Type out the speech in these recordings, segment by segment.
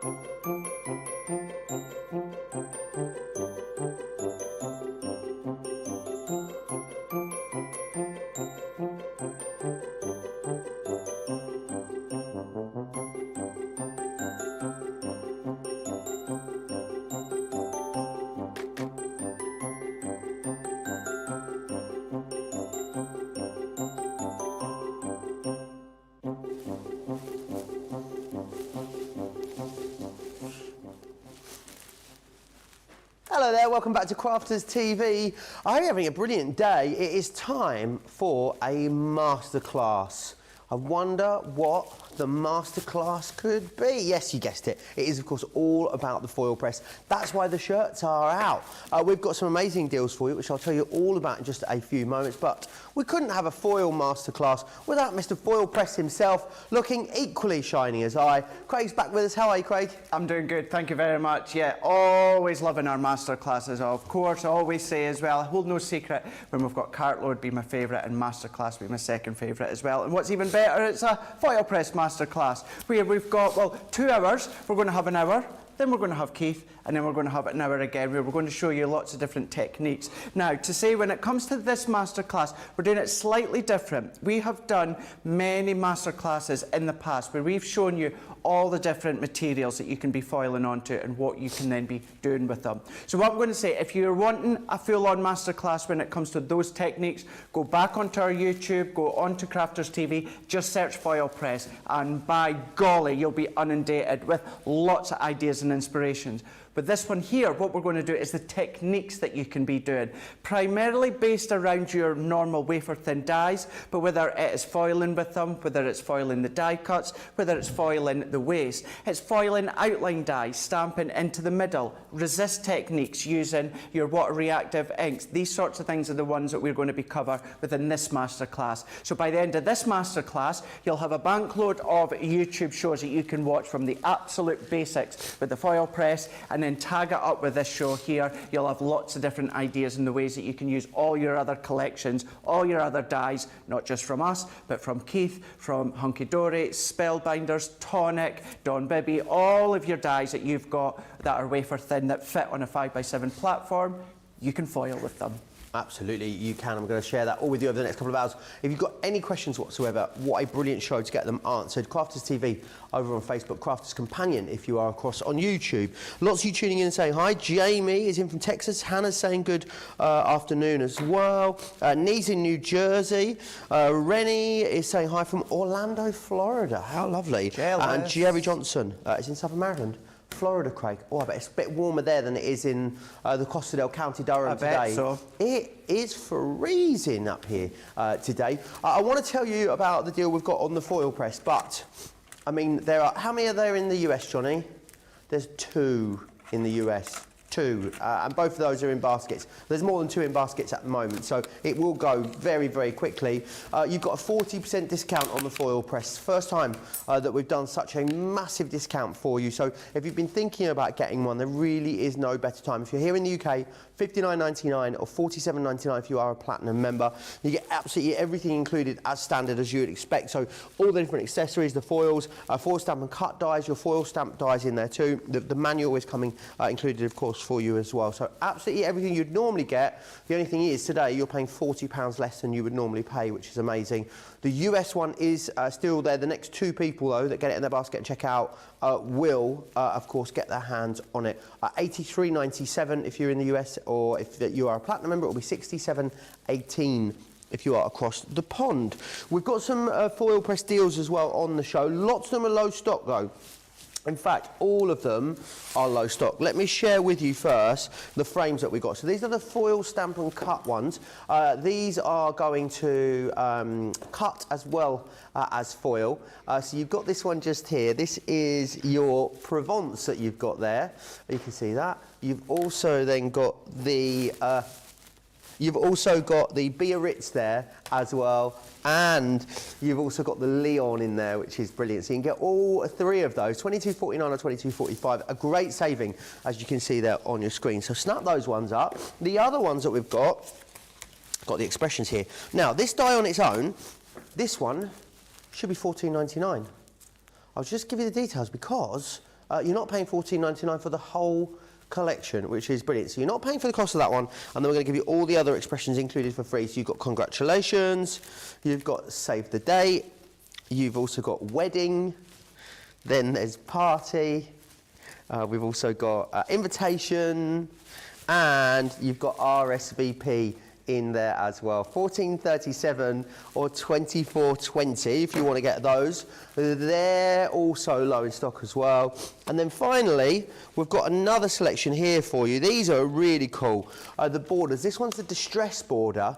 Hello there, welcome back to Crafters TV. I hope you're having a brilliant day. It is time for a masterclass. I wonder what the masterclass could be. Yes, you guessed it. It is, of course, all about the foil press. That's why the shirts are out. We've got some amazing deals for you, which I'll tell you all about in just a few moments. But we couldn't have a foil masterclass without Mr. Foil Press himself, looking equally shiny as I. Craig's back with us. How are you, Craig? I'm doing good, thank you very much. Yeah, always loving our masterclasses. Of course, I always say as well, I hold no secret when we've got Cartload be my favourite and masterclass be my second favourite as well. And what's even better, it's a foil press masterclass where we've got, well, 2 hours. We're going to have an hour, then we're going to have Keith, and then we're going to have an hour again where we're going to show you lots of different techniques. Now, to say when it comes to this masterclass, we're doing it slightly different. We have done many masterclasses in the past where we've shown you all the different materials that you can be foiling onto and what you can then be doing with them. So what I'm going to say, if you're wanting a full-on masterclass when it comes to those techniques, go back onto our YouTube, go onto Crafters TV, just search foil press, and by golly, you'll be inundated with lots of ideas and inspirations. But this one here, what we're going to do is the techniques that you can be doing, primarily based around your normal wafer-thin dies, but whether it is foiling with them, whether it's foiling the die cuts, whether it's foiling the waste, it's foiling outline dies, stamping into the middle, resist techniques using your water-reactive inks. These sorts of things are the ones that we're going to be covering within this masterclass. So by the end of this masterclass, you'll have a bankload of YouTube shows that you can watch from the absolute basics with the foil press, and then tag it up with this show here. You'll have lots of different ideas and the ways that you can use all your other collections, all your other dies, not just from us, but from Keith, from Hunky Dory, Spellbinders, Tonic, Don Bibby, all of your dies that you've got that are wafer thin that fit on a 5x7 platform, you can foil with them. Absolutely, you can. I'm going to share that all with you over the next couple of hours. If you've got any questions whatsoever, what a brilliant show to get them answered. Crafters TV over on Facebook, Crafters Companion if you are across on YouTube. Lots of you tuning in and saying hi. Jamie is in from Texas. Hannah's saying good afternoon as well. Nee's in New Jersey. Rennie is saying hi from Orlando, Florida. How lovely. And Jerry Johnson is in Southern Maryland. Florida, Craig. Oh, I bet it's a bit warmer there than it is in the Costa del County, Durham today. I bet so. It is freezing up here today. I want to tell you about the deal we've got on the foil press, but, I mean, there are... How many are there in the US, Johnny? There's 2 in the US. 2, and both of those are in baskets. There's more than 2 in baskets at the moment, so it will go very, very quickly. You've got a 40% discount on the foil press. First time that we've done such a massive discount for you. So if you've been thinking about getting one, there really is no better time. If you're here in the UK, $59.99 or $47.99 if you are a platinum member. You get absolutely everything included as standard as you would expect. So all the different accessories, the foils, foil stamp and cut dies, your foil stamp dies in there too. The manual is coming included, of course, for you as well. So absolutely everything you'd normally get. The only thing is today you're paying £40 less than you would normally pay, which is amazing. The US one is still there. The next 2 people though that get it in their basket and check out will of course get their hands on it. $83.97 if you're in the US, or if you are a platinum member, it will be $67.18 if you are across the pond. We've got some foil press deals as well on the show. Lots of them are low stock though. In fact, all of them are low stock. Let me share with you first the frames that we got. So these are the foil stamp and cut ones. These are going to cut as well as foil. So you've got this one just here. This is your Provence that you've got there. You can see that. You've also then got the Biarritz there as well, and you've also got the Leon in there, which is brilliant. So you can get all 3 of those, $22.49 or $22.45, a great saving, as you can see there on your screen. So snap those ones up. The other ones that we've got the expressions here. Now, this die on its own, this one should be $14.99. I'll just give you the details because you're not paying $14.99 for the whole collection, which is brilliant. So you're not paying for the cost of that one, and then we're going to give you all the other expressions included for free. So you've got congratulations, you've got save the date, you've also got wedding, then there's party, we've also got invitation, and you've got RSVP in there as well. 14.37 or 24.20 if you want to get those. They're also low in stock as well. And then finally, we've got another selection here for you. These are really cool. The borders. This one's the distress border.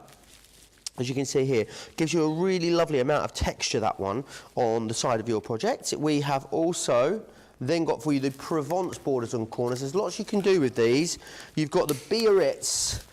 As you can see here, gives you a really lovely amount of texture, that one, on the side of your project. We have also then got for you the Provence borders on corners. There's lots you can do with these. You've got the Biarritz,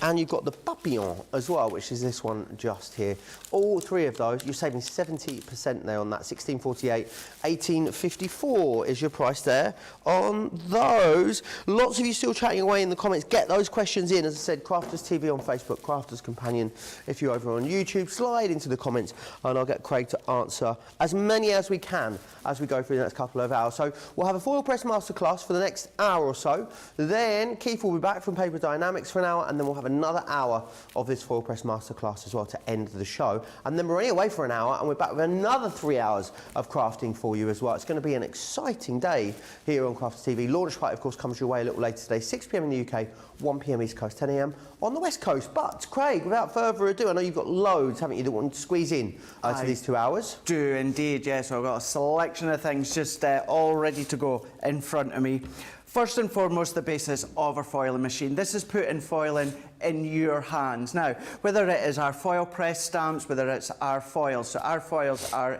and you've got the Papillon as well, which is this one just here. All three of those, you're saving 70% there on that. 16.48, 18.54 is your price there on those. Lots of you still chatting away in the comments. Get those questions in. As I said, Crafters TV on Facebook, Crafters Companion. If you're over on YouTube, slide into the comments and I'll get Craig to answer as many as we can as we go through the next couple of hours. So we'll have a Foilpress Masterclass for the next hour or so. Then Keith will be back from Paper Dienamics for an hour, and then we'll have another hour of this Foilpress Masterclass as well to end the show. And then we're only away for an hour, and we're back with another 3 hours of crafting for you as well. It's going to be an exciting day here on Crafters TV. Launch party, of course, comes your way a little later today, 6 p.m. in the UK, 1 p.m. East Coast, 10 a.m. on the West Coast. But, Craig, without further ado, I know you've got loads, haven't you, that want to squeeze in to these 2 hours? Do indeed, yes. I've got a selection of things just all ready to go in front of me. First and foremost, the basis of our foiling machine. This is putting foiling in your hands. Now, whether it is our foil press stamps, whether it's our foils, so our foils are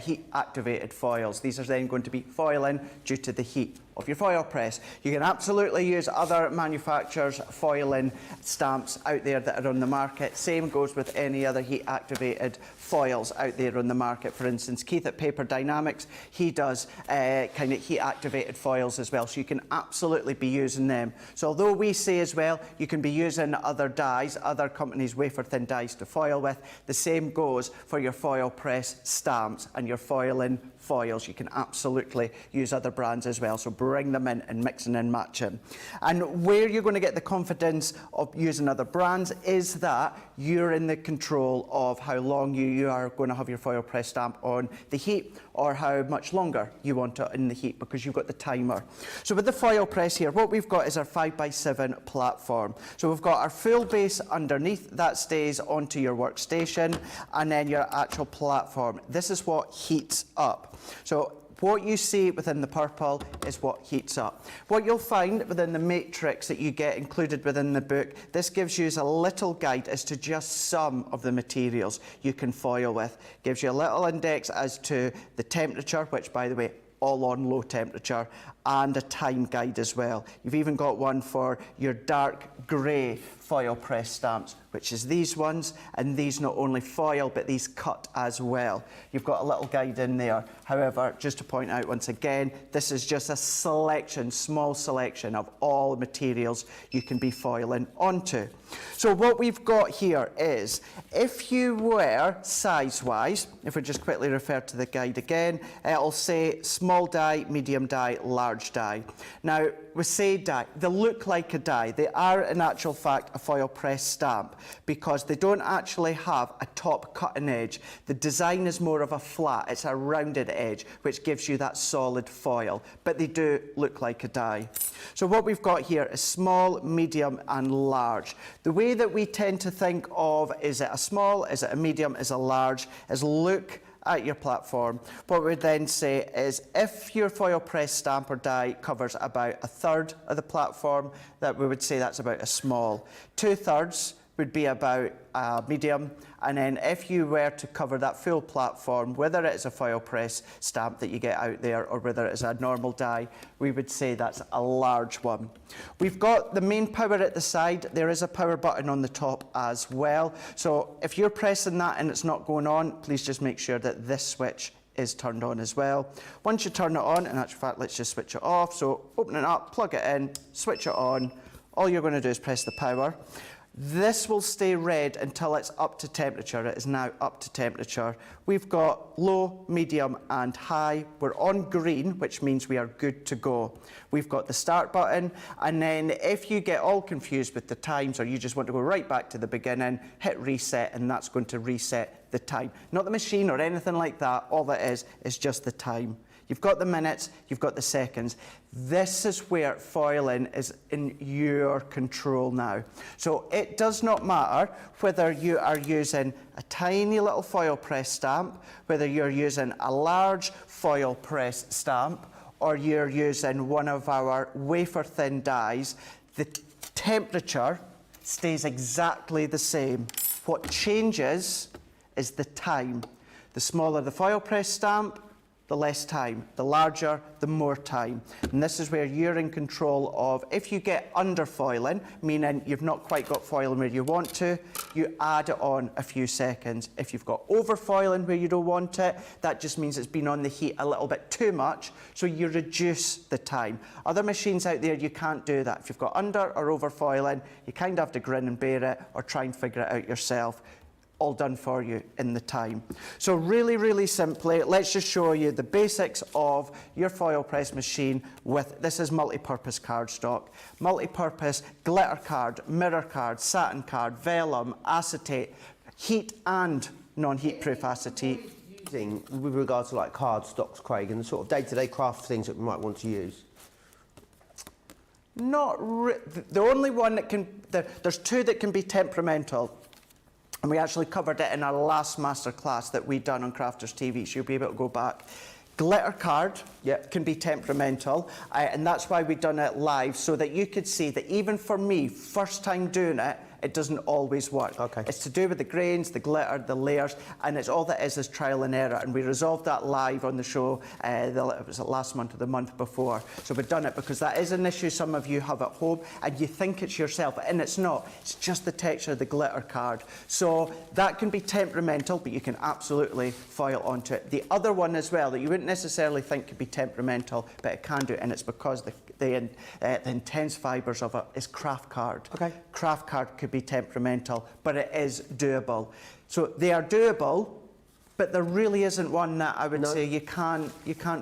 heat activated foils. These are then going to be foiling due to the heat of your foil press. You can absolutely use other manufacturers' foiling stamps out there that are on the market. Same goes with any other heat activated foils out there on the market. For instance, Keith at Paper Dienamics, he does kind of heat activated foils as well, so you can absolutely be using them. So although we say as well you can be using other dyes, other companies' wafer thin dyes to foil with, the same goes for your foil press stamps and your foiling foils. You can absolutely use other brands as well, so bring them in and mixing and matching. And where you're going to get the confidence of using other brands is that you're in the control of how long you are going to have your foil press stamp on the heat, or how much longer you want it in the heat, because you've got the timer. So with the foil press here, what we've got is our 5x7 platform. So we've got our full base underneath that stays onto your workstation, and then your actual platform. This is what heats up. So what you see within the purple is what heats up. What you'll find within the matrix that you get included within the book, this gives you a little guide as to just some of the materials you can foil with. Gives you a little index as to the temperature, which, by the way, all on low temperature, and a time guide as well. You've even got one for your dark grey foil press stamps, which is these ones, and these not only foil, but these cut as well. You've got a little guide in there. However, just to point out once again, this is just a selection, small selection of all materials you can be foiling onto. So what we've got here is, if you were size-wise, if we just quickly refer to the guide again, it'll say small die, medium die, large die. Now, we say die, they look like a die. They are, in actual fact, a foil press stamp, because they don't actually have a top cutting edge. The design is more of a flat, it's a rounded edge, which gives you that solid foil, but they do look like a die. So what we've got here is small, medium, and large. The way that we tend to think of, is it a small, is it a medium, is it a large, is look at your platform. What we would then say is, if your foil press stamp or die covers about 1/3 of the platform, that we would say that's about a small. 2/3 would be about medium, and then if you were to cover that full platform, whether it's a foil press stamp that you get out there or whether it's a normal die, we would say that's a large one. We've got the main power at the side. There is a power button on the top as well, so if you're pressing that and it's not going on, please just make sure that this switch is turned on as well. Once you turn it on, in actual fact, let's just switch it off. So open it up, plug it in, switch it on. All you're going to do is press the power. This will stay red until it's up to temperature. It is now up to temperature. We've got low, medium and high. We're on green, which means we are good to go. We've got the start button, and then if you get all confused with the times or you just want to go right back to the beginning, hit reset, and that's going to reset the time. Not the machine or anything like that. All that is just the time. You've got the minutes, you've got the seconds. This is where foiling is in your control now. So it does not matter whether you are using a tiny little foil press stamp, whether you're using a large foil press stamp, or you're using one of our wafer thin dies, the temperature stays exactly the same. What changes is the time. The smaller the foil press stamp, the less time. The larger, the more time. And this is where you're in control of, if you get under foiling, meaning you've not quite got foiling where you want to, you add it on a few seconds. If you've got over foiling where you don't want it, that just means it's been on the heat a little bit too much, so you reduce the time. Other machines out there, you can't do that. If you've got under or over foiling, you kind of have to grin and bear it or try and figure it out yourself. All done for you in the time. So really, really simply, let's just show you the basics of your foil press machine with, this is multi-purpose cardstock. Multi-purpose glitter card, mirror card, satin card, vellum, acetate, heat and non-heat proof acetate. Using with regards to like cardstocks, Craig, and the sort of day-to-day craft things that we might want to use. The only one that can, there's two that can be temperamental. And we actually covered it in our last masterclass that we'd done on Crafters TV, so you'll be able to go back. Glitter card can be temperamental, and that's why we've done it live, so that you could see that even for me, first time doing it, it doesn't always work. Okay. It's to do with the grains, the glitter, the layers, and it's all that is trial and error. And we resolved that live on the show, it was last month or the month before. So we've done it because that is an issue some of you have at home, and you think it's yourself, and it's not. It's just the texture of the glitter card. So that can be temperamental, but you can absolutely foil onto it. The other one as well that you wouldn't necessarily think could be temperamental, but it can do, and it's because the intense fibres of it is craft card. Okay. Craft card could be temperamental, but it is doable. So they are doable, but there really isn't one that I would say you can't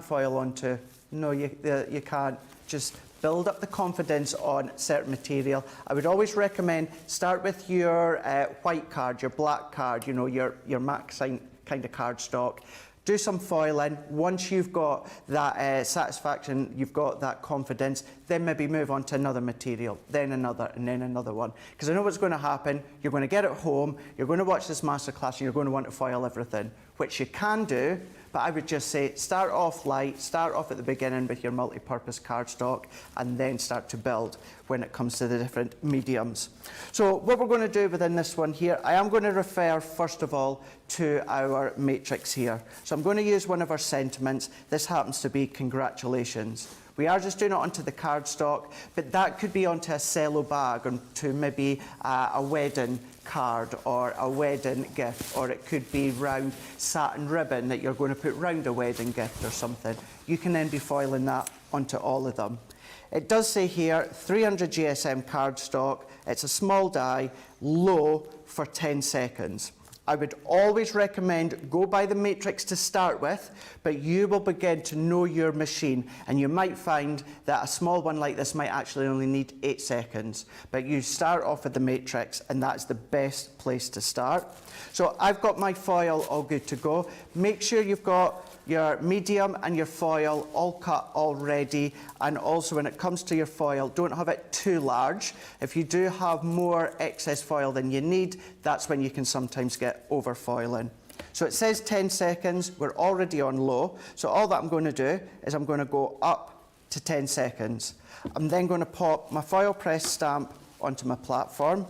foil onto. No, you can't. Just build up the confidence on certain material. I would always recommend start with your white card, your black card, you know, your max kind of cardstock. Do some foiling. Once you've got that satisfaction, you've got that confidence, then maybe move on to another material, then another, and then another one. Because I know what's going to happen. You're going to get it home, you're going to watch this masterclass, and you're going to want to foil everything, which you can do, but I would just say start off light, start off at the beginning with your multi-purpose cardstock, and then start to build when it comes to the different mediums. So what we're going to do within this one here, I am going to refer first of all to our matrix here. So I'm going to use one of our sentiments. This happens to be congratulations. We are just doing it onto the cardstock, but that could be onto a cello bag, onto maybe a wedding card or a wedding gift, or it could be round satin ribbon that you're going to put round a wedding gift or something. You can then be foiling that onto all of them. It does say here 300 GSM cardstock. It's a small die, low for 10 seconds. I would always recommend go by the matrix to start with, but you will begin to know your machine, and you might find that a small one like this might actually only need 8 seconds. But you start off with the matrix, and that's the best place to start. So I've got my foil all good to go. Make sure you've got your medium and your foil all cut already, and also when it comes to your foil, don't have it too large. If you do have more excess foil than you need, that's when you can sometimes get over foiling. So it says 10 seconds, we're already on low, so all that I'm going to do is I'm going to go up to 10 seconds. I'm then going to pop my foil press stamp onto my platform.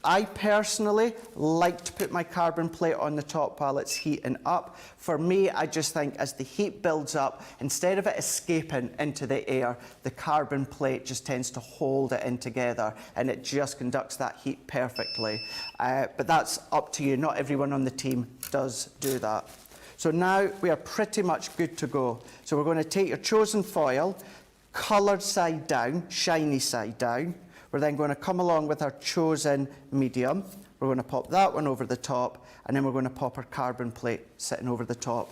I personally like to put my carbon plate on the top while it's heating up. For me, I just think as the heat builds up, instead of it escaping into the air, the carbon plate just tends to hold it in together, and it just conducts that heat perfectly. But that's up to you. Not everyone on the team does do that. So now we are pretty much good to go. So we're going to take your chosen foil, coloured side down, shiny side down. We're then going to come along with our chosen medium. We're going to pop that one over the top, and then we're going to pop our carbon plate sitting over the top.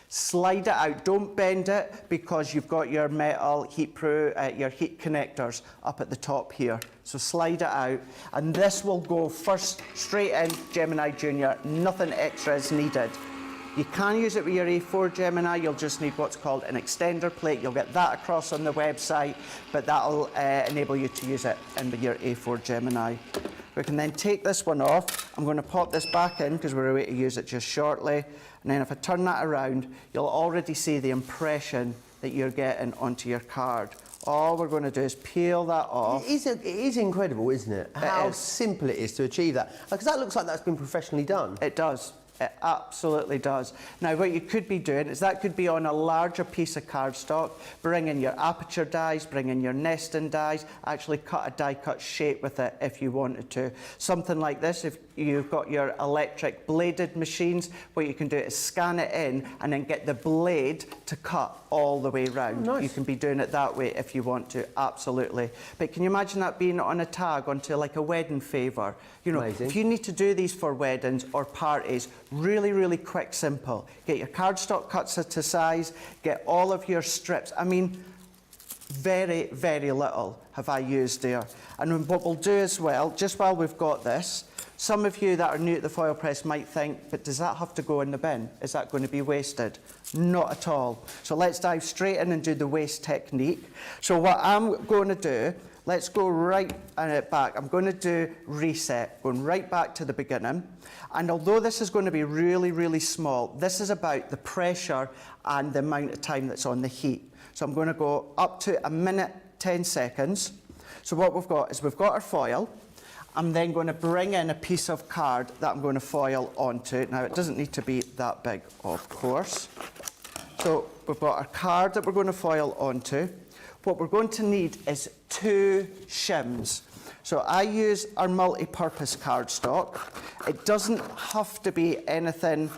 Slide it out, don't bend it, because you've got your metal your heat connectors up at the top here. So slide it out, and this will go first straight in Gemini Junior, nothing extra is needed. You can use it with your A4 Gemini, you'll just need what's called an extender plate. You'll get that across on the website, but that'll enable you to use it in with your A4 Gemini. We can then take this one off. I'm going to pop this back in because we're away to use it just shortly. And then if I turn that around, you'll already see the impression that you're getting onto your card. All we're going to do is peel that off. It is incredible, isn't it? How simple it is to achieve that. Because that looks like that's been professionally done. It does. It absolutely does. Now, what you could be doing is that could be on a larger piece of cardstock, bring in your aperture dies, bring in your nesting dies, actually cut a die cut shape with it if you wanted to. Something like this, if you've got your electric bladed machines, what you can do is scan it in and then get the blade to cut all the way round. Oh, nice. You can be doing it that way if you want to, absolutely. But can you imagine that being on a tag onto like a wedding favour? You know, Amazing. if you need to do these for weddings or parties, really, really quick, simple. Get your cardstock cuts to size, get all of your strips. I mean, very, very little have I used there. And what we'll do as well, just while we've got this, some of you that are new at the foil press might think, but does that have to go in the bin? Is that going to be wasted? Not at all. So let's dive straight in and do the waste technique. So what I'm going to do, let's go right back. I'm going to do reset, going right back to the beginning. And although this is going to be really, really small, this is about the pressure and the amount of time that's on the heat. So I'm going to go up to 1 minute, 10 seconds. So what we've got is we've got our foil. I'm then going to bring in a piece of card that I'm going to foil onto. Now, it doesn't need to be that big, of course. So we've got our card that we're going to foil onto. What we're going to need is 2 shims. So I use our multi-purpose cardstock. It doesn't have to be anything,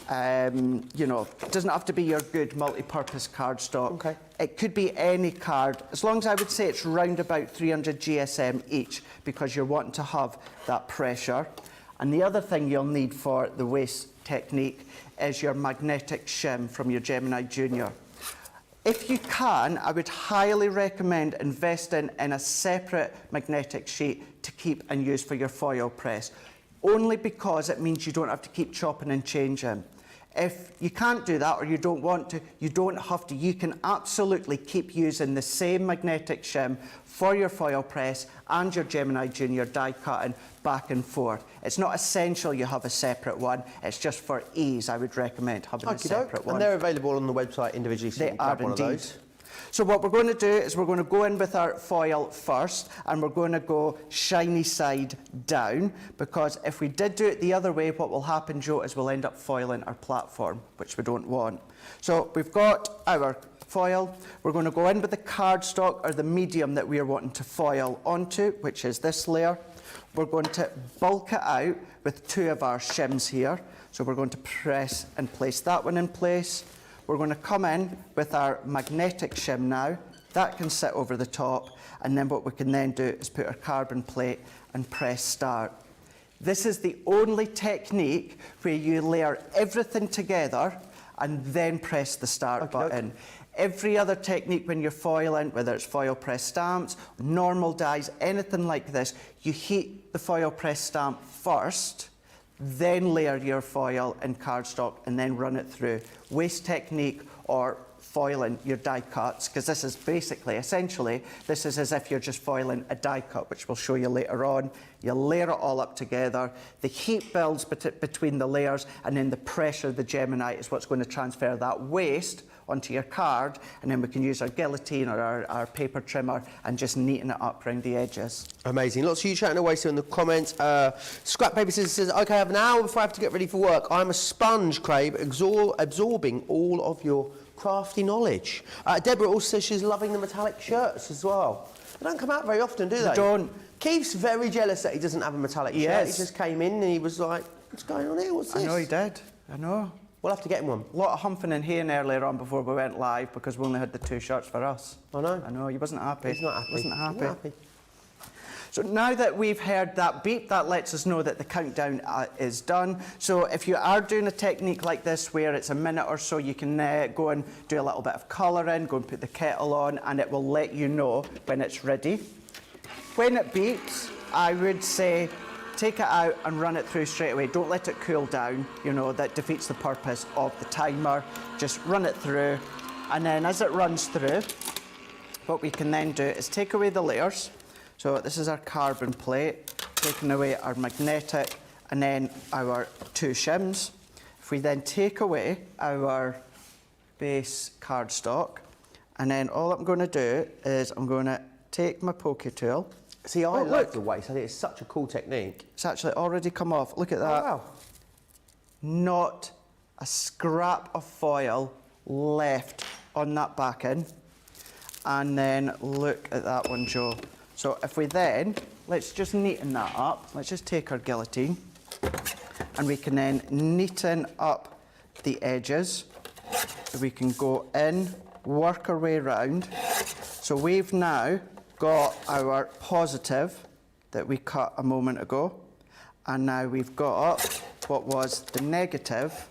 you know, it doesn't have to be your good multi-purpose cardstock. Okay. It could be any card, as long as I would say it's round about 300 GSM each, because you're wanting to have that pressure. And the other thing you'll need for the waste technique is your magnetic shim from your Gemini Junior. If you can, I would highly recommend investing in a separate magnetic sheet to keep and use for your foil press, only because it means you don't have to keep chopping and changing. If you can't do that or you don't want to, you don't have to. You can absolutely keep using the same magnetic shim for your foil press and your Gemini Junior die cutting back and forth. It's not essential you have a separate one. It's just for ease, I would recommend having a separate one. And they're available on the website individually, so you can grab one of those. So what we're going to do is we're going to go in with our foil first, and we're going to go shiny side down, because if we did do it the other way, what will happen, Joe, is we'll end up foiling our platform, which we don't want. So we've got our foil. We're going to go in with the cardstock or the medium that we are wanting to foil onto, which is this layer. We're going to bulk it out with 2 of our shims here. So we're going to press and place that one in place. We're going to come in with our magnetic shim now. That can sit over the top, and then what we can then do is put our carbon plate and press start. This is the only technique where you layer everything together and then press the start button. Every other technique when you're foiling, whether it's foil press stamps, normal dies, anything like this, you heat the foil press stamp first, then layer your foil in cardstock and then run it through. Waste technique or foiling your die cuts, because this is basically, essentially, this is as if you're just foiling a die cut, which we'll show you later on. You layer it all up together. The heat builds between the layers, and then the pressure of the Gemini is what's going to transfer that waste onto your card, and then we can use our guillotine or our paper trimmer and just neaten it up around the edges. Amazing. Lots of you chatting away still in the comments. Scrap Paper says, okay, I have an hour before I have to get ready for work. I'm a sponge, Craig, absorbing all of your crafty knowledge. Deborah also says she's loving the metallic shirts as well. They don't come out very often, do they? They don't. Keith's very jealous that he doesn't have a metallic shirt. He just came in and he was like, what's going on here? What's this? I know he did. I know. We'll have to get him one. A lot of humping and haying earlier on before we went live, because we only had the 2 shirts for us. I know. I know, he wasn't happy. He's not happy. He wasn't happy. He's not happy. So now that we've heard that beep, that lets us know that the countdown is done. So if you are doing a technique like this where it's a minute or so, you can go and do a little bit of colouring, go and put the kettle on, and it will let you know when it's ready. When it beeps, I would say take it out and run it through straight away. Don't let it cool down, you know, that defeats the purpose of the timer. Just run it through, and then as it runs through, what we can then do is take away the layers. So this is our carbon plate, taking away our magnetic, and then our two shims. If we then take away our base cardstock, and then all I'm going to do is I'm going to take my pokey tool. See, I love the waste. I think it's such a cool technique. It's actually already come off. Look at that. Oh, wow. Not a scrap of foil left on that backing. And then look at that one, Joe. So if we then, let's just neaten that up. Let's just take our guillotine and we can then neaten up the edges. We can go in, work our way around. So we've now got our positive that we cut a moment ago, and now we've got what was the negative.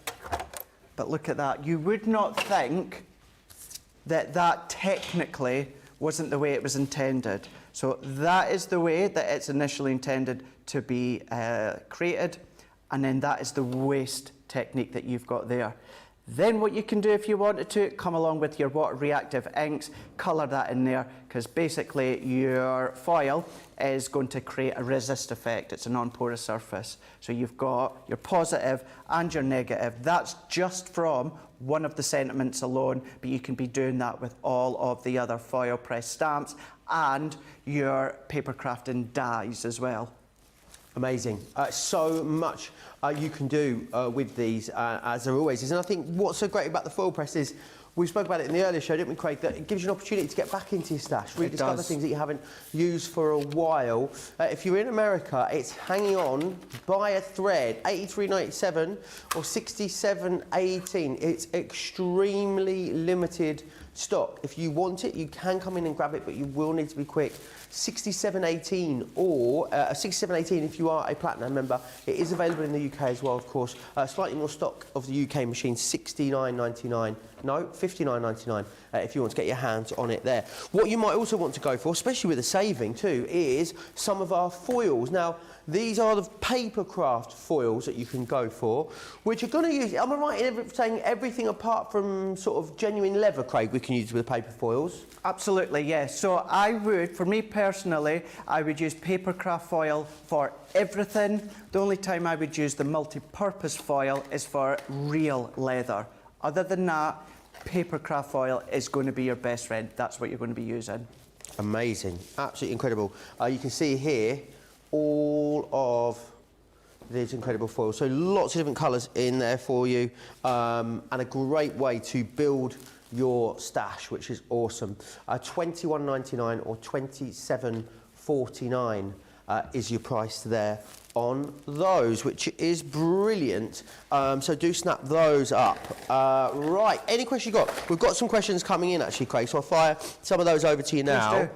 But look at that. You would not think that that technically wasn't the way it was intended. So that is the way that it's initially intended to be created, and then that is the waste technique that you've got there. Then what you can do if you wanted to, come along with your water reactive inks, colour that in there, because basically your foil is going to create a resist effect. It's a non-porous surface. So you've got your positive and your negative. That's just from one of the sentiments alone, but you can be doing that with all of the other foil press stamps and your paper crafting dies as well. Amazing. So much you can do with these, as there always is. And I think what's so great about the foil press is, we spoke about it in the earlier show, didn't we, Craig, that it gives you an opportunity to get back into your stash, rediscover things that you haven't used for a while. If you're in America, it's hanging on by a thread, $83.97 or $67.18. It's extremely limited stock. If you want it, you can come in and grab it, but you will need to be quick. $67.18 or $67.18 if you are a Platinum member. It is available in the UK as well, of course. Slightly more stock of the UK machine, $69.99. No, $59.99 if you want to get your hands on it there. What you might also want to go for, especially with the saving too, is some of our foils. Now, these are the paper craft foils that you can go for, which are going to use, am I right in saying everything apart from sort of genuine leather, Craig, we can use with paper foils? Absolutely, yes. So I would, for me personally, I would use paper craft foil for everything. The only time I would use the multi-purpose foil is for real leather. Other than that, paper craft foil is going to be your best friend. That's what you're going to be using. Amazing. Absolutely incredible. You can see here all of these incredible foils. So lots of different colours in there for you, and a great way to build your stash, which is awesome. $21.99 or $27.49 is your price there on those, which is brilliant. So do snap those up. Right, any question you got? We've got some questions coming in actually, Craig, so I'll fire some of those over to you now. Please do.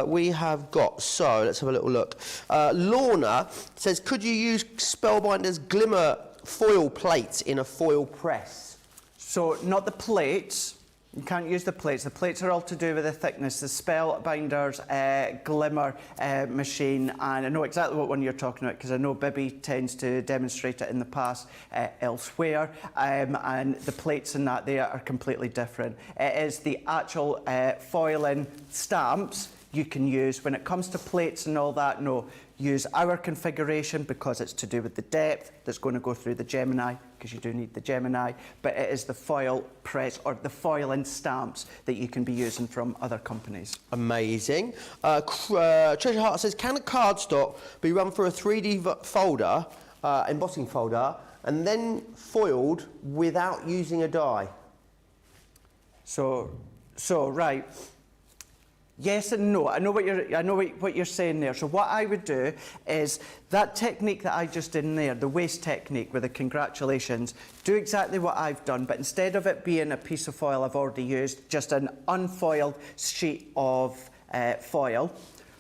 We have got, so let's have a little look. Lorna says, could you use Spellbinder's Glimmer foil plates in a foil press? So not the plates. You can't use the plates. The plates are all to do with the thickness. The Spellbinder's Glimmer machine, and I know exactly what one you're talking about because I know Bibby tends to demonstrate it in the past elsewhere, and the plates in that there are completely different. It is the actual foiling stamps you can use. When it comes to plates and all that, no. Use our configuration because it's to do with the depth that's going to go through the Gemini, because you do need the Gemini, but it is the foil press or the foiling stamps that you can be using from other companies. Amazing. Treasure Heart says, can a cardstock be run through a 3D folder, embossing folder, and then foiled without using a die? So right. Yes and no. I know what you're saying there. So what I would do is that technique that I just did in there, the waste technique with the congratulations, do exactly what I've done, but instead of it being a piece of foil I've already used, just an unfoiled sheet of foil,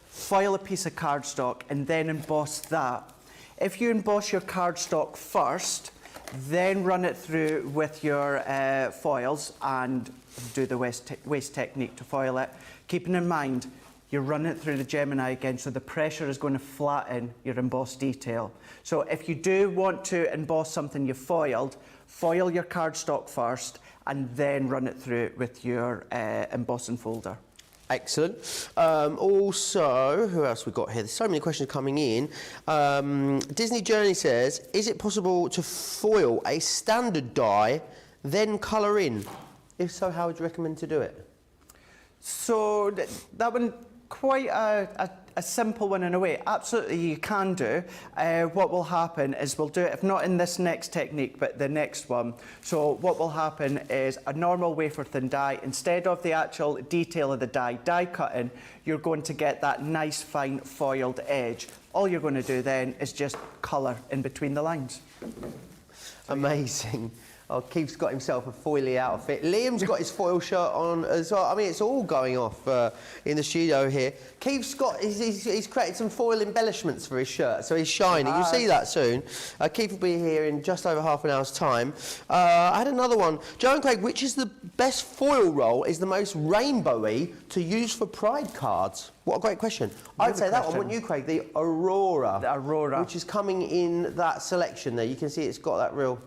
foil a piece of cardstock and then emboss that. If you emboss your cardstock first, then run it through with your foils and do the waste technique to foil it, keeping in mind you're running it through the Gemini again, so the pressure is going to flatten your embossed detail. So if you do want to emboss something you've foiled, foil your cardstock first and then run it through with your embossing folder. Excellent. Also, who else we got here? There's so many questions coming in. Disney Journey says, is it possible to foil a standard die, then colour in? If so, how would you recommend to do it? So that one, quite a simple one in a way. Absolutely, you can do. What will happen is we'll do it, if not in this next technique, but the next one. So what will happen is a normal wafer thin die, instead of the actual detail of the die cutting, you're going to get that nice fine foiled edge. All you're going to do then is just colour in between the lines. Amazing. Oh, Keith's got himself a foily outfit. Liam's got his foil shirt on as well. I mean, it's all going off in the studio here. Keith's got, he's created some foil embellishments for his shirt, so he's shining. You'll see that soon. Keith will be here in just over half an hour's time. I had another one. Joe and Craig, which is the best foil roll, is the most rainbowy to use for pride cards? What a great question. I'd say that one, wouldn't you, Craig? The Aurora. The Aurora. Which is coming in that selection there. You can see it's got that real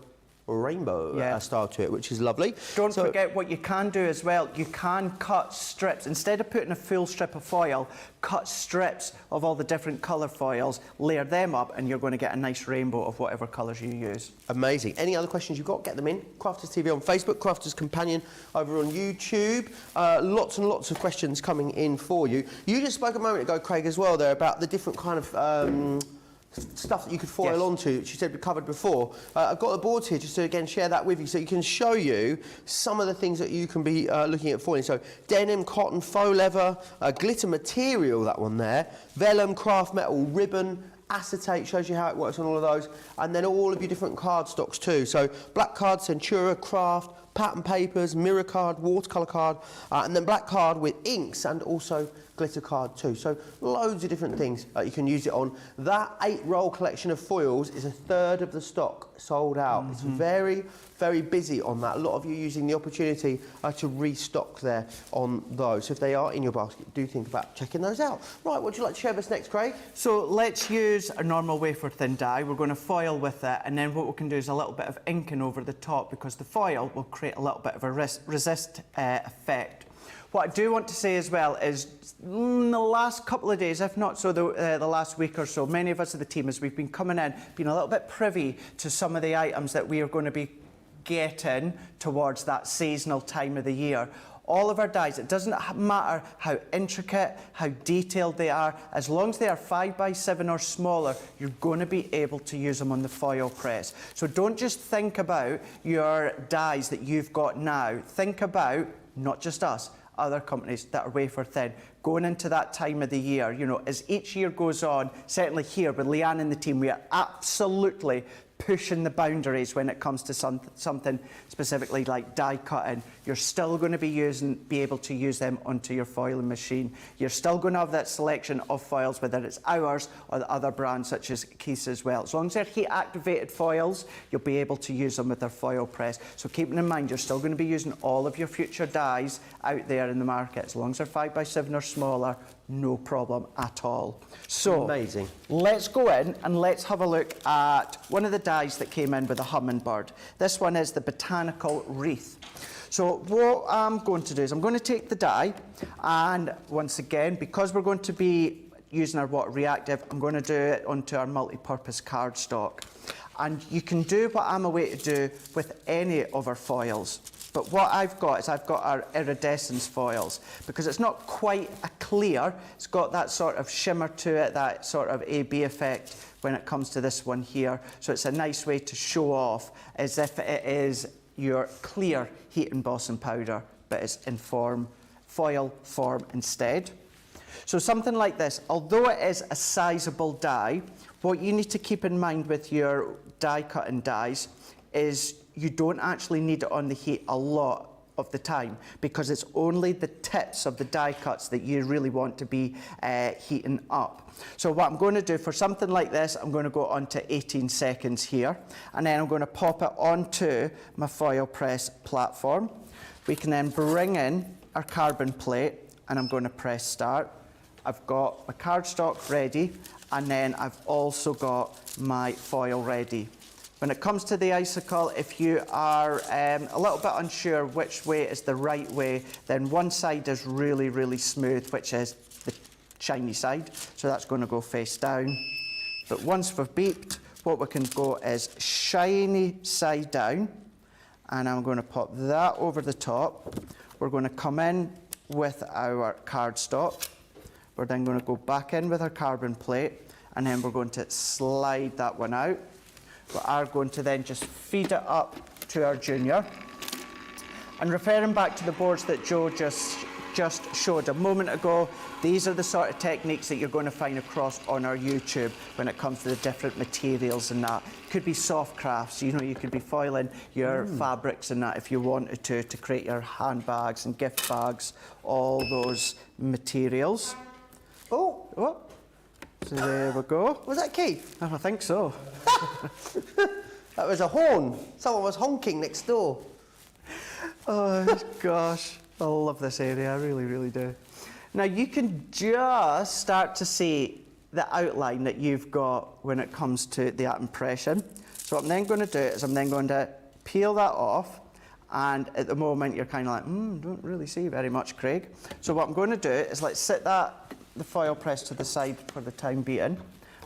rainbow style to it, which is lovely. Don't forget what you can do as well. You can cut strips. Instead of putting a full strip of foil, cut strips of all the different colour foils, layer them up, and you're going to get a nice rainbow of whatever colours you use. Amazing. Any other questions you've got, get them in. Crafters TV on Facebook, Crafters Companion over on YouTube. Lots and lots of questions coming in for you. You just spoke a moment ago, Craig, as well there about the different kind of stuff that you could foil onto, which you said we covered before. I've got the boards here just to again share that with you so you can show you some of the things that you can be looking at foiling. So denim, cotton, faux leather, glitter material, that one there, vellum, craft metal, ribbon, acetate, shows you how it works on all of those, and then all of your different card stocks too. So black card, Centura, craft, pattern papers, mirror card, watercolour card, and then black card with inks and also glitter card too. So loads of different things you can use it on. That 8-roll collection of foils is a third of the stock sold out. It's very, very busy on that. A lot of you using the opportunity to restock there on those. So if they are in your basket, do think about checking those out. Right, what would you like to share with us next, Craig? So let's use a normal wafer thin die. We're going to foil with it, and then what we can do is a little bit of inking over the top, because the foil will create a little bit of a resist effect. What I do want to say as well is in the last couple of days, if not so the last week or so, many of us of the team, as we've been coming in, been a little bit privy to some of the items that we are going to be getting towards that seasonal time of the year. All of our dies, it doesn't matter how intricate, how detailed they are, as long as they are 5x7 or smaller, you're going to be able to use them on the foil press. So don't just think about your dies that you've got now. Think about, not just us, other companies that are wafer thin, going into that time of the year. You know, as each year goes on, certainly here with Leanne and the team, we are absolutely pushing the boundaries when it comes to something specifically like die cutting. You're still going to be able to use them onto your foiling machine. You're still going to have that selection of foils, whether it's ours or the other brands such as Keith's as well. As long as they're heat activated foils, you'll be able to use them with their foil press. So keeping in mind, you're still going to be using all of your future dies out there in the market. As long as they're 5x7 or smaller, no problem at all. So amazing. Let's go in and let's have a look at one of the dies that came in with a hummingbird. This one is the botanical wreath. So what I'm going to do is I'm going to take the die, and once again, because we're going to be using our water reactive, I'm going to do it onto our multi-purpose cardstock. And you can do what I'm away to do with any of our foils. But what I've got is I've got our iridescence foils, because it's not quite a clear, it's got that sort of shimmer to it, that sort of AB effect when it comes to this one here. So it's a nice way to show off as if it is your clear heat embossing powder, but it's in foil form instead. So something like this, although it is a sizable die, what you need to keep in mind with your die cutting dies is you don't actually need it on the heat a lot of the time, because it's only the tips of the die cuts that you really want to be heating up. So what I'm going to do for something like this, I'm going to go on to 18 seconds here, and then I'm going to pop it onto my Foilpress platform. We can then bring in our carbon plate, and I'm going to press start. I've got my cardstock ready, and then I've also got my foil ready. When it comes to the icicle, if you are a little bit unsure which way is the right way, then one side is really, really smooth, which is the shiny side. So that's going to go face down. But once we've beeped, what we can go is shiny side down. And I'm going to pop that over the top. We're going to come in with our cardstock. We're then going to go back in with our carbon plate, and then we're going to slide that one out. We are going to then just feed it up to our junior. And referring back to the boards that Joe just showed a moment ago, these are the sort of techniques that you're going to find across on our YouTube when it comes to the different materials and that. Could be soft crafts, you know, you could be foiling your fabrics and that if you wanted to create your handbags and gift bags, all those materials. Oh. So there we go. Was that Keith? I think so. That was a horn. Someone was honking next door. Oh, gosh. I love this area. I really, really do. Now, you can just start to see the outline that you've got when it comes to that impression. So what I'm then going to do is I'm then going to peel that off. And at the moment, you're kind of like, don't really see very much, Craig. So what I'm going to do is let's sit the Foilpress to the side for the time being.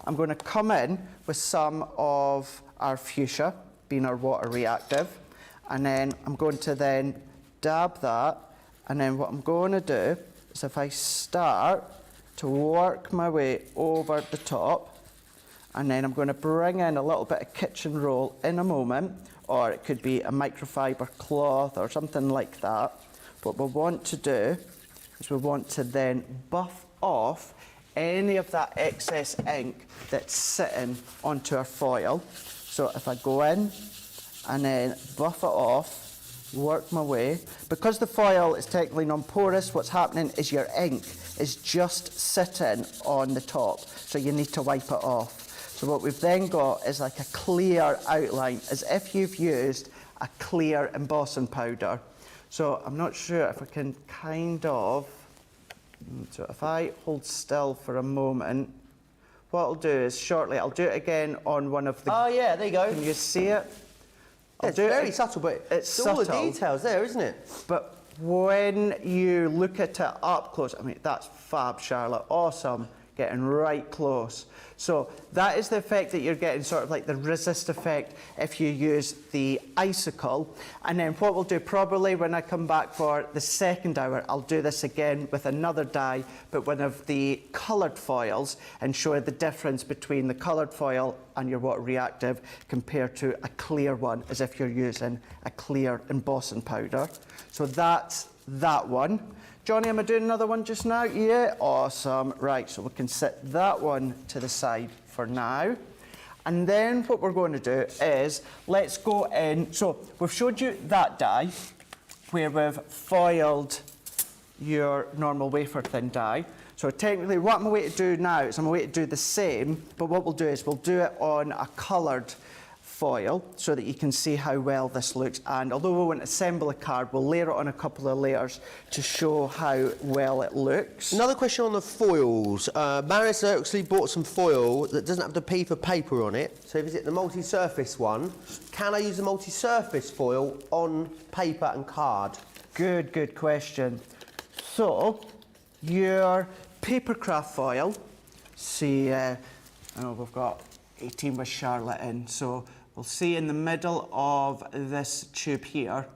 I'm going to come in with some of our fuchsia, being our water reactive, and then I'm going to then dab that, and then what I'm going to do is if I start to work my way over the top, and then I'm going to bring in a little bit of kitchen roll in a moment, or it could be a microfiber cloth or something like that. What we want to do is we want to then buff off any of that excess ink that's sitting onto our foil. So if I go in and then buff it off, work my way, because the foil is technically non-porous, what's happening is your ink is just sitting on the top, so you need to wipe it off. So what we've then got is like a clear outline, as if you've used a clear embossing powder. So I'm not sure if I can kind of, so if I hold still for a moment, what I'll do is shortly, I'll do it again on one of the... Oh yeah, there you go. Can you see it? It's very subtle, but it's all the details there, isn't it? But when you look at it up close, I mean, that's fab, Charlotte. Awesome. Getting right close. So that is the effect that you're getting, sort of like the resist effect if you use the icicle. And then what we'll do probably when I come back for the second hour, I'll do this again with another die, but one of the coloured foils, and show the difference between the coloured foil and your water reactive compared to a clear one, as if you're using a clear embossing powder. So that's that one. Johnny, am I doing another one just now? Yeah, awesome. Right, so we can set that one to the side for now. And then what we're going to do is, let's go in. So we've showed you that die where we've foiled your normal wafer thin die. So technically what I'm going to do now is I'm going to do the same, but what we'll do is we'll do it on a coloured foil so that you can see how well this looks. And although we won't assemble a card, we'll layer it on a couple of layers to show how well it looks. Another question on the foils. Marius actually bought some foil that doesn't have the paper on it. So is it the multi-surface one? Can I use the multi-surface foil on paper and card? Good question. So your paper craft foil, see, I know we've got 18 with Charlotte in, so we'll see in the middle of this tube here.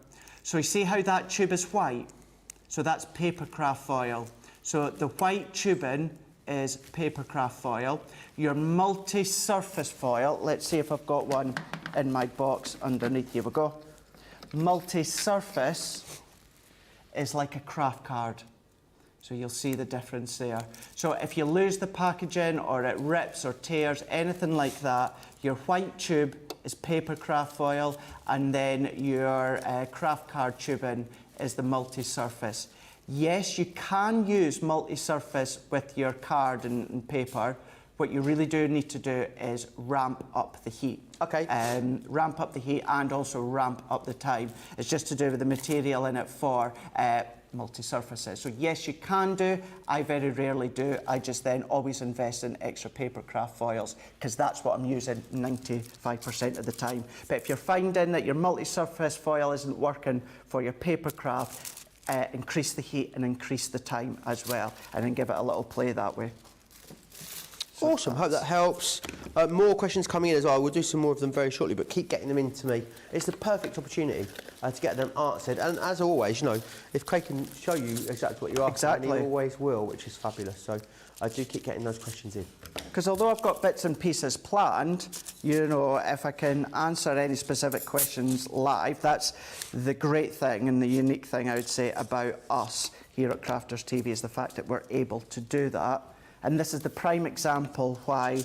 So you see how that tube is white? So that's paper craft foil. So the white tubing is paper craft foil. Your multi-surface foil, let's see if I've got one in my box underneath. Here we go. Multi-surface is like a craft card. So you'll see the difference there. So if you lose the packaging or it rips or tears, anything like that, your white tube is paper craft foil, and then your craft card tubing is the multi-surface. Yes, you can use multi-surface with your card and paper. What you really do need to do is ramp up the heat. Okay. Ramp up the heat and also ramp up the time. It's just to do with the material in it for multi-surfaces. So yes, you can do. I very rarely do. I just then always invest in extra paper craft foils because that's what I'm using 95% of the time. But if you're finding that your multi-surface foil isn't working for your paper craft, increase the heat and increase the time as well, and then give it a little play that way. Awesome, hope that helps. More questions coming in as well. We'll do some more of them very shortly, but keep getting them in to me. It's the perfect opportunity to get them answered. And as always, you know, if Craig can show you exactly what you're asking, he always will, which is fabulous. So I do keep getting those questions in. Because although I've got bits and pieces planned, you know, if I can answer any specific questions live, that's the great thing and the unique thing I would say about us here at Crafters TV is the fact that we're able to do that. And this is the prime example why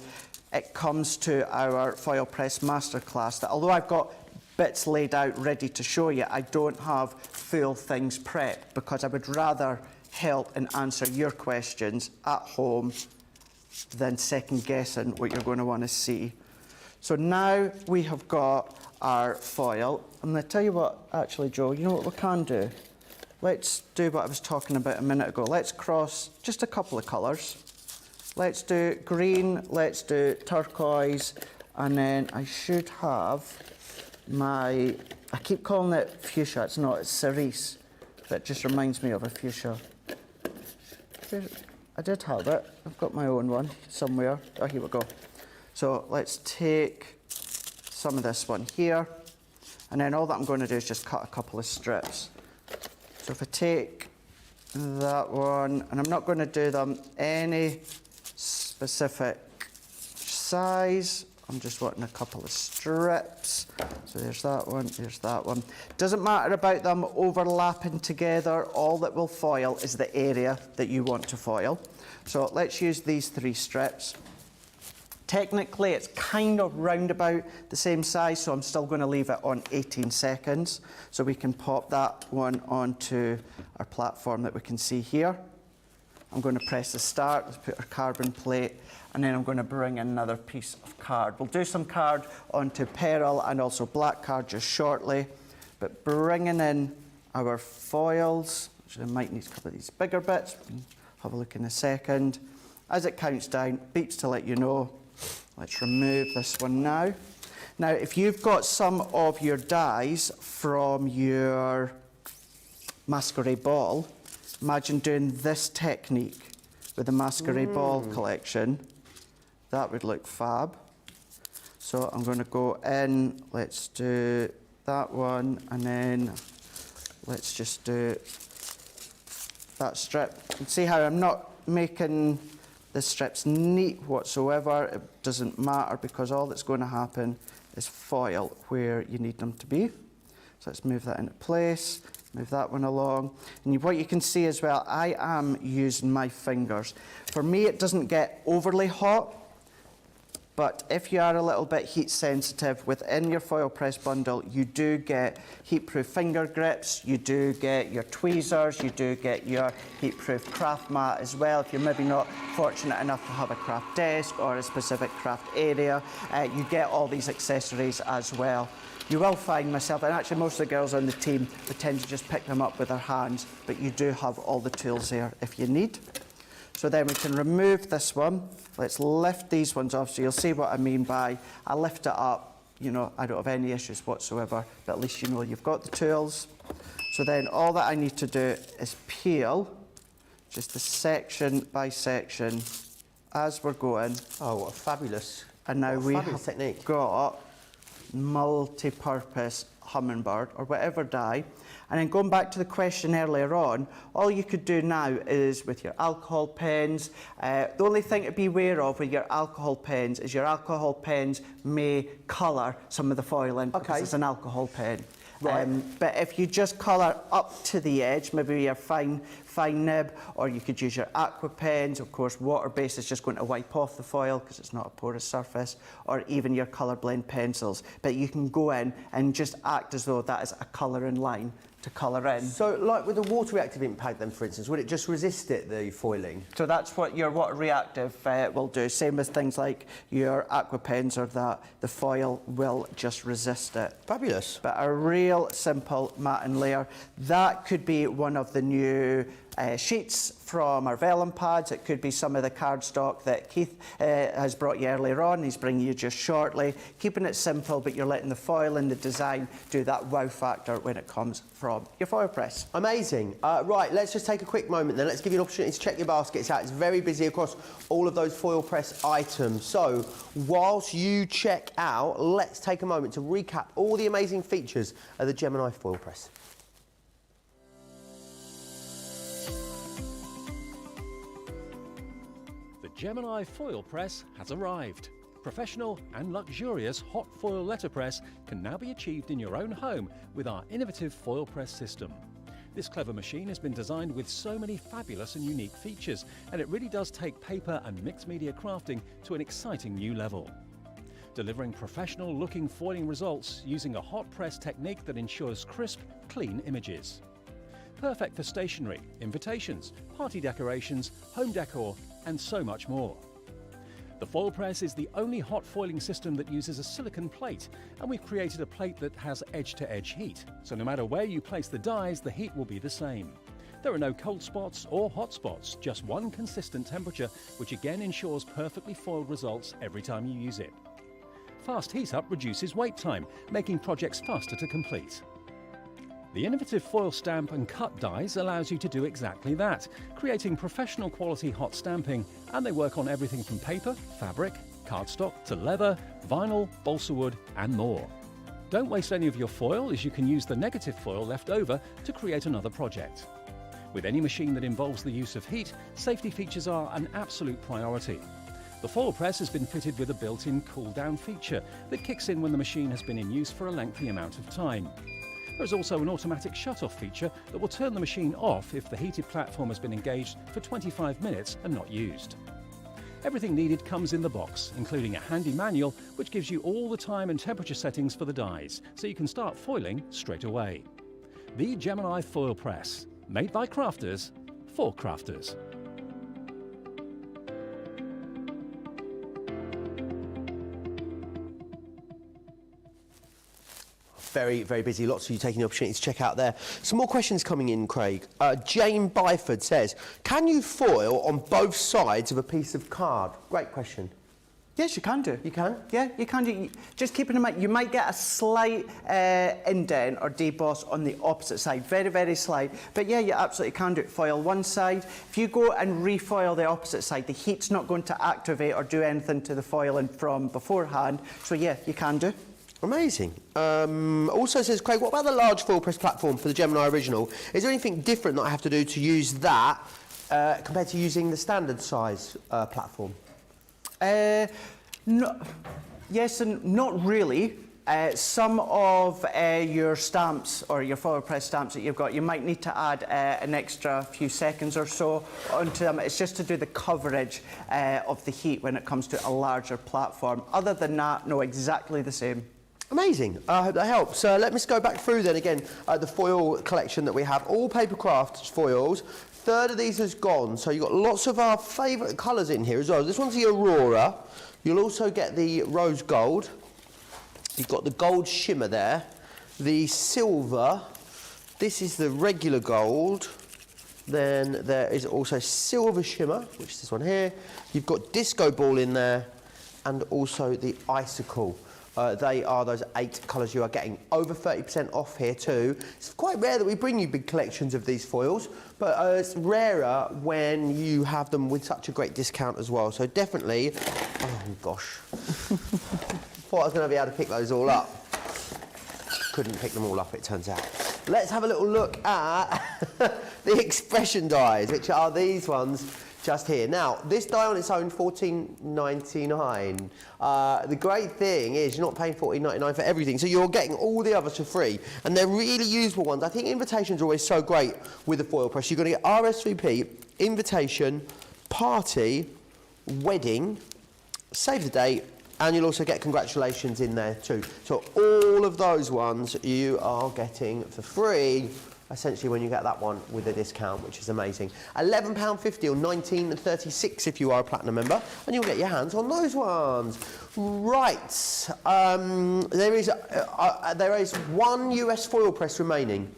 it comes to our Foilpress Masterclass that although I've got bits laid out ready to show you, I don't have full things prepped because I would rather help and answer your questions at home than second guessing what you're going to want to see. So now we have got our foil. I'm going to tell you what, actually, Joe, you know what we can do? Let's do what I was talking about a minute ago. Let's cross just a couple of colours. Let's do green, let's do turquoise, and then I should have my, I keep calling it fuchsia, it's not, it's cerise, but it just reminds me of a fuchsia. I did have it, I've got my own one somewhere. Oh, here we go. So let's take some of this one here, and then all that I'm going to do is just cut a couple of strips. So if I take that one, and I'm not going to do them any specific size, I'm just wanting a couple of strips. So there's that one, there's that one. Doesn't matter about them overlapping together, all that will foil is the area that you want to foil. So let's use these 3 strips. Technically it's kind of round about the same size, so I'm still going to leave it on 18 seconds. So we can pop that one onto our platform that we can see here. I'm going to press the start, let's put our carbon plate, and then I'm going to bring in another piece of card. We'll do some card onto pearl and also black card just shortly, but bringing in our foils, which I might need a couple of these bigger bits, we can have a look in a second. As it counts down, beeps to let you know. Let's remove this one now. Now, if you've got some of your dies from your masquerade ball, imagine doing this technique with the masquerade ball collection. That would look fab. So I'm going to go in, let's do that one, and then let's just do that strip. And see how I'm not making the strips neat whatsoever. It doesn't matter because all that's going to happen is foil where you need them to be. So let's move that into place. Move that one along. And what you can see as well, I am using my fingers. For me, it doesn't get overly hot, but if you are a little bit heat sensitive, within your Foilpress bundle, you do get heat-proof finger grips, you do get your tweezers, you do get your heat-proof craft mat as well. If you're maybe not fortunate enough to have a craft desk or a specific craft area, you get all these accessories as well. You will find myself, and actually most of the girls on the team would tend to just pick them up with their hands, but you do have all the tools there if you need. So then we can remove this one. Let's lift these ones off, so you'll see what I mean by, I lift it up, you know, I don't have any issues whatsoever, but at least you know you've got the tools. So then all that I need to do is peel, just the section by section, as we're going. Oh, what a fabulous, and now we have technique. Got multi-purpose hummingbird or whatever die. And then going back to the question earlier on, all you could do now is with your alcohol pens. The only thing to be aware of with your alcohol pens is your alcohol pens may colour some of the foil in because it's an alcohol pen. Right. But if you just colour up to the edge, maybe your fine fine nib, or you could use your aqua pens. Of course, water-based is just going to wipe off the foil because it's not a porous surface, or even your colour blend pencils. But you can go in and just act as though that is a colouring line to colour in. So, like with the water reactive ink pad then, for instance, would it just resist it, the foiling? So that's what your water reactive will do. Same with things like your aqua pens or that. The foil will just resist it. Fabulous. But a real simple matte layer. That could be one of the new sheets from our vellum pads. It could be some of the cardstock that Keith has brought you earlier on. He's bringing you just shortly. Keeping it simple, but you're letting the foil and the design do that wow factor when it comes from your foil press. Amazing. Right, let's just take a quick moment then. Let's give you an opportunity to check your baskets out. It's very busy across all of those foil press items. So, whilst you check out, let's take a moment to recap all the amazing features of the Gemini foil press. The Gemini foil press has arrived. Professional and luxurious hot foil letterpress can now be achieved in your own home with our innovative foil press system. This clever machine has been designed with so many fabulous and unique features, and it really does take paper and mixed media crafting to an exciting new level. Delivering professional-looking foiling results using a hot press technique that ensures crisp, clean images. Perfect for stationery, invitations, party decorations, home decor, and so much more. The foil press is the only hot foiling system that uses a silicon plate, and we've created a plate that has edge-to-edge heat, so no matter where you place the dies, the heat will be the same. There are no cold spots or hot spots, just one consistent temperature, which again ensures perfectly foiled results every time you use it. Fast heat up reduces wait time, making projects faster to complete. The innovative foil stamp and cut dies allows you to do exactly that, creating professional quality hot stamping, and they work on everything from paper, fabric, cardstock to leather, vinyl, balsa wood and more. Don't waste any of your foil, as you can use the negative foil left over to create another project. With any machine that involves the use of heat, safety features are an absolute priority. The foil press has been fitted with a built-in cool-down feature that kicks in when the machine has been in use for a lengthy amount of time. There is also an automatic shut-off feature that will turn the machine off if the heated platform has been engaged for 25 minutes and not used. Everything needed comes in the box, including a handy manual which gives you all the time and temperature settings for the dies, so you can start foiling straight away. The Gemini Foil Press, made by crafters for crafters. Very, very busy. Lots of you taking the opportunity to check out there. Some more questions coming in, Craig. Jane Byford says, can you foil on both sides of a piece of card? Great question. Yes, you can do. You can? Yeah, you can do. Just keep in mind, you might get a slight indent or deboss on the opposite side, very, very slight. But yeah, you absolutely can do it. Foil one side. If you go and refoil the opposite side, the heat's not going to activate or do anything to the foiling from beforehand. So yeah, you can do. Amazing. Also says, Craig, what about the large foil press platform for the Gemini Original? Is there anything different that I have to do to use that compared to using the standard size platform? No, yes and not really. Some of your stamps or your foil press stamps that you've got, you might need to add an extra few seconds or so onto them. It's just to do the coverage of the heat when it comes to a larger platform. Other than that, no, exactly the same. Amazing. I hope that helps. Let me just go back through then again the foil collection that we have. All paper craft foils. Third of these has gone, so you've got lots of our favourite colours in here as well. This one's the Aurora. You'll also get the rose gold. You've got the gold shimmer there. The silver. This is the regular gold. Then there is also silver shimmer, which is this one here. You've got disco ball in there, and also the icicle. They are those 8 colours you are getting. Over 30% off here too. It's quite rare that we bring you big collections of these foils, but it's rarer when you have them with such a great discount as well. So definitely, oh gosh. Thought I was going to be able to pick those all up. Couldn't pick them all up, it turns out. Let's have a little look at the expression dies, which are these ones just here. Now, this die on its own, $14.99. The great thing is you're not paying $14.99 for everything, so you're getting all the others for free, and they're really usable ones. I think invitations are always so great with the foil press. You're going to get RSVP, invitation, party, wedding, save the date, and you'll also get congratulations in there too. So all of those ones you are getting for free, essentially, when you get that one with a discount, which is amazing. £11.50 or $19.36 if you are a Platinum member, and you'll get your hands on those ones. Right, there is one US foil press remaining.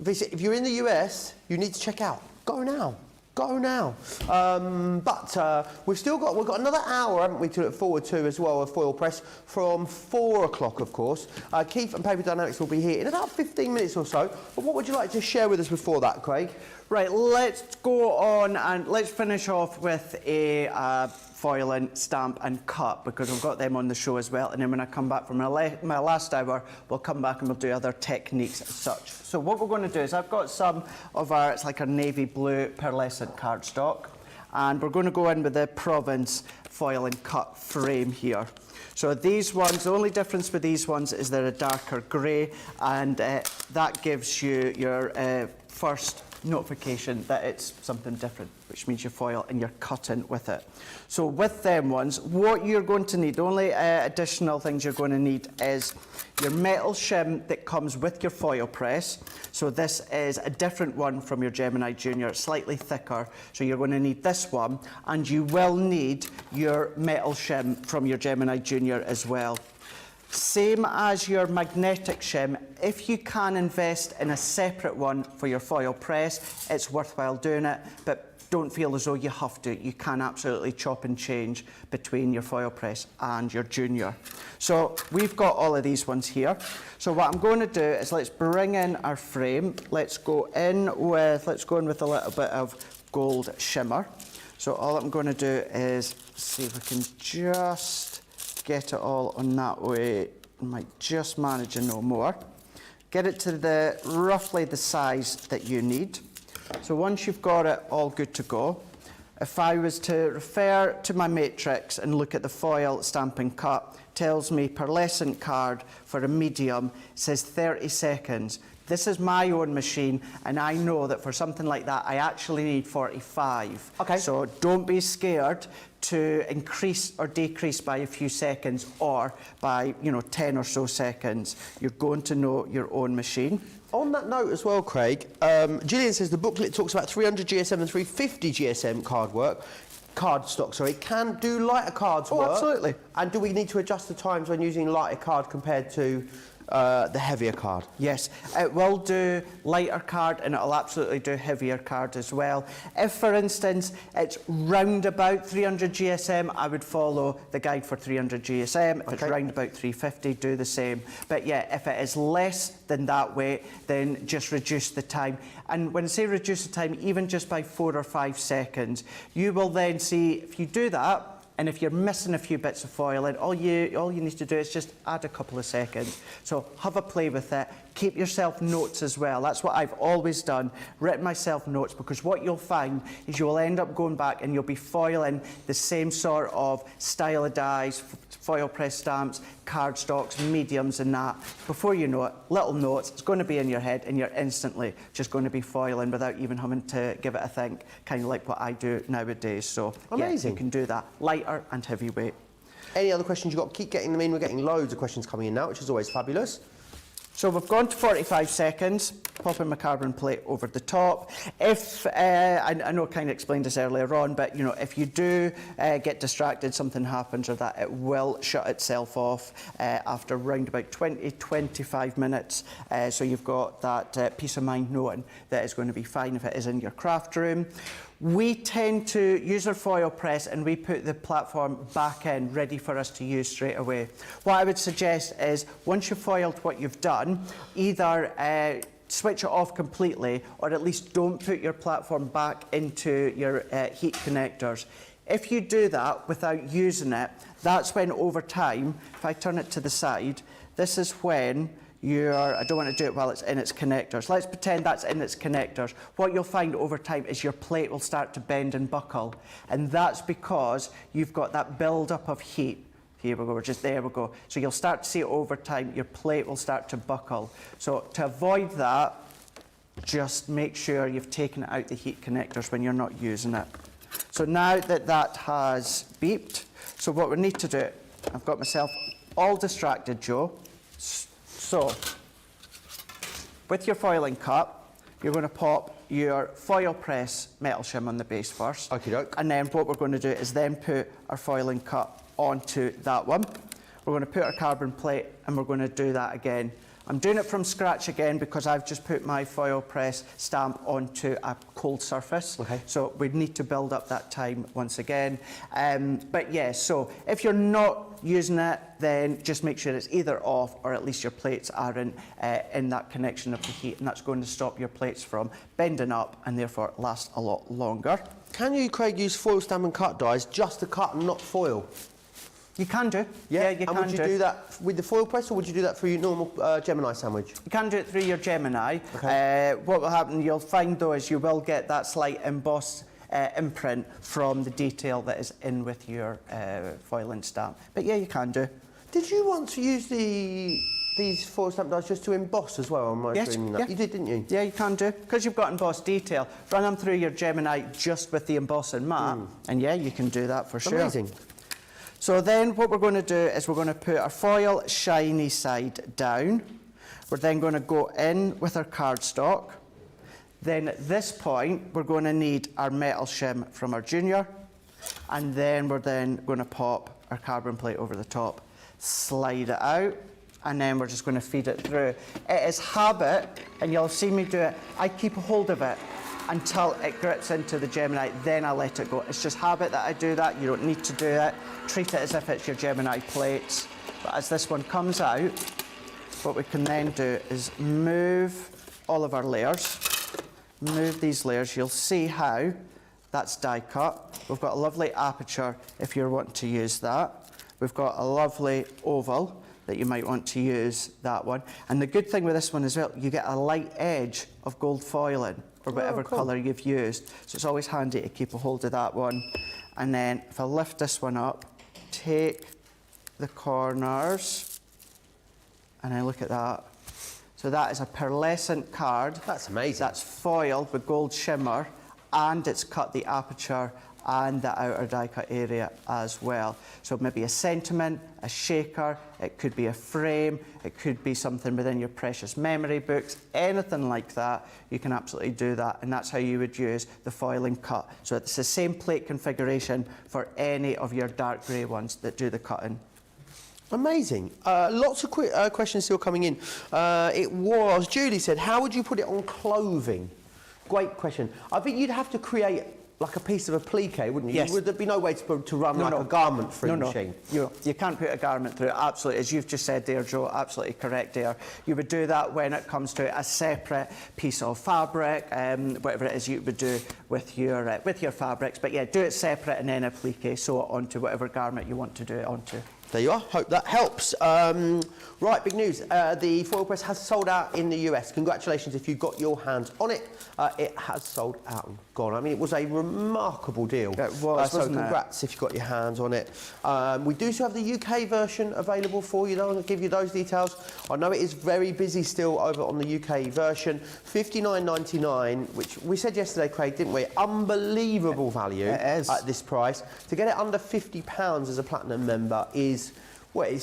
If you're in the US, you need to check out. Go now. Go now. We've got another hour, haven't we, to look forward to as well, of foil press from 4 o'clock, of course. Keith and Paper Dienamics will be here in about 15 minutes or so. But what would you like to share with us before that, Craig? Right, let's go on and let's finish off with a foiling, stamp and cut, because we've got them on the show as well. And then when I come back from my last hour, we'll come back and we'll do other techniques as such. So what we're going to do is I've got some of our, it's like our navy blue pearlescent cardstock, and we're going to go in with the Provence foil and cut frame here. So these ones, the only difference with these ones is they're a darker grey, and that gives you your first notification that it's something different, which means you foil and you're cutting with it. So with them ones, what you're going to need, the only additional things you're going to need is your metal shim that comes with your foil press. So this is a different one from your Gemini Junior, slightly thicker. So you're going to need this one, and you will need your metal shim from your Gemini Junior as well. Same as your magnetic shim, if you can invest in a separate one for your foil press, it's worthwhile doing it, but don't feel as though you have to. You can absolutely chop and change between your foil press and your Junior. So we've got all of these ones here. So what I'm going to do is let's bring in our frame. Let's go in with a little bit of gold shimmer. So all I'm going to do is see if I can just get it all on that way. I might just manage and no more. Get it to roughly the size that you need. So once you've got it all good to go, if I was to refer to my matrix and look at the foil stamp and cut, tells me pearlescent card for a medium, says 30 seconds. This is my own machine, and I know that for something like that, I actually need 45. Okay. So don't be scared to increase or decrease by a few seconds, or by 10 or so seconds. You're going to know your own machine. On that note as well, Craig, Gillian says the booklet talks about 300 GSM and 350 GSM cardstock, sorry. Can do lighter cards work? Absolutely. And do we need to adjust the times when using lighter card compared to the heavier card? Yes, it will do lighter card and it'll absolutely do heavier card as well. If, for instance, it's round about 300 GSM, I would follow the guide for 300 GSM. If it's round about 350, do the same. But yeah, if it is less than that weight, then just reduce the time. And when I say reduce the time, even just by 4 or 5 seconds, you will then see, if you do that, and if you're missing a few bits of foiling, all you need to do is just add a couple of seconds. So have a play with it. Keep yourself notes as well. That's what I've always done, written myself notes, because what you'll find is you'll end up going back and you'll be foiling the same sort of style of dies, foil press stamps, cardstocks, mediums and that. Before you know it, little notes, it's going to be in your head and you're instantly just going to be foiling without even having to give it a think, kind of like what I do nowadays. So amazing. Yeah, you can do that, lighter and heavyweight. Any other questions you've got? Keep getting them in. We're getting loads of questions coming in now, which is always fabulous. So we've gone to 45 seconds, popping my carbon plate over the top. If, I know I kind of explained this earlier on, but if you do get distracted, something happens or that, it will shut itself off after around about 20-25 minutes. So you've got that peace of mind knowing that it's going to be fine if it is in your craft room. We tend to use our foil press and we put the platform back in, ready for us to use straight away. What I would suggest is, once you've foiled what you've done, either switch it off completely, or at least don't put your platform back into your heat connectors. If you do that without using it, that's when over time, if I turn it to the side, this is when I don't want to do it while it's in its connectors. Let's pretend that's in its connectors. What you'll find over time is your plate will start to bend and buckle. And that's because you've got that build-up of heat. Here we go, there we go. So you'll start to see it over time, your plate will start to buckle. So to avoid that, just make sure you've taken out the heat connectors when you're not using it. So now that that has beeped, so what we need to do, I've got myself all distracted, Joe. So, with your foiling cup, you're going to pop your Foilpress metal shim on the base first. Okie doke. And then what we're going to do is then put our foiling cup onto that one. We're going to put our carbon plate and we're going to do that again. I'm doing it from scratch again because I've just put my Foilpress stamp onto a cold surface. Okay. So we need to build up that time once again. But yeah, so if you're not using it, then just make sure it's either off or at least your plates aren't in that connection of the heat, and that's going to stop your plates from bending up and therefore last a lot longer. Can you, Craig, use foil stamp and cut dies just to cut and not foil? You can do. Yeah, you can do. And would you do that with the foil press, or would you do that for your normal Gemini sandwich? You can do it through your Gemini. Okay. What will happen, you'll find though, is you will get that slight embossed imprint from the detail that is in with your foiling stamp. But yeah, you can do. Did you want to use these foil stamp dies just to emboss as well on my dreaming that? Yeah. You did, didn't you? Yeah, you can do. Because you've got embossed detail, run them through your Gemini just with the embossing mat, and yeah, you can do that for sure. Amazing. So then what we're going to do is we're going to put our foil shiny side down. We're then going to go in with our cardstock. Then at this point, we're going to need our metal shim from our junior. And then we're then going to pop our carbon plate over the top, slide it out, and then we're just going to feed it through. It is habit, and you'll see me do it. I keep a hold of it until it grips into the Gemini, then I let it go. It's just habit that I do that. You don't need to do it. Treat it as if it's your Gemini plates. But as this one comes out, what we can then do is move all of our layers. Move these layers. You'll see how that's die cut. We've got a lovely aperture if you're wanting to use that. We've got a lovely oval that you might want to use, that one. And the good thing with this one as well, you get a light edge of gold foiling, or whatever colour you've used. So it's always handy to keep a hold of that one. And then if I lift this one up, take the corners, and then look at that. So that is a pearlescent card. That's amazing. That's foiled with gold shimmer, and it's cut the aperture and the outer die cut area as well. So maybe a sentiment, a shaker, it could be a frame, it could be something within your precious memory books, anything like that, you can absolutely do that, and that's how you would use the foiling cut. So it's the same plate configuration for any of your dark grey ones that do the cutting. Amazing. Lots of quick questions still coming in. Julie said, how would you put it on clothing? Great question. I think you'd have to create like a piece of applique, wouldn't you? Yes. Would there be no way to run a garment through the machine? You can't put a garment through it, absolutely. As you've just said there, Joe, absolutely correct there. You would do that when it comes to a separate piece of fabric, whatever it is you would do with your fabrics. But yeah, do it separate and then applique, sew it onto whatever garment you want to do it onto. There you are. Hope that helps. Right, big news. The Foilpress has sold out in the US. Congratulations if you got your hands on it. It has sold out and gone. I mean, it was a remarkable deal. It was, so wasn't it? congrats if you got your hands on it. We do still have the UK version available for you, though. I'll give you those details. I know it is very busy still over on the UK version. $59.99, which we said yesterday, Craig, didn't we? Unbelievable value it is. At this price. To get it under £50 as a Platinum member is, well,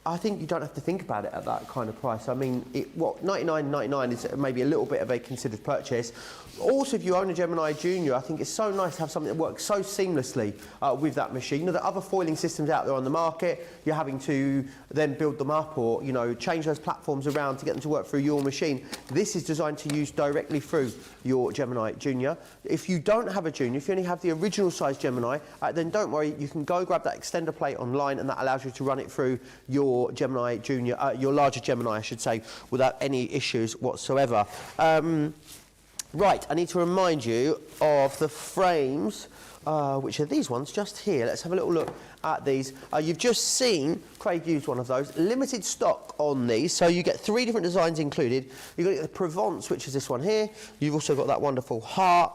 I think you don't have to think about it at that kind of price. I mean, $99.99 is maybe a little bit of a considered purchase. Also, if you own a Gemini Junior, I think it's so nice to have something that works so seamlessly with that machine. You know, there are other foiling systems out there on the market. You're having to then build them up or, you know, change those platforms around to get them to work through your machine. This is designed to use directly through your Gemini Junior. If you don't have a Junior, if you only have the original size Gemini, then don't worry, you can go grab that extender plate online, and that allows you to run it through your Gemini Junior, your larger Gemini, I should say, without any issues whatsoever. Right, I need to remind you of the frames which are these ones just here. Let's have a little look at these. You've just seen Craig used one of those. Limited stock on these, so you get 3 different designs included. You've got the Provence, which is this one here. You've also got that wonderful heart,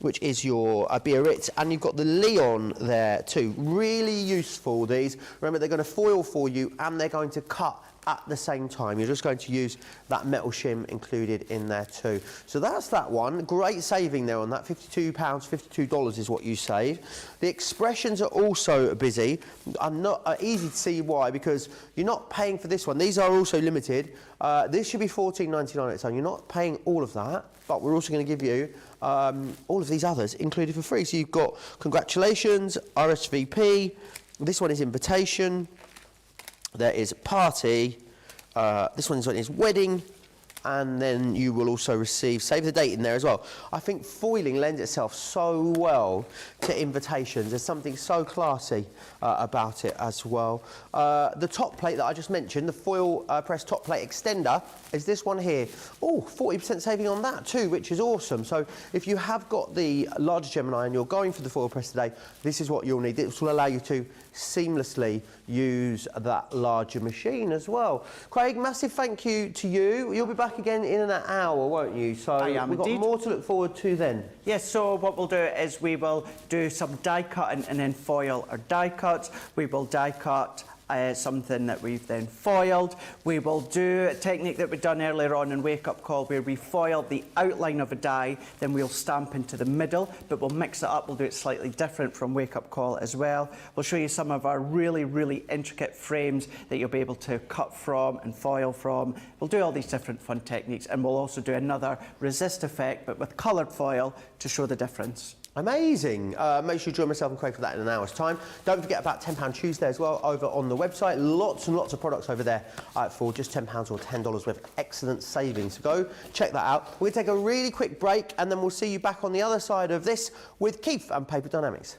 which is your Biarritz, and you've got the Leon there too. Really useful, these. Remember, they're going to foil for you and they're going to cut at the same time. You're just going to use that metal shim included in there too. So that's that one. Great saving there on that. £52, $52 is what you save. The expressions are also busy. I'm not easy to see why, because you're not paying for this one. These are also limited. This should be $14.99 on its own. You're not paying all of that, but we're also going to give you all of these others included for free. So you've got congratulations, RSVP. This one is invitation. There is party, this one is wedding, and then you will also receive, save the date in there as well. I think foiling lends itself so well to invitations. There's something so classy about it as well. The top plate that I just mentioned, the Foilpress top plate extender, is this one here. Oh, 40% saving on that too, which is awesome. So if you have got the larger Gemini and you're going for the Foilpress today, this is what you'll need. This will allow you to seamlessly use that larger machine as well. Craig, massive thank you to you. You'll be back again in an hour, won't you? So I am we've got indeed. more to look forward to then. Yes, so what we'll do is we will do some die cutting and then foil our die cuts. We will die cut something that we've then foiled. We will do a technique that we've done earlier on in Wake Up Call, where we foil the outline of a die, then we'll stamp into the middle, but we'll mix it up. We'll do it slightly different from Wake Up Call as well. We'll show you some of our really, really intricate frames that you'll be able to cut from and foil from. We'll do all these different fun techniques, and we'll also do another resist effect, but with coloured foil to show the difference. Amazing. Make sure you join myself and Craig for that in an hour's time. Don't forget about £10 Tuesday as well over on the website. Lots and lots of products over there for just £10 or $10 worth of excellent savings. So go check that out. We're going to take a really quick break and then we'll see you back on the other side of this with Keith and Paper Dienamics.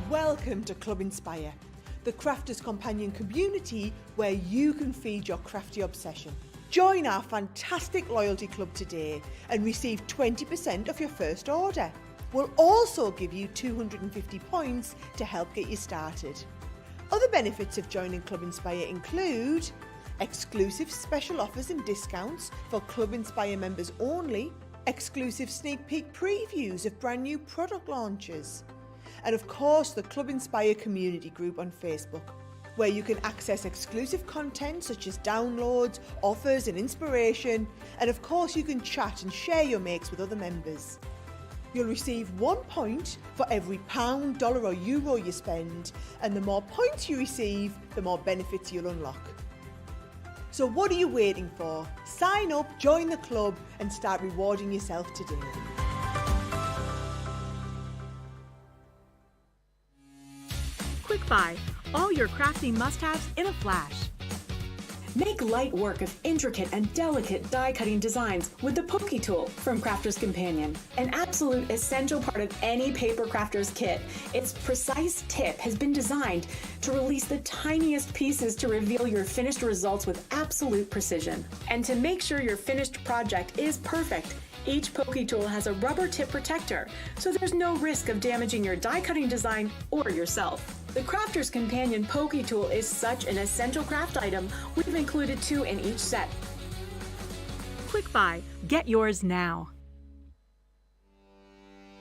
Welcome to Club Inspire, the crafters companion community where you can feed your crafty obsession. Join our fantastic loyalty club today and receive 20% off your first order. We'll also give you 250 points to help get you started. Other benefits of joining Club Inspire include exclusive special offers and discounts for Club Inspire members only, exclusive sneak peek previews of brand new product launches, and of course the Club Inspire community group on Facebook, where you can access exclusive content such as downloads, offers and inspiration, and of course you can chat and share your makes with other members. You'll receive 1 point for every £1, $1 or euro you spend, and the more points you receive, the more benefits you'll unlock. So what are you waiting for? Sign up, join the club and start rewarding yourself today. Quick Buy, all your crafty must-haves in a flash. Make light work of intricate and delicate die-cutting designs with the Pokey Tool from Crafter's Companion, an absolute essential part of any paper crafter's kit. Its precise tip has been designed to release the tiniest pieces to reveal your finished results with absolute precision. And to make sure your finished project is perfect, each Pokey Tool has a rubber tip protector, so there's no risk of damaging your die-cutting design or yourself. The Crafter's Companion Pokey Tool is such an essential craft item, we've included 2 in each set. Quick Buy, get yours now.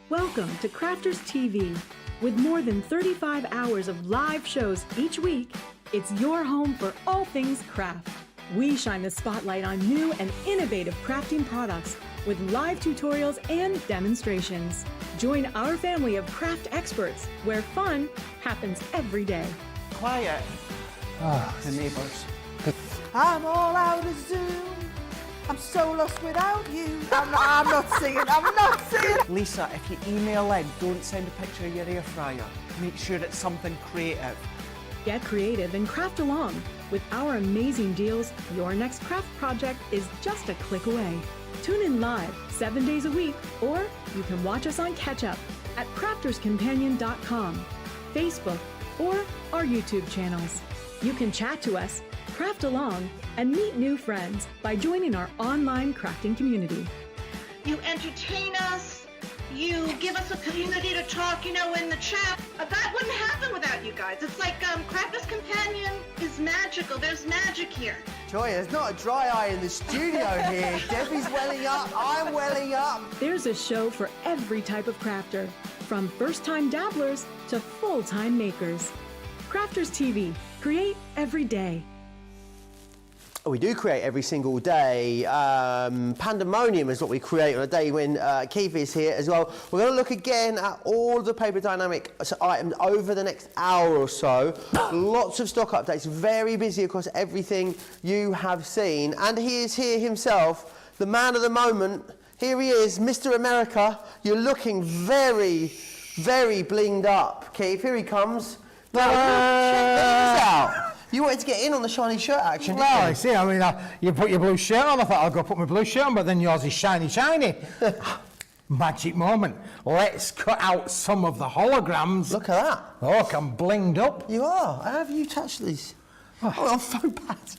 Welcome to Crafters TV. With more than 35 hours of live shows each week, it's your home for all things craft. We shine the spotlight on new and innovative crafting products with live tutorials and demonstrations. Join our family of craft experts where fun happens every day. Quiet. The neighbours. I'm all out of Zoom. I'm so lost without you. I'm not singing. Lisa, if you email in, don't send a picture of your air fryer. Make sure it's something creative. Get creative and craft along. With our amazing deals, your next craft project is just a click away. Tune in live 7 days a week, or you can watch us on Catch Up at crafterscompanion.com, Facebook, or our YouTube channels. You can chat to us, craft along, and meet new friends by joining our online crafting community. You entertain us. You give us a community to talk, you know, in the chat. That wouldn't happen without you guys. It's like Crafter's Companion is magical. There's magic here. Joy, there's not a dry eye in the studio here. Debbie's welling up, I'm welling up. There's a show for every type of crafter, from first-time dabblers to full-time makers. Crafters TV. Create every day. We do create every single day. Pandemonium is what we create on a day when Keith is here as well. We're going to look again at all the Paper Dynamics items over the next hour or so. Lots of stock updates, very busy across everything you have seen. And he is here himself, the man of the moment. Here he is, Mr. America. You're looking very, very blinged up, Keith. Here he comes. Now, check this out. You wanted to get in on the shiny shirt action, didn't you? Well, I see, I mean, you put your blue shirt on, I thought I'll go put my blue shirt on, but then yours is shiny, shiny. Magic moment. Let's cut out some of the holograms. Look at that. Look, I'm blinged up. You are. How have you touched these? Oh, on foam pads.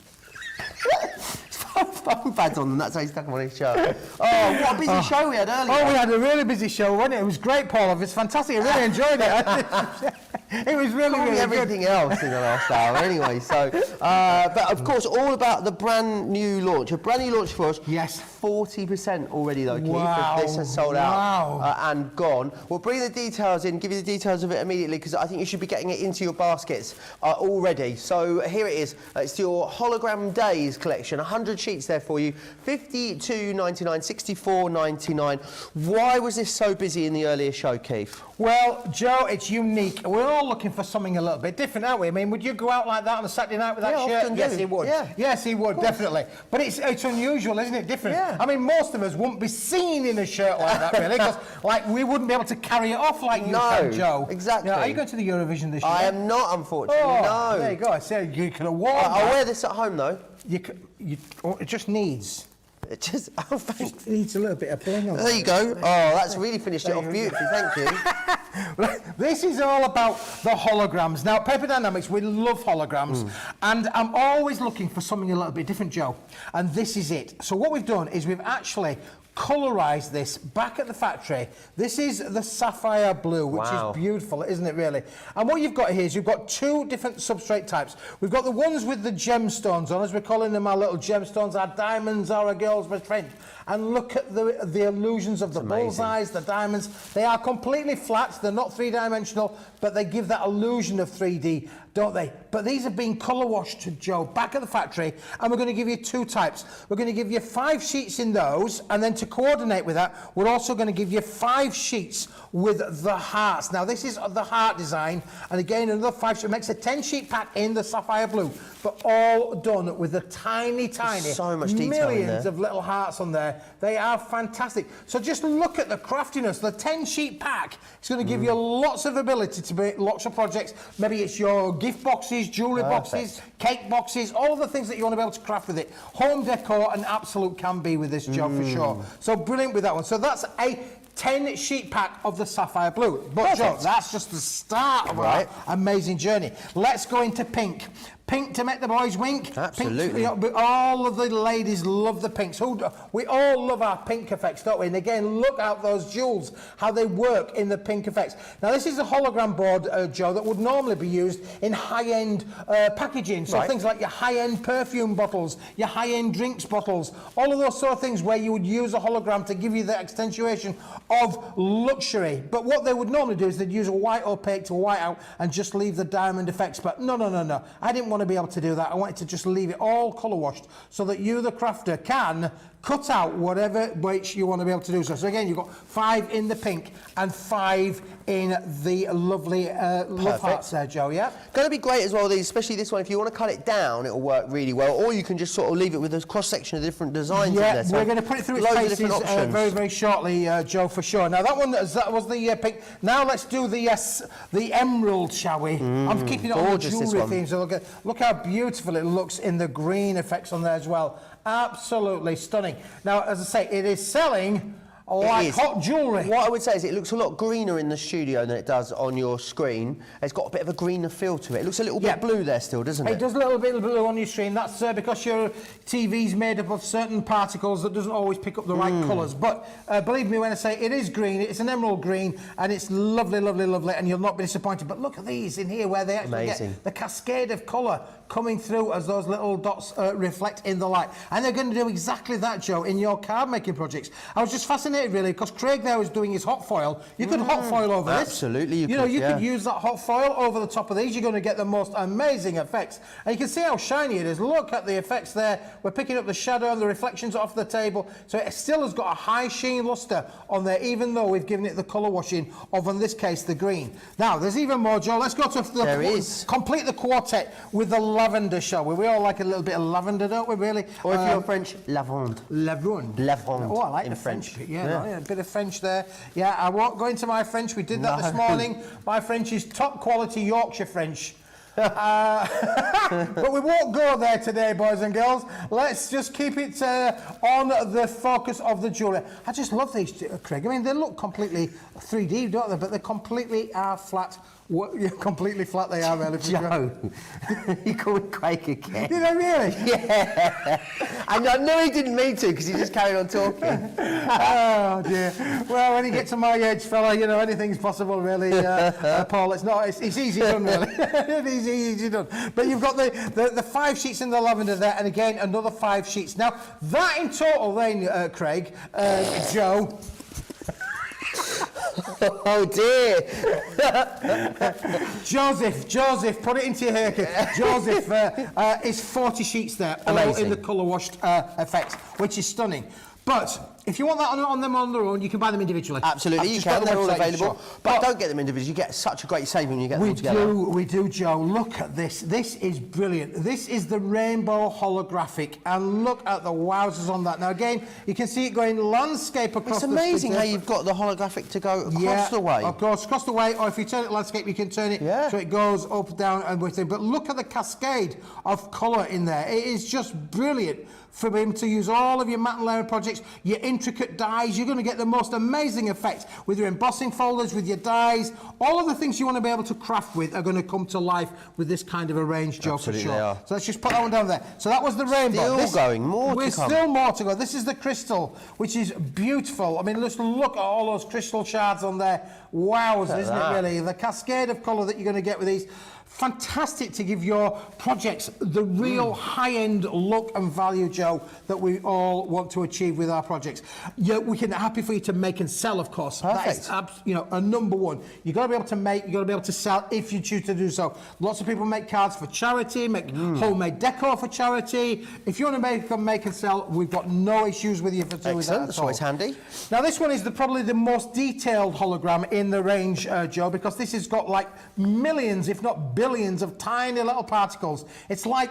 Foam pads on them, that's how he stuck them on his shirt. Oh, what a busy show we had earlier. Oh, we had a really busy show, wasn't it? It was great, Paul. It was fantastic. I really enjoyed it. It was really, really everything good. else in the last hour anyway, so but of course all about the brand new launch, a brand new launch for us. Yes. 40% already though, Keith. Wow. This has sold out and gone. We'll bring the details in, give you the details of it immediately, because I think you should be getting it into your baskets already. So here it is. It's your Hologram Days collection, 100 sheets there for you, $52.99, $64.99. Why was this so busy in the earlier show, Keith? Well, Joe, it's unique. We're all looking for something a little bit different, aren't we? I mean, would you go out like that on a Saturday night with that Yeah, shirt? often Yes, do. he would. Yeah. Yes, he would, definitely. But it's unusual, isn't it? Different. Yeah. I mean, most of us wouldn't be seen in a shirt like that, really, because like we wouldn't be able to carry it off like you can, Joe. Exactly. Now, are you going to the Eurovision this year? I am not, unfortunately. Oh, no. there you go. I said you could have worn I'll that. wear this at home though. It just needs. It just, oh, thanks. It needs a little bit of bling on There you go. Oh, that's really finished it off beautifully. Thank you. This is all about the holograms. Now, Paper Dynamics, we love holograms, and I'm always looking for something a little bit different, Joe, and this is it. So what we've done is we've actually colorized this back at the factory. This is the sapphire blue, which is beautiful, isn't it, really? And what you've got here is you've got two different substrate types. We've got the ones with the gemstones on, as we're calling them, our little gemstones, our diamonds, our girls' best friend. And look at the illusions of the bullseyes, the diamonds. They are completely flat, they're not three-dimensional, but they give that illusion of 3D, don't they? But these have been colour washed, Joe, back at the factory, and we're going to give you two types. We're going to give you 5 sheets in those, and then to coordinate with that, we're also going to give you 5 sheets with the hearts. Now, this is the heart design, and again, another 5 sheets. It makes a 10-sheet pack in the sapphire blue, but all done with the tiny, so much detail in millions there. of little hearts on there. They are fantastic. So just look at the craftiness. The 10-sheet pack is going to give you lots of ability to make lots of projects. Maybe it's your gift boxes, jewellery boxes, cake boxes, all of the things that you want to be able to craft with it. Home decor, an absolute can be with this, Joe, for sure. So brilliant with that one. So that's a 10-sheet pack of the sapphire blue. But Joe, that's just the start of our amazing journey. Let's go into pink. Pink to make the boys wink. Absolutely. Pink, all of the ladies love the pinks. We all love our pink effects, don't we? And again, look at those jewels, how they work in the pink effects. Now, this is a hologram board, Joe, that would normally be used in high-end packaging. So things like your high-end perfume bottles, your high-end drinks bottles, all of those sort of things where you would use a hologram to give you the accentuation of luxury. But what they would normally do is they'd use a white opaque to a white out and just leave the diamond effects. But no. I didn't want to be able to do that. I wanted to just leave it all colour washed so that you, the crafter, can cut out whatever which you want to be able to do so. So again, you've got 5 in the pink and 5 in the lovely love hearts there, Joe, yeah? Going to be great as well, these, especially this one. If you want to cut it down, it'll work really well. Or you can just sort of leave it with a cross-section of different designs in there. So we're going to put it through its paces very, very shortly, Joe, for sure. Now, that was the pink. Now let's do the emerald, shall we? I'm keeping it on the jewellery theme, so look how beautiful it looks in the green effects on there as well. Absolutely stunning. Now, as I say, it is selling like is. hot jewellery. What I would say is it looks a lot greener in the studio than it does on your screen. It's got a bit of a greener feel to it. It looks a little bit blue there still, doesn't it? It does a little bit of blue on your screen. That's because your TV's made up of certain particles that doesn't always pick up the right colours. But believe me when I say it is green, it's an emerald green, and it's lovely, lovely, lovely, and you'll not be disappointed. But look at these in here where they actually get the cascade of colour coming through as those little dots reflect in the light. And they're going to do exactly that, Joe, in your card making projects. I was just fascinated really because Craig there was doing his hot foil. You could hot foil over this. Absolutely, you could use that hot foil over the top of these. You're going to get the most amazing effects. And you can see how shiny it is. Look at the effects there. We're picking up the shadow and the reflections off the table. So it still has got a high sheen lustre on there, even though we've given it the colour washing of, in this case, the green. Now, there's even more, Joe. Let's go to complete the quartet with the lavender, shall we? We all like a little bit of lavender, don't we, really? Or if you're French, lavande. Lavande. Lavande. Oh, I like the French. Yeah, a bit of French there. Yeah, I won't go into my French. We did that this morning. My French is top quality Yorkshire French. But we won't go there today, boys and girls. Let's just keep it on the focus of the jewellery. I just love these, Craig. I mean, they look completely 3D, don't they? But they completely are flat. Completely flat they are, really. Joe, you called Craig again. Did I really? Yeah. And I know he didn't mean to because he just carried on talking. Oh dear. Well, when you get to my age, fella, you know anything's possible, really. Paul, it's easy done, really. It's easy done. But you've got the 5 sheets in the lavender there, and again another 5 sheets. Now that in total, then, Craig, Joe. Oh dear. Joseph, put it into your haircut. Joseph is 40 sheets there, all in the colour washed effects, which is stunning. But if you want that on them on their own, you can buy them individually. Absolutely, you can. They're all available. But don't get them individually. You get such a great saving when you get them all together. We do, Joe. Look at this. This is brilliant. This is the rainbow holographic. And look at the wowzers on that. Now, again, you can see it going landscape across the... It's amazing how you've got the holographic to go across the way. Of course, across the way. Or if you turn it landscape, you can turn it so it goes up, down, and everything. But look at the cascade of colour in there. It is just brilliant for him to use all of your matte and Laird projects, your intricate dies. You're going to get the most amazing effect with your embossing folders, with your dies. All of the things you want to be able to craft with are going to come to life with this kind of a range, Joe, for sure. They are. So let's just put that one down there. So that was the rainbow. Still more to go. This is the crystal, which is beautiful. I mean, just look at all those crystal shards on there. Wow, isn't it really? The cascade of colour that you're going to get with these. Fantastic to give your projects the real high-end look and value, Joe, that we all want to achieve with our projects. We can happy for you to make and sell, of course. Perfect. That is, a number one. You've got to be able to make, you've got to be able to sell if you choose to do so. Lots of people make cards for charity, make homemade decor for charity. If you want to make and sell, we've got no issues with you for doing that. That's always handy. Now, this one is probably the most detailed hologram in the range, Joe, because this has got like millions, if not billions, of tiny little particles. It's like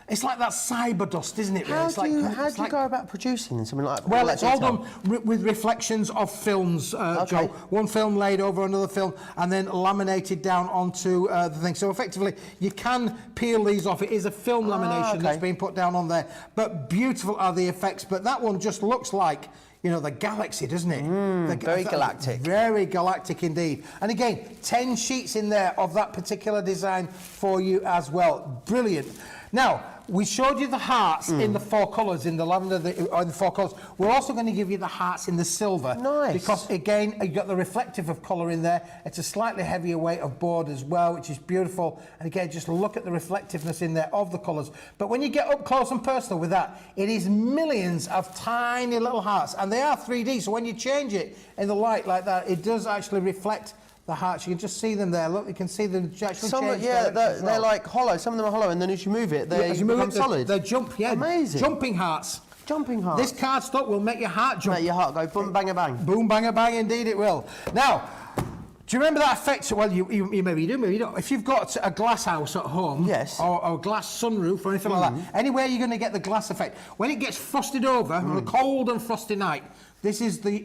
that cyber dust, isn't it? How do you go about producing something like that? Well, it's all done with reflections of films, Joe. One film laid over another film and then laminated down onto the thing. So effectively, you can peel these off. It is a film lamination that's been put down on there. But beautiful are the effects. But that one just looks like, the galaxy, doesn't it? Very galactic. Very galactic indeed. And again, 10 sheets in there of that particular design for you as well. Brilliant. Now, we showed you the hearts in the 4 colours, in the lavender, in the 4 colours. We're also going to give you the hearts in the silver. Nice. Because, again, you've got the reflective of colour in there. It's a slightly heavier weight of board as well, which is beautiful. And again, just look at the reflectiveness in there of the colours. But when you get up close and personal with that, it is millions of tiny little hearts. And they are 3D, so when you change it in the light like that, it does actually reflect the hearts. You can just see them there. Look, you can see them actually change. They're like hollow. Some of them are hollow, and then as you move it, they become solid. They jump, Amazing. Jumping hearts. Jumping hearts. This cardstock will make your heart jump. Make your heart go boom, bang, bang. Boom, bang, bang, indeed it will. Now, do you remember that effect? Well, you maybe do, maybe you don't. If you've got a glass house at home, or a glass sunroof or anything like that, anywhere you're going to get the glass effect. When it gets frosted over on a cold and frosty night, this is the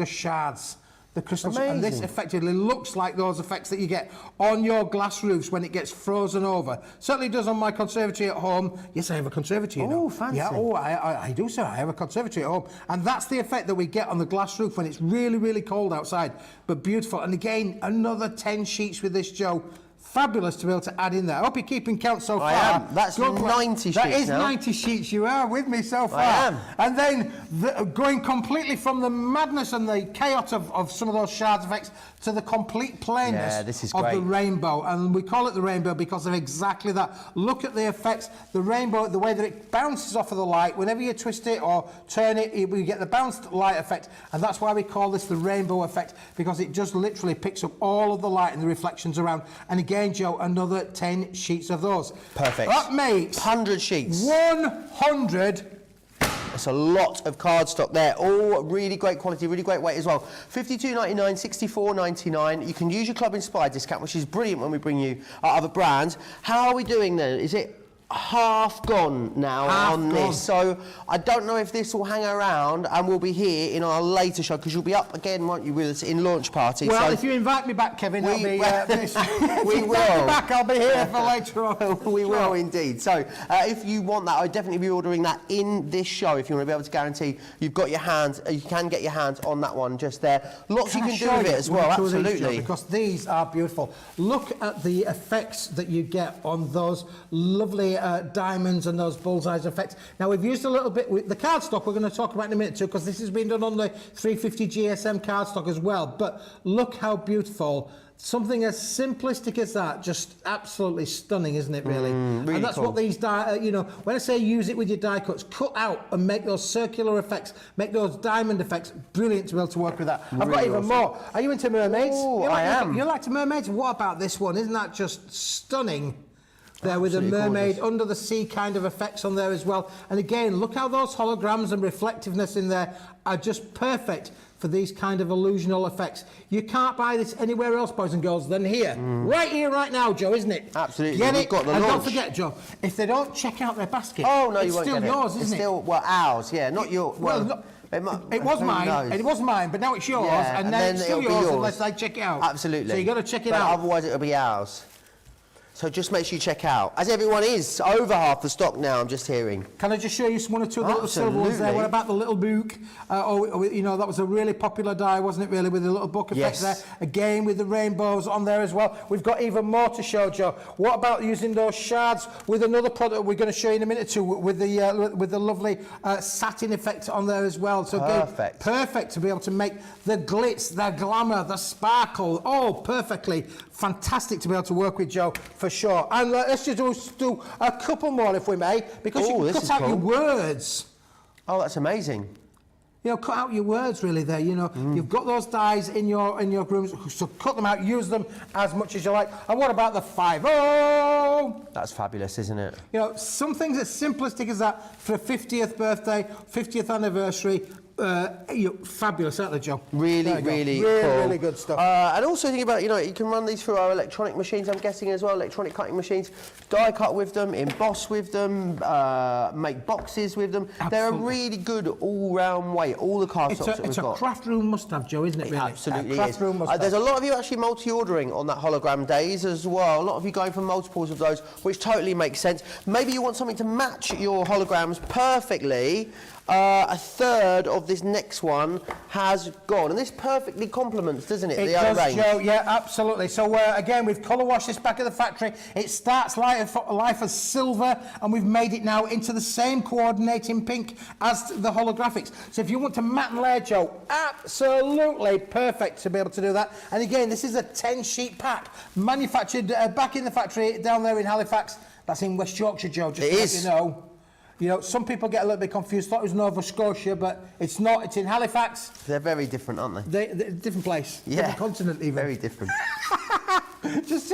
shards. the crystals. And this effectively looks like those effects that you get on your glass roofs when it gets frozen over. Certainly does on my conservatory at home. Yes, I have a conservatory, you know. Oh, fancy. Yeah, I do, sir. I have a conservatory at home. And that's the effect that we get on the glass roof when it's really, really cold outside. But beautiful. And again, another 10 sheets with this, Joe. Fabulous to be able to add in there. I hope you're keeping count so far. I am. That's 90 sheets That is now. 90 sheets. You are with me so far. I am. And then going completely from the madness and the chaos of some of those shards effects to the complete plainness of the rainbow. And we call it the rainbow because of exactly that. Look at the effects. The rainbow, the way that it bounces off of the light. Whenever you twist it or turn it, we get the bounced light effect. And that's why we call this the rainbow effect, because it just literally picks up all of the light and the reflections around. And again, Joe, another 10 sheets of those. Perfect. That makes 100 sheets. 100. That's a lot of cardstock there. All really great quality, really great weight as well. $52.99, $64.99. You can use your Club Inspired discount, which is brilliant when we bring you other brands. How are we doing then? Is it half gone now on this? So I don't know if this will hang around and we'll be here in our later show, because you'll be up again, won't you, with us in Launch Party? Well, so if you invite me back, Kevin, I'll be... we will. Back, I'll be here for later on. We will indeed. So if you want that, I'd definitely be ordering that in this show if you want to be able to guarantee you've got your hands, you can get your hands on that one just there. Lots you can do with it as well, absolutely. Because these are beautiful. Look at the effects that you get on those lovely diamonds and those bullseyes effects. Now, we've used a little bit with the cardstock we're going to talk about in a minute too, because this has been done on the 350 GSM cardstock as well. But look how beautiful. Something as simplistic as that, just absolutely stunning, isn't it, really? Really and that's cool. what these die, you know, when I say use it with your die cuts, cut out and make those circular effects, make those diamond effects. Brilliant to be able to work with that. I've got even more. Are you into mermaids? Oh, I am. You like mermaids? What about this one? Isn't that just stunning? There with a mermaid under the sea kind of effects on there as well. And again, look how those holograms and reflectiveness in there are just perfect for these kind of illusional effects. You can't buy this anywhere else, boys and girls, than here. Right here, right now, Joe, isn't it? Absolutely. Get We've it. got the and launch. don't forget, Joe, if they don't check out their basket, oh, no, it's you won't still get yours, it. isn't it's still, well, ours, yeah, not yours. Well, it was mine, and it was mine, but now it's yours, Yeah, and then it's still it'll be yours yours. unless I check it out. Absolutely. So you've got to check it But out. otherwise it'll be ours. So just make sure you check out. As everyone is, over half the stock now, I'm just hearing. Can I just show you one or two of the little silver ones there? What about the little book? You know, that was a really popular die, wasn't it, really, with the little book effect there? Again, with the rainbows on there as well. We've got even more to show, Joe. What about using those shards with another product we're going to show you in a minute too, with the lovely satin effect on there as well? So perfect. Perfect to be able to make the glitz, the glamour, the sparkle, all perfectly fantastic to be able to work with, Joe, for sure. And let's just do a couple more, if we may, because you can cut out your words. Oh, that's amazing. You know, cut out your words really there, you know. You've got those dies in your rooms, so cut them out, use them as much as you like. And what about the 5-0? That's fabulous, isn't it? You know, some things as simplistic as that for a 50th birthday, 50th anniversary, fabulous, aren't they, Joe? Really cool. Really good stuff. And also think about, you know, you can run these through our electronic machines, I'm guessing as well, electronic cutting machines, die cut with them, emboss with them, make boxes with them. Absolutely. They're a really good all-round way, all the cardstocks that we've got. It's a craft room must-have, Joe, isn't it, really? Absolutely craft room must-have. There's a lot of you actually multi-ordering on that hologram days as well. A lot of you going for multiples of those, which totally makes sense. Maybe you want something to match your holograms perfectly. A third of this next one has gone, and this perfectly complements, doesn't it? The other range. Joe, yeah, absolutely. So again, we've colour washed this back at the factory. It starts life as silver, and we've made it now into the same coordinating pink as the holographics. So if you want to matte and layer, Joe, absolutely perfect to be able to do that. And again, this is a 10-sheet pack, manufactured back in the factory down there in Halifax. That's in West Yorkshire, Joe. Just to let you know. You know, some people get a little bit confused, thought it was Nova Scotia, but it's not, it's in Halifax. They're very different, aren't they? They're different place, yeah. different continent even. Very different. just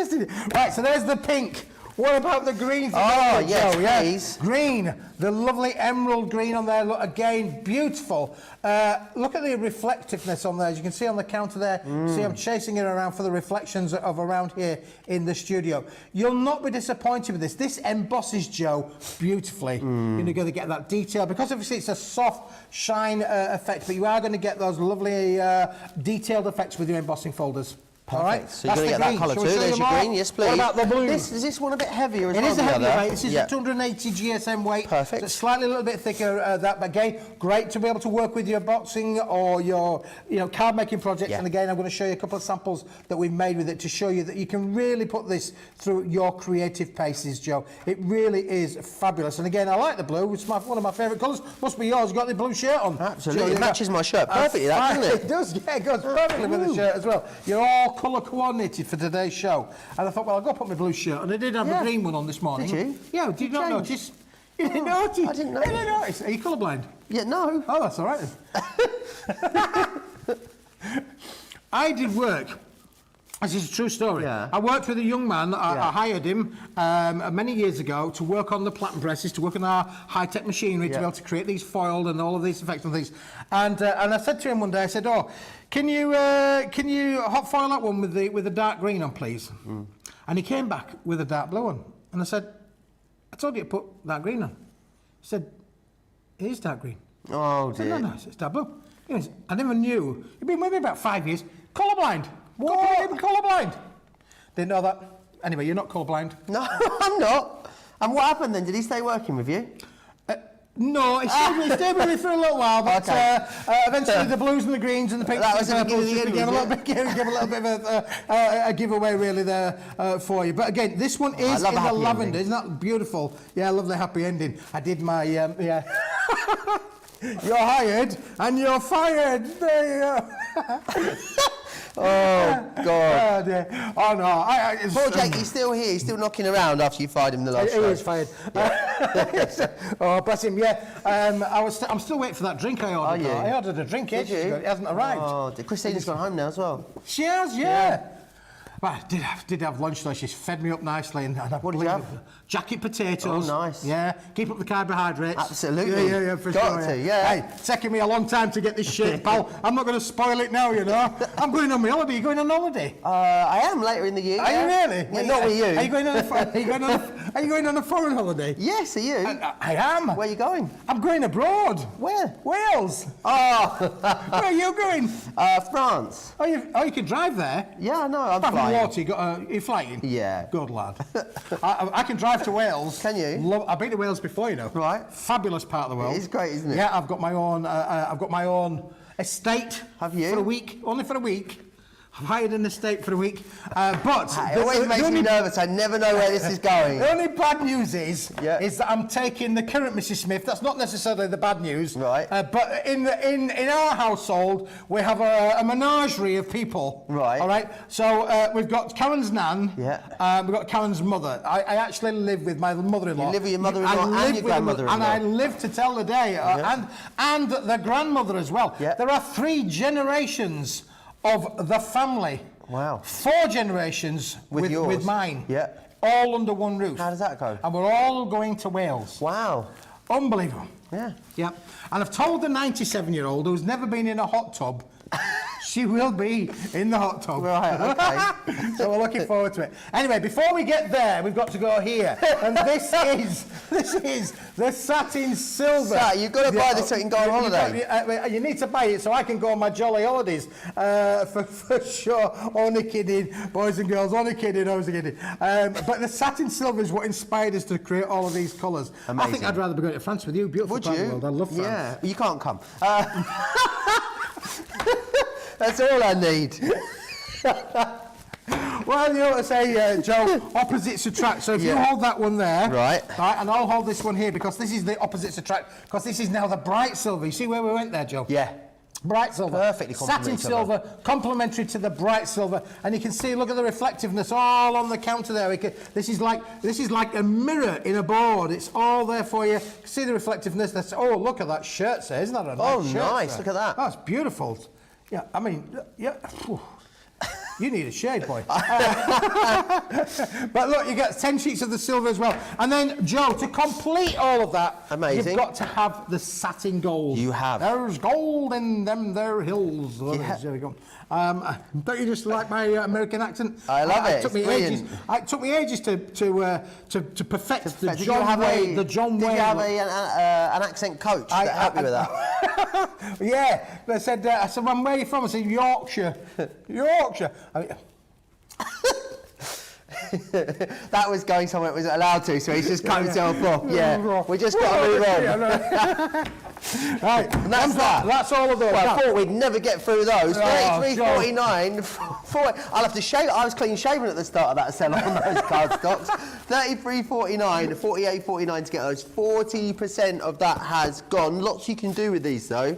right, so there's the pink. What about the greens? Oh, yes, Joe? Yeah. please. Green, the lovely emerald green on there. Look, again, beautiful. Look at the reflectiveness on there. As you can see on the counter there, see I'm chasing it around for the reflections of around here in the studio. You'll not be disappointed with this. This embosses, Joe, beautifully. You're going to get that detail, because obviously it's a soft shine effect, but you are going to get those lovely detailed effects with your embossing folders. Perfect. All right, So you're going to get that colour too. There's your green, yes please. What about the blue? Is this one a bit heavier as well? It is a heavier the other? weight. This is a 280 GSM weight. Perfect. So it's slightly a little bit thicker. That, but again, great to be able to work with your boxing or your, card making projects. Yeah. And again, I'm going to show you a couple of samples that we've made with it to show you that you can really put this through your creative paces, Joe. It really is fabulous. And again, I like the blue. It's one of my favourite colours. Must be yours. You've got the blue shirt on. Absolutely. It matches my shirt perfectly, that, doesn't it? It does. Yeah, it goes perfectly with the shirt as well. You're all colour coordinated for today's show, and I thought, well, I'll go put my blue shirt, and I did have a green one on this morning. Did you? Yeah, did you not notice? You didn't notice? I didn't You didn't notice? Are you colourblind? Yeah, no. Oh, that's all right then. I did work. This is a true story. Yeah. I worked with a young man. I hired him many years ago to work on the platen presses, to work on our high-tech machinery, to be able to create these foiled and all of these effects and things. And I said to him one day, I said, "Oh, can you hot foil that one with the dark green on, please?" And he came back with a dark blue one. And I said, "I told you to put dark green on." He said, "It is dark green." Oh I said, dear. "No, it's dark blue." He goes, "I never knew. You've been with me about 5 years. Colourblind. What? Completely colourblind." Didn't know that. Anyway, you're not colourblind. No, I'm not. And what happened then? Did he stay working with you? No, he stayed with me for a little while, but eventually the blues and the greens and the pinks That was and the the purples beginning just of the end, gave a little bit of a giveaway really there for you. But again, this one is love in a the happy lavender. ending. Isn't that beautiful? Yeah, I love the happy ending. I did my, yeah. You're hired and you're fired. There you go. Oh, God. Oh, dear. Oh, no. Poor Jake, he's still here. He's still knocking around after you fired him the last He show. is fired. Oh, bless him, yeah. I'm still waiting for that drink I ordered. Are you? I ordered a drink Did ages you? ago. It hasn't arrived. Oh, Christina's gone home now as well. She has, yeah. Well, I did have lunch though. She's fed me up nicely. And What did you have? Jacket potatoes. Oh, nice. Yeah, keep up the carbohydrates. Absolutely. Yeah, for Got sure. to, yeah. Hey, it's taken me a long time to get this shit, pal. I'm not going to spoil it now, you know. I'm going on my holiday. You going on holiday? I am later in the year. Are you really? Yeah, not with you. Are you going on a foreign holiday? Yes, are you? I am. Where are you going? I'm going abroad. Where? Wales. Oh, Where are you going? France. Oh, you can drive there. Yeah, no, I'm Apart from flying. water, you're flying? Yeah. Good lad. I can drive to Wales. Can you? I've been to Wales before, you know. Right. Fabulous part of the world. It is great, isn't it? Yeah, I've got my own estate. Have you? For a week, only for a week. I've hired an estate for a week. But It always makes me nervous. I never know where this is going. the only bad news is that I'm taking the current Mrs. Smith. That's not necessarily the bad news. Right. But in our household, we have a menagerie of people. Right. All right. So we've got Karen's nan. Yeah. We've got Karen's mother. I actually live with my mother-in-law. You live with your mother-in-law and your grandmother-in-law. And I live to tell the day. And the grandmother as well. Yeah. There are 3 generations of the family. Wow. 4 generations With yours? with mine. Yeah. All under one roof. How does that go? And we're all going to Wales. Wow. Unbelievable. Yeah. Yeah. And I've told the 97-year-old who's never been in a hot tub, she will be in the hot tub. Right, okay. So we're looking forward to it. Anyway, before we get there, we've got to go here. And this is the satin silver. Sat, you've got to buy this so you can go on holiday. You need to buy it so I can go on my jolly holidays. For sure. Only kidding, boys and girls. Only kidding, only kidding. But the satin silver is what inspired us to create all of these colours. Amazing. I think I'd rather be going to France with you. Beautiful Would part you? of the world. I love France. Yeah. You can't come. That's all I need. Well, you know what I say, Joe, opposites attract. So if you hold that one there, Right. and I'll hold this one here, because this is the opposites attract, because this is now the bright silver. You see where we went there, Joe? Yeah. Bright silver. Perfectly complementary Satin each other. silver, complementary to the bright silver. And you can see, look at the reflectiveness all on the counter there. This is like a mirror in a board. It's all there for you. See the reflectiveness. Oh, look at that shirt, sir. Isn't that a nice shirt? Nice. Sir? Look at that. That's beautiful. Yeah, I mean, yeah. You need a shade, boy. But look, you get 10 sheets of the silver as well. And then, Joe, to complete all of that, Amazing. you've got to have the satin gold. You have. There's gold in them there hills. Yeah. There we go. Don't you just like my American accent? I love it. It took me ages to perfect the Did John Way. Did you have an accent coach that helped you with that? Yeah, I said, where are you from? I said, Yorkshire. Yorkshire. I mean, That was going somewhere it wasn't allowed to, so he's just cut himself off. Yeah, we just got to move on. Right, And that's that. That's all of those. Well, I Now- thought we'd never get through those. Oh, 33.49. I'll have to shave. I was clean shaven at the start of that sell on those cardstocks. 33.49, 48.49 to get those. 40% of that has gone. Lots you can do with these though.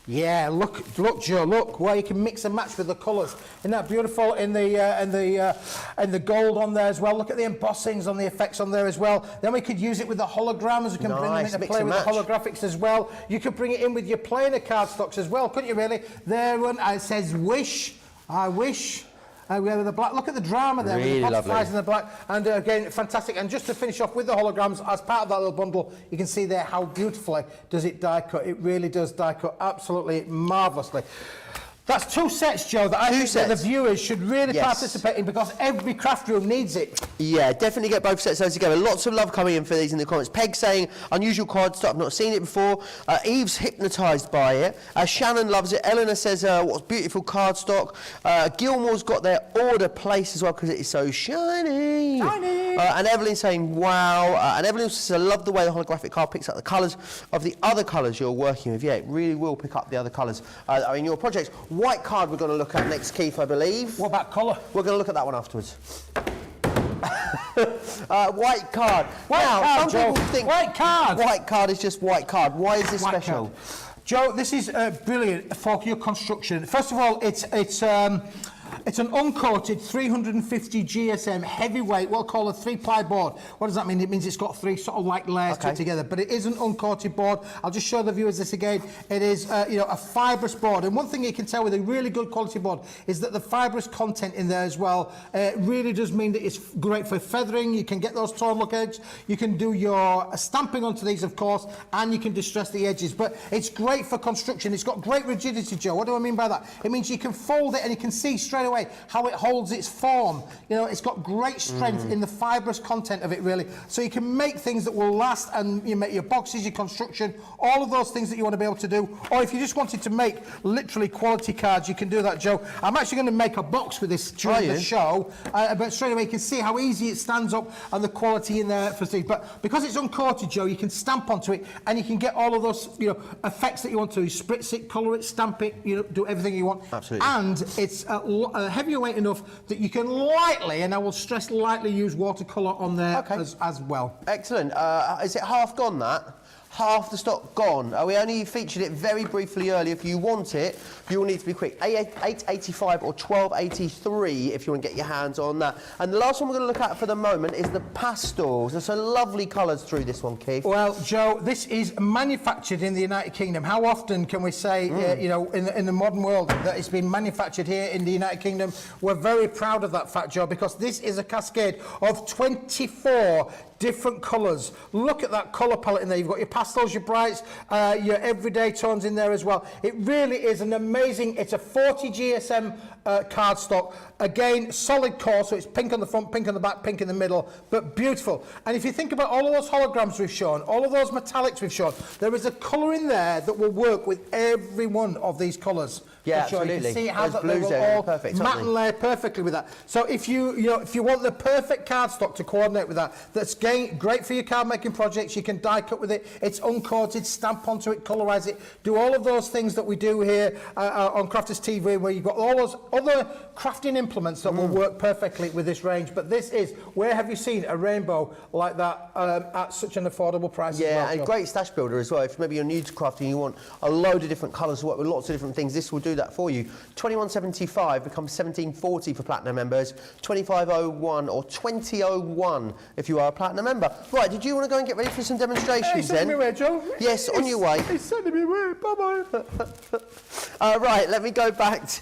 Yeah, look, Joe, look where you can mix and match with the colours. Isn't that beautiful? In the gold on there as well. Look at the embossings on the effects on there as well. Then we could use it with the holograms. We can bring them Nice, into mix play and with the match. holographics as well. You could bring it in with your plainer cardstocks as well, couldn't you? Really? There one. It says wish. I wish. We have the black. Look at the drama there. Really with the lovely. butterflies in the black. And again, fantastic. And just to finish off with the holograms, as part of that little bundle, you can see there how beautifully does it die cut. It really does die cut absolutely marvellously. That's 2 sets, Joe, that I think that the viewers should really Yes. participate in because every craft room needs it. Yeah, definitely get both sets of those together. Lots of love coming in for these in the comments. Peg saying, unusual cardstock, I've not seen it before. Eve's hypnotised by it. Shannon loves it. Eleanor says, what's beautiful cardstock. Gilmore's got their order placed as well because it is so shiny. Shiny. And Evelyn saying, wow. And Evelyn says, I love the way the holographic card picks up the colours of the other colours you're working with. Yeah, it really will pick up the other colours in your projects. White card we're going to look at next, Keith, I believe. What about colour? We're going to look at that one afterwards. White card. White now, card, some Joe. people think White card. White card is just white card. Why is this White special? card. Joe, this is brilliant for your construction. First of all, it's an uncoated 350 GSM heavyweight, what we'll call a 3-ply board. What does that mean? It means it's got 3 sort of like layers to it together, but it is an uncoated board. I'll just show the viewers this again. It is, a fibrous board, and one thing you can tell with a really good quality board is that the fibrous content in there as well really does mean that it's great for feathering. You can get those torn look edges. You can do your stamping onto these, of course, and you can distress the edges. But it's great for construction. It's got great rigidity, Joe. What do I mean by that? It means you can fold it and you can see straight away how it holds its form. You know, it's got great strength in the fibrous content of it, really. So you can make things that will last, and you make your boxes, your construction, all of those things that you want to be able to do. Or if you just wanted to make literally quality cards, you can do that, Joe. I'm actually going to make a box with this during the show, but straight away you can see how easy it stands up and the quality in there for things. But because it's uncoated, Joe, you can stamp onto it and you can get all of those, effects that you want to. You spritz it, colour it, stamp it, do everything you want. Absolutely. And it's heavier weight enough that you can lightly, and I will stress lightly, use watercolour on there as well. Excellent. Is it half gone, that? Half the stock gone. We only featured it very briefly earlier. If you want it, you will need to be quick. 8.85 or 12.83 if you want to get your hands on that. And the last one we're going to look at for the moment is the pastels. There's some lovely colours through this one, Keith. Well, Joe, this is manufactured in the United Kingdom. How often can we say, in the modern world, that it's been manufactured here in the United Kingdom? We're very proud of that fact, Joe, because this is a cascade of 24 different colours. Look at that colour palette in there. You've got your pastels, your brights, your everyday tones in there as well. It really is an amazing, it's a 40 GSM cardstock. Again, solid core, so it's pink on the front, pink on the back, pink in the middle, but beautiful. And if you think about all of those holograms we've shown, all of those metallics we've shown, there is a colour in there that will work with every one of these colours. Yeah, absolutely. You can see how those they blues will there all are perfect, matte aren't and they? layer perfectly with that. So if you want the perfect cardstock to coordinate with that, that's great for your card making projects. You can die cut with it. It's uncoated, stamp onto it, colorise it. Do all of those things that we do here on Crafters TV, where you've got all those other crafting implements that will work perfectly with this range. But this is, where have you seen a rainbow like that at such an affordable price? Yeah, as well, and Joe? great stash builder as well. If maybe you're new to crafting and you want a load of different colours to work with lots of different things, this will do that for you. $21.75 becomes $17.40 for Platinum members, $25.01 or $20.01 if you are a Platinum member. Right, did you want to go and get ready for some demonstrations Hey, send me away, Joe. Yes, on your way. He's sending me away. Bye-bye. Right, let me go back to...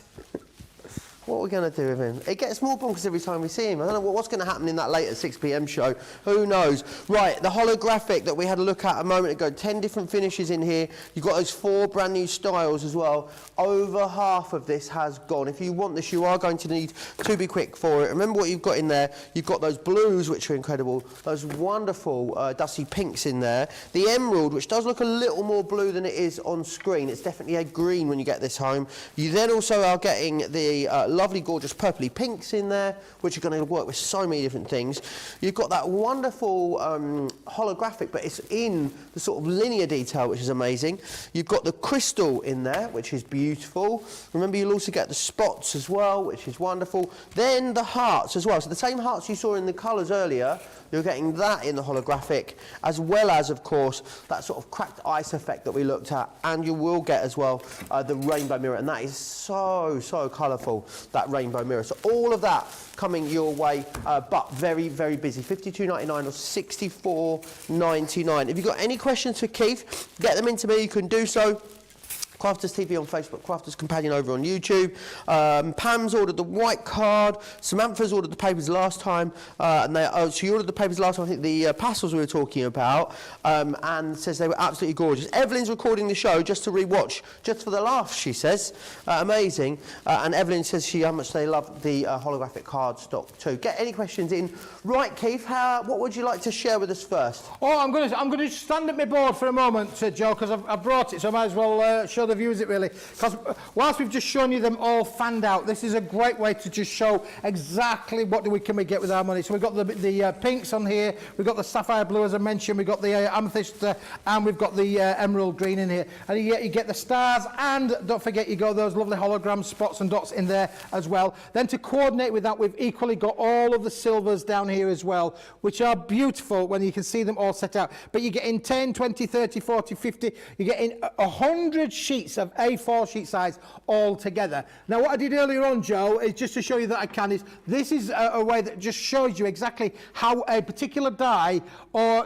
What are we going to do with him? It gets more bonkers every time we see him. I don't know what's going to happen in that later 6 p.m. show. Who knows? Right, the holographic that we had a look at a moment ago. 10 different finishes in here. You've got those 4 brand new styles as well. Over half of this has gone. If you want this, you are going to need to be quick for it. Remember what you've got in there. You've got those blues, which are incredible. Those wonderful dusty pinks in there. The emerald, which does look a little more blue than it is on screen. It's definitely a green when you get this home. You then also are getting the lovely, gorgeous purpley pinks in there, which are going to work with so many different things. You've got that wonderful holographic, but it's in the sort of linear detail, which is amazing. You've got the crystal in there, which is beautiful. Remember, you'll also get the spots as well, which is wonderful. Then the hearts as well. So the same hearts you saw in the colours earlier, you're getting that in the holographic, as well as, of course, that sort of cracked ice effect that we looked at. And you will get as well the rainbow mirror, and that is so, so colourful, that rainbow mirror. So all of that coming your way, but very, very busy. $52.99 or $64.99. If you've got any questions for Keith, get them into me. You can do so. Crafters TV on Facebook, Crafters Companion over on YouTube. Pam's ordered the white card. Samantha's ordered the papers last time. She ordered the papers last time, I think the pastels we were talking about, and says they were absolutely gorgeous. Evelyn's recording the show just to re-watch, just for the laughs, she says. Amazing. And Evelyn says how much they love the holographic cardstock too. Get any questions in. Right, Keith, what would you like to share with us first? Oh, I'm going to stand at my board for a moment, Joe, because I've brought it, so I might as well show the viewers it really. Because whilst we've just shown you them all fanned out, this is a great way to just show exactly what can we get with our money. So we've got the pinks on here, we've got the sapphire blue as I mentioned, we've got the amethyst, and we've got the emerald green in here. And you get the stars, and don't forget you got those lovely hologram spots and dots in there as well. Then to coordinate with that, we've equally got all of the silvers down here as well, which are beautiful when you can see them all set out. But you're getting 10, 20, 30, 40, 50, you're getting 100 sheets of A4 sheet size all together. Now what I did earlier on, Joe, is just to show you that this is a way that just shows you exactly how a particular die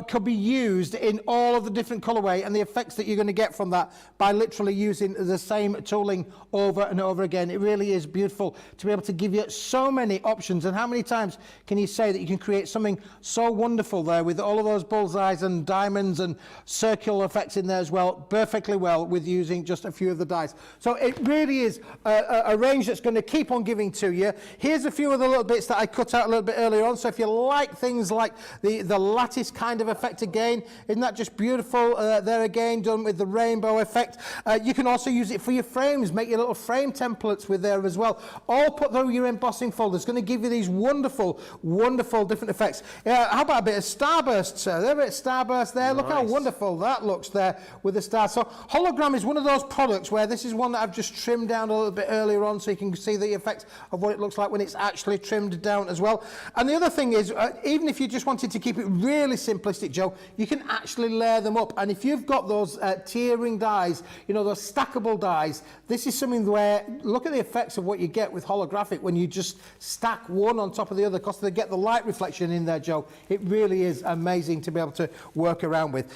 could be used in all of the different colourway and the effects that you're going to get from that by literally using the same tooling over and over again. It really is beautiful to be able to give you so many options. And how many times can you say that you can create something so wonderful there with all of those bullseyes and diamonds and circular effects in there as well, perfectly well with using just a few of the dies. So it really is a range that's going to keep on giving to you. Here's a few of the little bits that I cut out a little bit earlier on. So if you like things like the lattice kind of effect again, isn't that just beautiful? There again, done with the rainbow effect. You can also use it for your frames, make your little frame templates with there as well. All put through your embossing folder. It's going to give you these wonderful, wonderful different effects. How about a bit of starburst, sir? There, a bit of starburst there. Nice. Look how wonderful that looks there with the stars. So hologram is one of those products where this is one that I've just trimmed down a little bit earlier on so you can see the effect of what it looks like when it's actually trimmed down as well. And the other thing is, even if you just wanted to keep it really simplistic, Joe, you can actually layer them up. And if you've got those tiering dies, you know, those stackable dies, this is something where, look at the effects of what you get with holographic when you just stack one on top of the other, because they get the light reflection in there, Joe. It really is amazing to be able to work around with.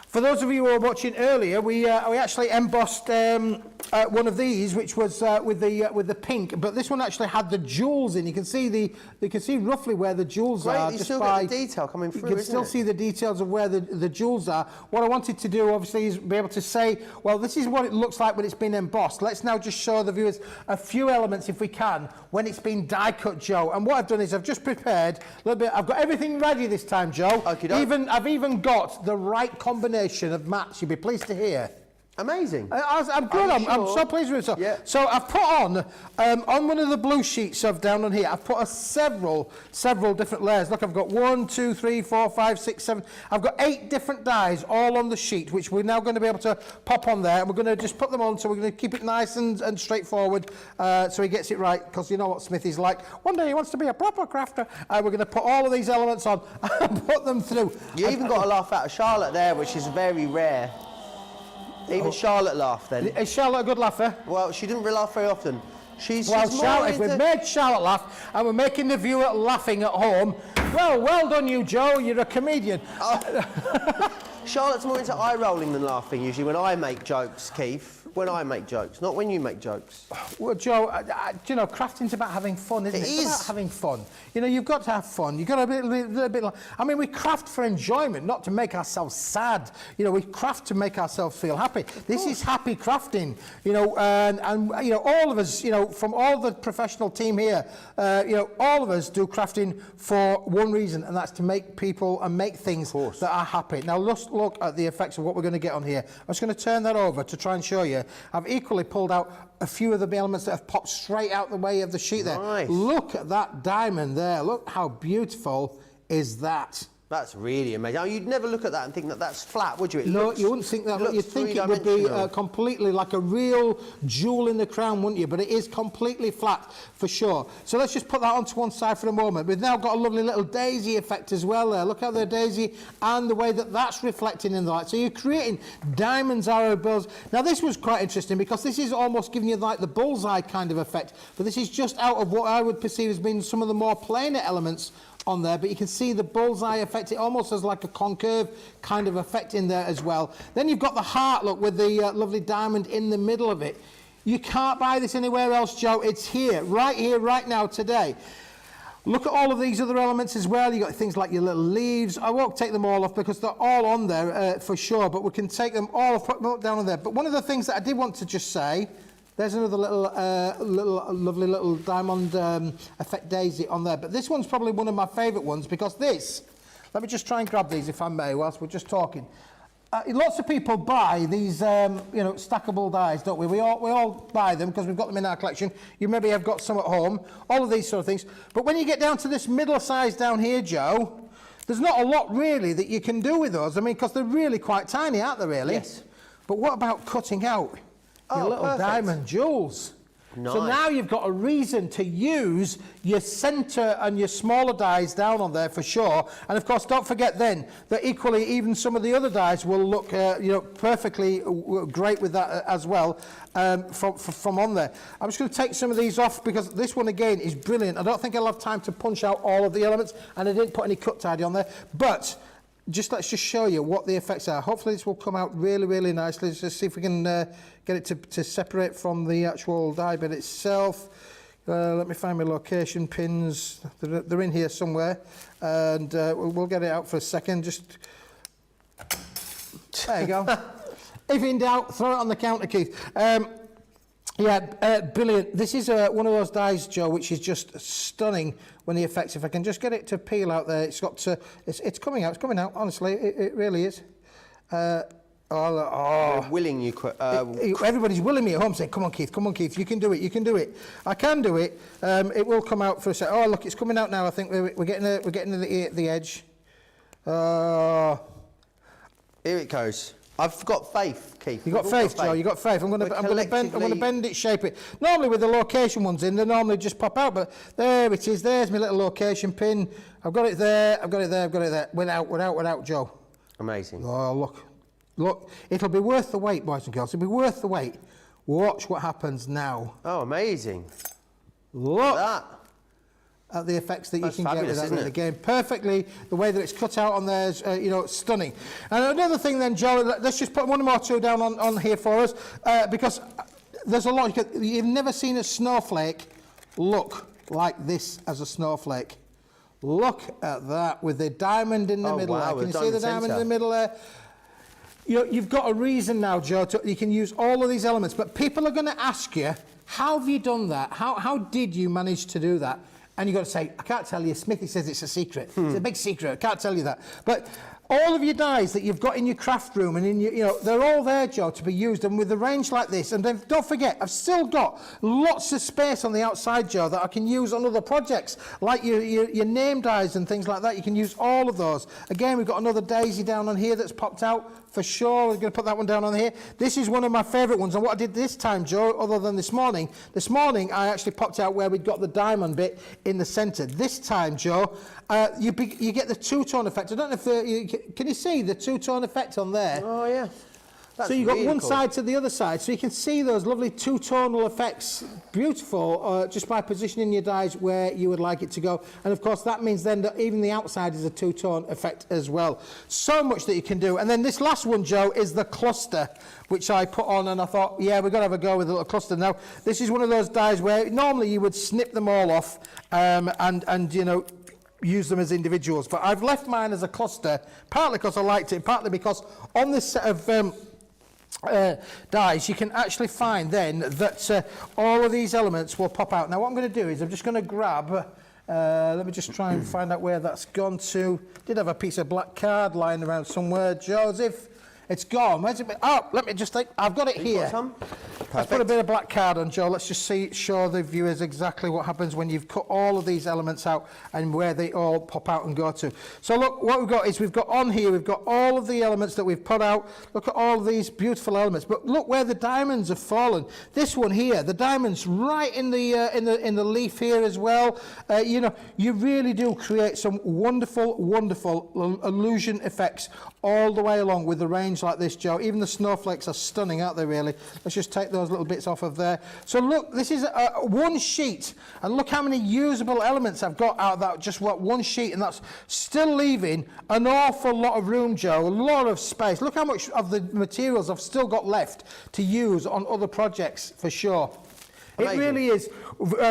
For those of you who were watching earlier, we actually embossed one of these, which was with the pink, but this one actually had the jewels in. You can see roughly where the jewels are. You still get the detail coming through. You can still see the details of where the jewels are. What I wanted to do, obviously, is be able to say, well, this is what it looks like when it's been embossed. Let's now just show the viewers a few elements, if we can, when it's been die cut, Joe. And what I've done is I've just prepared a little bit. I've got everything ready this time, Joe. I've even got the right combination of mats. You'll be pleased to hear. Amazing. I'm good. I'm so pleased with it. Yeah. So I've put on one of the blue sheets of down on here, I've put several different layers. Look, I've got 1, 2, 3, 4, 5, 6, 7. I've got 8 different dies all on the sheet, which we're now going to be able to pop on there. And we're going to just put them on, so we're going to keep it nice and straightforward, so he gets it right, because you know what Smithy's like. One day he wants to be a proper crafter. We're going to put all of these elements on and put them through. You even got a laugh out of Charlotte there, which is very rare. Even Charlotte laughed then. Is Charlotte a good laugher? Well, she didn't laugh very often. She's Charlotte, if we've made Charlotte laugh and we're making the viewer laughing at home, well done you, Joe, you're a comedian. Charlotte's more into eye rolling than laughing usually when I make jokes, Keith. when I make jokes, not when you make jokes. Well, Joe, you know, crafting's about having fun, isn't it? It's about having fun. You know, you've got to have fun. You've got to be a little bit like... I mean, we craft for enjoyment, not to make ourselves sad. You know, we craft to make ourselves feel happy. This is happy crafting, you know, and you know, all of us, you know, from all the professional team here, you know, all of us do crafting for one reason, and that's to make people and make things that are happy. Now, let's look at the effects of what we're going to get on here. I'm just going to turn that over to try and show you. I've equally pulled out a few of the elements that have popped straight out the way of the sheet there. Nice. Look at that diamond there. Look how beautiful is that. That's really amazing. Oh, you'd never look at that and think that that's flat, would you? No, you wouldn't think that. You'd think it would be completely like a real jewel in the crown, wouldn't you? But it is completely flat, for sure. So let's just put that onto one side for a moment. We've now got a lovely little daisy effect as well there. Look how the daisy and the way that that's reflecting in the light. So you're creating diamonds, arrow bills. Now, this was quite interesting because this is almost giving you like the bullseye kind of effect. But this is just out of what I would perceive as being some of the more plainer elements on there, but you can see the bullseye effect. It almost has like a concave kind of effect in there as well. Then you've got the heart, look, with the lovely diamond in the middle of it. You can't buy this anywhere else, Joe. It's here, right now, today. Look at all of these other elements as well. You've got things like your little leaves. I won't take them all off because they're all on there for sure, but we can take them all off, put them down on there. But one of the things that I did want to just say, there's another lovely little diamond effect daisy on there. But this one's probably one of my favourite ones because this, let me just try and grab these if I may whilst we're just talking. Lots of people buy these, you know, stackable dies, don't we? We all buy them because we've got them in our collection. You maybe have got some at home, all of these sort of things. But when you get down to this middle size down here, Joe, there's not a lot really that you can do with those. I mean, because they're really quite tiny, aren't they, really? Yes. But what about cutting out your little perfect. diamond jewels? Nice. So now you've got a reason to use your centre and your smaller dies down on there for sure. And of course, don't forget then that equally even some of the other dies will look you know, perfectly great with that as well from on there. I'm just going to take some of these off because this one again is brilliant. I don't think I'll have time to punch out all of the elements, and I didn't put any cut tidy on there, but let's just show you what the effects are. Hopefully this will come out really, really nicely. Let's just see if we can get it to separate from the actual die bed itself. Let me find my location pins. They're in here somewhere, and we'll get it out for a second. Just there you go. If in doubt, throw it on the counter, Keith. Yeah, brilliant. This is one of those dies, Joe, which is just stunning when the effects. If I can just get it to peel out there, it's got to. It's coming out. It's coming out. Honestly, it really is. We're willing you. Everybody's willing me at home saying, "Come on, Keith. Come on, Keith. You can do it. You can do it." I can do it. It will come out for a sec. Oh, look, it's coming out now. I think we're getting to the edge. Here it goes. I've got faith, Keith. You got faith, Joe. You got faith. I'm going to bend it, shape it. Normally with the location ones in, they normally just pop out, but there it is. There's my little location pin. I've got it there. I've got it there. I've got it there. Without, Joe. Amazing. Oh, look. It'll be worth the wait, boys and girls. It'll be worth the wait. Watch what happens now. Oh, amazing. Look that. At the effects that That's you can get with that isn't it? again. Perfectly, the way that it's cut out on there is, you know, stunning. And another thing then, Joe, let's just put one more two down on here for us, because there's a lot. You've never seen a snowflake look like this as a snowflake. Look at that, with the diamond in the middle there. Can you see the diamond in the middle there? You've got a reason now, Joe, you can use all of these elements, but people are going to ask you, how have you done that? How did you manage to do that? And you've got to say, I can't tell you. Smithy says it's a secret. It's a big secret. I can't tell you that. But all of your dies that you've got in your craft room and in your, you know, they're all there, Joe, to be used. And with a range like this, and then don't forget, I've still got lots of space on the outside, Joe, that I can use on other projects, like your name dies and things like that. You can use all of those. Again, we've got another daisy down on here that's popped out. For sure, we're going to put that one down on here. This is one of my favourite ones. And what I did this time, Joe, other than this morning I actually popped out where we'd got the diamond bit in the centre. This time, Joe, you get the two-tone effect. I don't know if can you see the two-tone effect on there? Oh, yeah. That's so you've got really one cool. side to the other side, so you can see those lovely two-tonal effects, beautiful, just by positioning your dies where you would like it to go. And of course, that means then that even the outside is a two-tone effect as well. So much that you can do. And then this last one, Joe, is the cluster, which I put on, and I thought, yeah, we've got to have a go with a little cluster. Now, this is one of those dies where normally you would snip them all off, and you know, use them as individuals, but I've left mine as a cluster, partly because I liked it, partly because on this set of dies, you can actually find then that all of these elements will pop out. Now what I'm going to do is I'm just going to grab, let me just try and find out where that's gone to. Did have a piece of black card lying around somewhere, Joseph. It's gone. Where's it? Oh, let me just think. I've got it here. Let's put a bit of black card on, Joe. Let's just show the viewers exactly what happens when you've cut all of these elements out and where they all pop out and go to. So look, what we've got is we've got on here, we've got all of the elements that we've put out. Look at all of these beautiful elements. But look where the diamonds have fallen. This one here, the diamonds right in the leaf here as well. You know, you really do create some wonderful, wonderful illusion effects all the way along with the range like this, Joe. Even the snowflakes are stunning, aren't they, really? Let's just take those little bits off of there. So look, this is one sheet, and look how many usable elements I've got out of that, just one sheet, and that's still leaving an awful lot of room, Joe, a lot of space. Look how much of the materials I've still got left to use on other projects, for sure. Amazing. It really is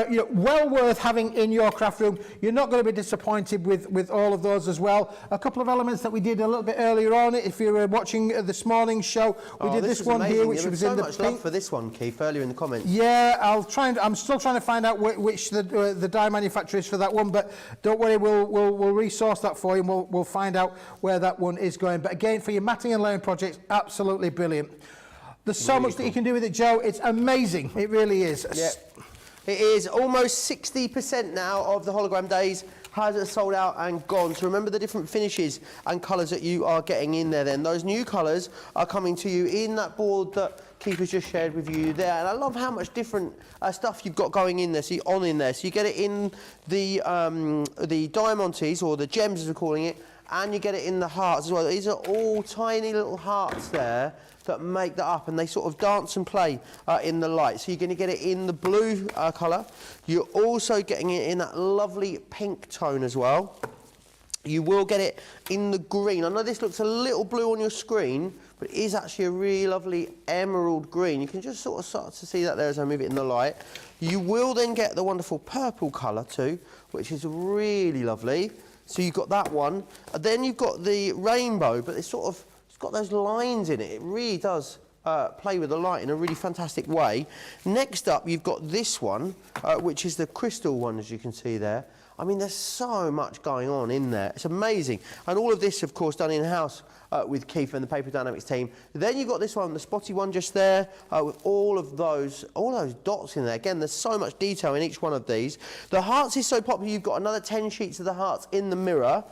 you know, well worth having in your craft room. You're not going to be disappointed with all of those as well. A couple of elements that we did a little bit earlier on, if you were watching this morning's show, we did this one amazing. here, which was so in the much pink. love for this one, Keith, earlier in the comments. Yeah, I'm still trying to find out which the die manufacturer is for that one, but don't worry, we'll resource that for you, and we'll find out where that one is going. But again, for your matting and layering projects, absolutely brilliant. There's so much that you can do with it, Joe. It's amazing. It really is. Yeah. It is almost 60% now of the hologram days has sold out and gone. So remember the different finishes and colours that you are getting in there then. Those new colours are coming to you in that board that Keith has just shared with you there. And I love how much different stuff you've got going in there, so you're on in there. So you get it in the diamantes, or the gems as we're calling it, and you get it in the hearts as well. These are all tiny little hearts there that make that up, and they sort of dance and play in the light. So you're going to get it in the blue colour. You're also getting it in that lovely pink tone as well. You will get it in the green. I know this looks a little blue on your screen, but it is actually a really lovely emerald green. You can just sort of start to see that there as I move it in the light. You will then get the wonderful purple colour too, which is really lovely. So you've got that one. And then you've got the rainbow, but it's sort of, it's got those lines in it. It really does play with the light in a really fantastic way. Next up, you've got this one, which is the crystal one, as you can see there. I mean, there's so much going on in there. It's amazing. And all of this, of course, done in-house with Keith and the Paper Dienamics team. Then you've got this one, the spotty one just there, with all those dots in there. Again, there's so much detail in each one of these. The hearts is so popular, you've got another 10 sheets of the hearts in the mirror.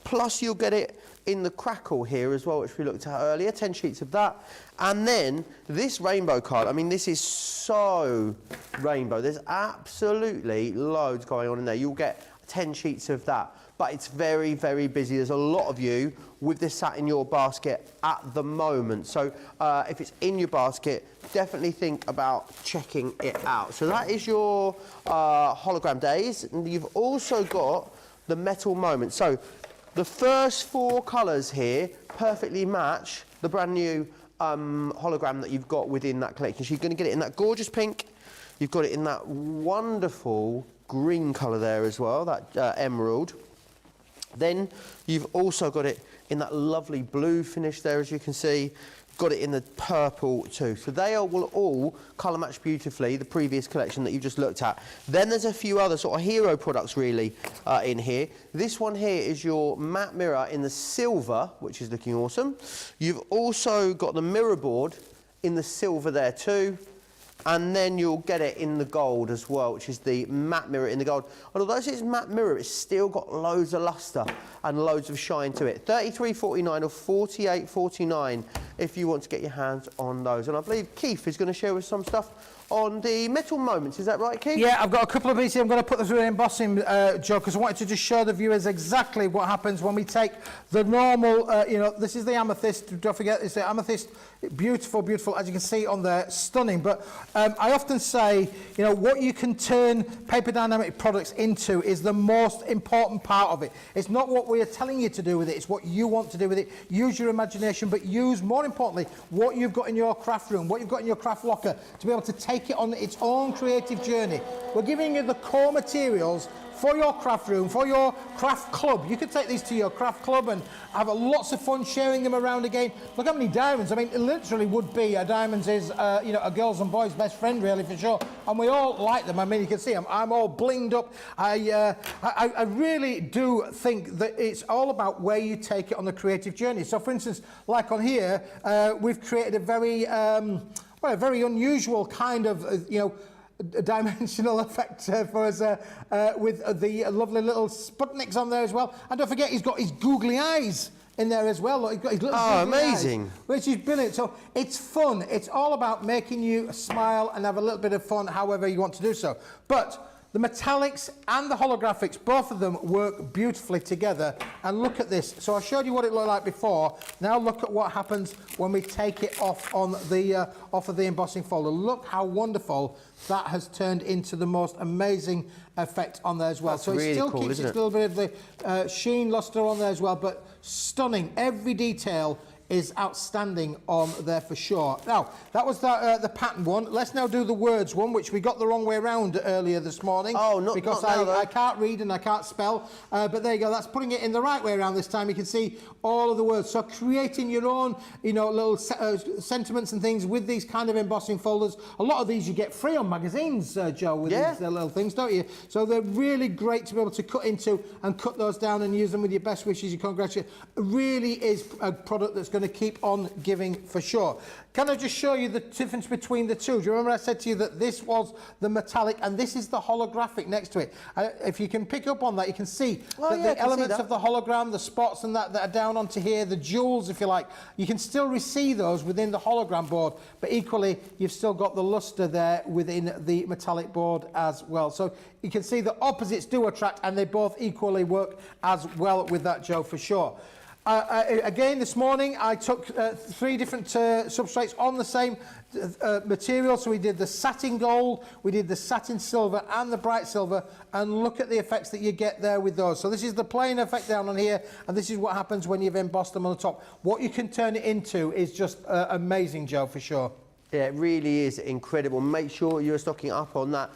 Plus, you'll get it in the crackle here as well, which we looked at earlier, 10 sheets of that. And then this rainbow card, I mean, this is so rainbow. There's absolutely loads going on in there. You'll get 10 sheets of that. But it's very, very busy. There's a lot of you with this sat in your basket at the moment. So if it's in your basket, definitely think about checking it out. So that is your hologram days. And you've also got the metal moment. So the first 4 colours here perfectly match the brand new hologram that you've got within that collection. So you're going to get it in that gorgeous pink. You've got it in that wonderful green colour there as well, that emerald. Then you've also got it in that lovely blue finish there, as you can see. Got it in the purple too. So they will all colour match beautifully, the previous collection that you've just looked at. Then there's a few other sort of hero products really in here. This one here is your matte mirror in the silver, which is looking awesome. You've also got the mirror board in the silver there too. And then you'll get it in the gold as well, which is the matte mirror in the gold. And although it's matte mirror, it's still got loads of luster and loads of shine to it. $33.49 or $48.49 if you want to get your hands on those. And I believe Keith is going to share with some stuff on the metal moments. Is that right, Keith? Yeah, I've got a couple of these here. I'm going to put them through an embossing, Joe, because I wanted to just show the viewers exactly what happens when we take the normal, you know, this is the amethyst. Don't forget, it's the amethyst. Beautiful, beautiful, as you can see on there, stunning. But I often say, you know, what you can turn Paper Dynamic products into is the most important part of it. It's not what we are telling you to do with it, it's what you want to do with it. Use your imagination, but use, more importantly, what you've got in your craft room, what you've got in your craft locker, to be able to take it on its own creative journey. We're giving you the core materials for your craft room, for your craft club. You could take these to your craft club and have lots of fun sharing them around again. Look how many diamonds. I mean, it literally would be, diamonds is, you know, a girl's and boys' best friend, really, for sure. And we all like them. I mean, you can see I'm all blinged up. I really do think that it's all about where you take it on the creative journey. So, for instance, like on here, we've created a very, well, a very unusual kind of, you know, a dimensional effect for us with the lovely little Sputniks on there as well. And don't forget, he's got his googly eyes in there as well. Look, he's got his little amazing. Eyes, which is brilliant. So it's fun. It's all about making you smile and have a little bit of fun however you want to do so. But the metallics and the holographics, both of them work beautifully together. And look at this. So I showed you what it looked like before. Now look at what happens when we take it off on the off of the embossing folder. Look how wonderful that has turned into the most amazing effect on there as well. That's so it really still cool, keeps isn't its it? little bit of the sheen, luster on there as well, but stunning. Every detail is outstanding on there for sure. Now, that was the pattern one. Let's now do the words one, which we got the wrong way around earlier this morning. Oh, not because now, though. I can't read and I can't spell. But there you go. That's putting it in the right way around this time. You can see all of the words. So creating your own, you know, little sentiments and things with these kind of embossing folders. A lot of these you get free on magazines, Joe, with these little things, don't you? So they're really great to be able to cut into and cut those down and use them with your best wishes, your congratulations. It really is a product that's going to keep on giving for sure. Can I just show you the difference between the two? Do you remember I said to you that this was the metallic and this is the holographic next to it? If you can pick up on that, you can see that the elements of the hologram, the spots and that are down onto here, the jewels, if you like, you can still receive those within the hologram board, but equally you've still got the luster there within the metallic board as well. So you can see the opposites do attract and they both equally work as well with that, Joe, for sure. Again, this morning I took 3 different substrates on the same material. So we did the satin gold, we did the satin silver and the bright silver, and look at the effects that you get there with those. So this is the plain effect down on here, and this is what happens when you've embossed them on the top. What you can turn it into is just amazing, Joe, for sure. Yeah, it really is incredible. Make sure you're stocking up on that.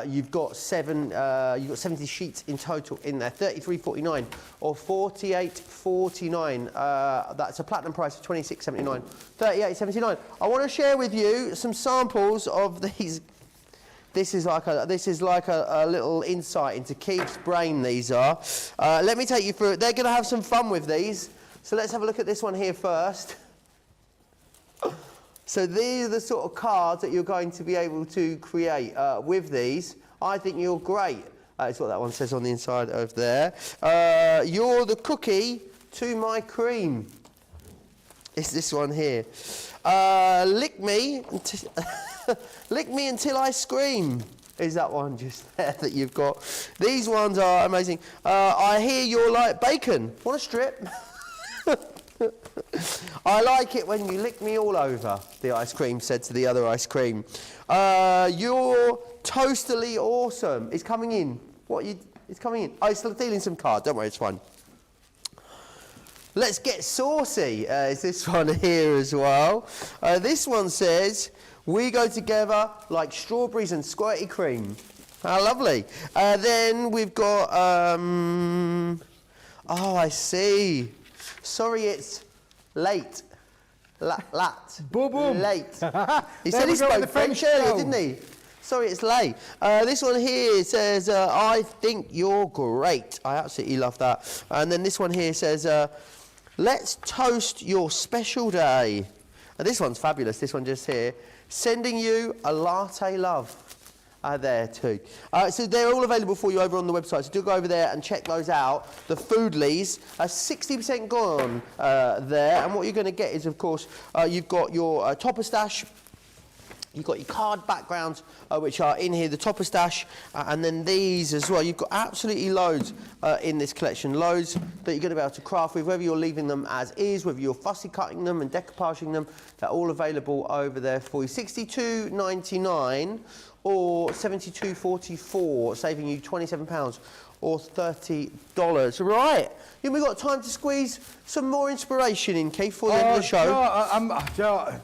You've got 70 sheets in total in there. $33.49 or $48.49. That's a platinum price of $26.79. $38.79. I want to share with you some samples of these. This is like a little insight into Keith's brain. These are. Let me take you through it. They're going to have some fun with these. So let's have a look at this one here first. So these are the sort of cards that you're going to be able to create with these. I think you're great. That's what that one says on the inside over there. You're the cookie to my cream. It's this one here. Lick me until I scream. Is that one just there that you've got? These ones are amazing. I hear you're like bacon. Want a strip? I like it when you lick me all over, the ice cream said to the other ice cream. You're toastily awesome. It's coming in. It's coming in. Oh, it's stealing some cards. Don't worry, it's fine. Let's get saucy. Is this one here as well? This one says, we go together like strawberries and squirty cream. How lovely. Then we've got, oh, I see. Sorry, it's late. Lat. Boom, boom. Late. He said he spoke French earlier, didn't he? Sorry, it's late. This one here says, I think you're great. I absolutely love that. And then this one here says, let's toast your special day. And this one's fabulous, this one just here. Sending you a latte love. There too. So they're all available for you over on the website, so do go over there and check those out. The Foodlies are 60% gone there, and what you're going to get is, of course, you've got your topper stash. You've got your card backgrounds, which are in here, the topper stash, and then these as well. You've got absolutely loads in this collection, loads that you're going to be able to craft with, whether you're leaving them as is, whether you're fussy cutting them and decoupaging them. They're all available over there for you. $62.99 or $72.44, saving you £27 or $30. Right, we've got time to squeeze some more inspiration in, Keith, for the end of the show. Joe,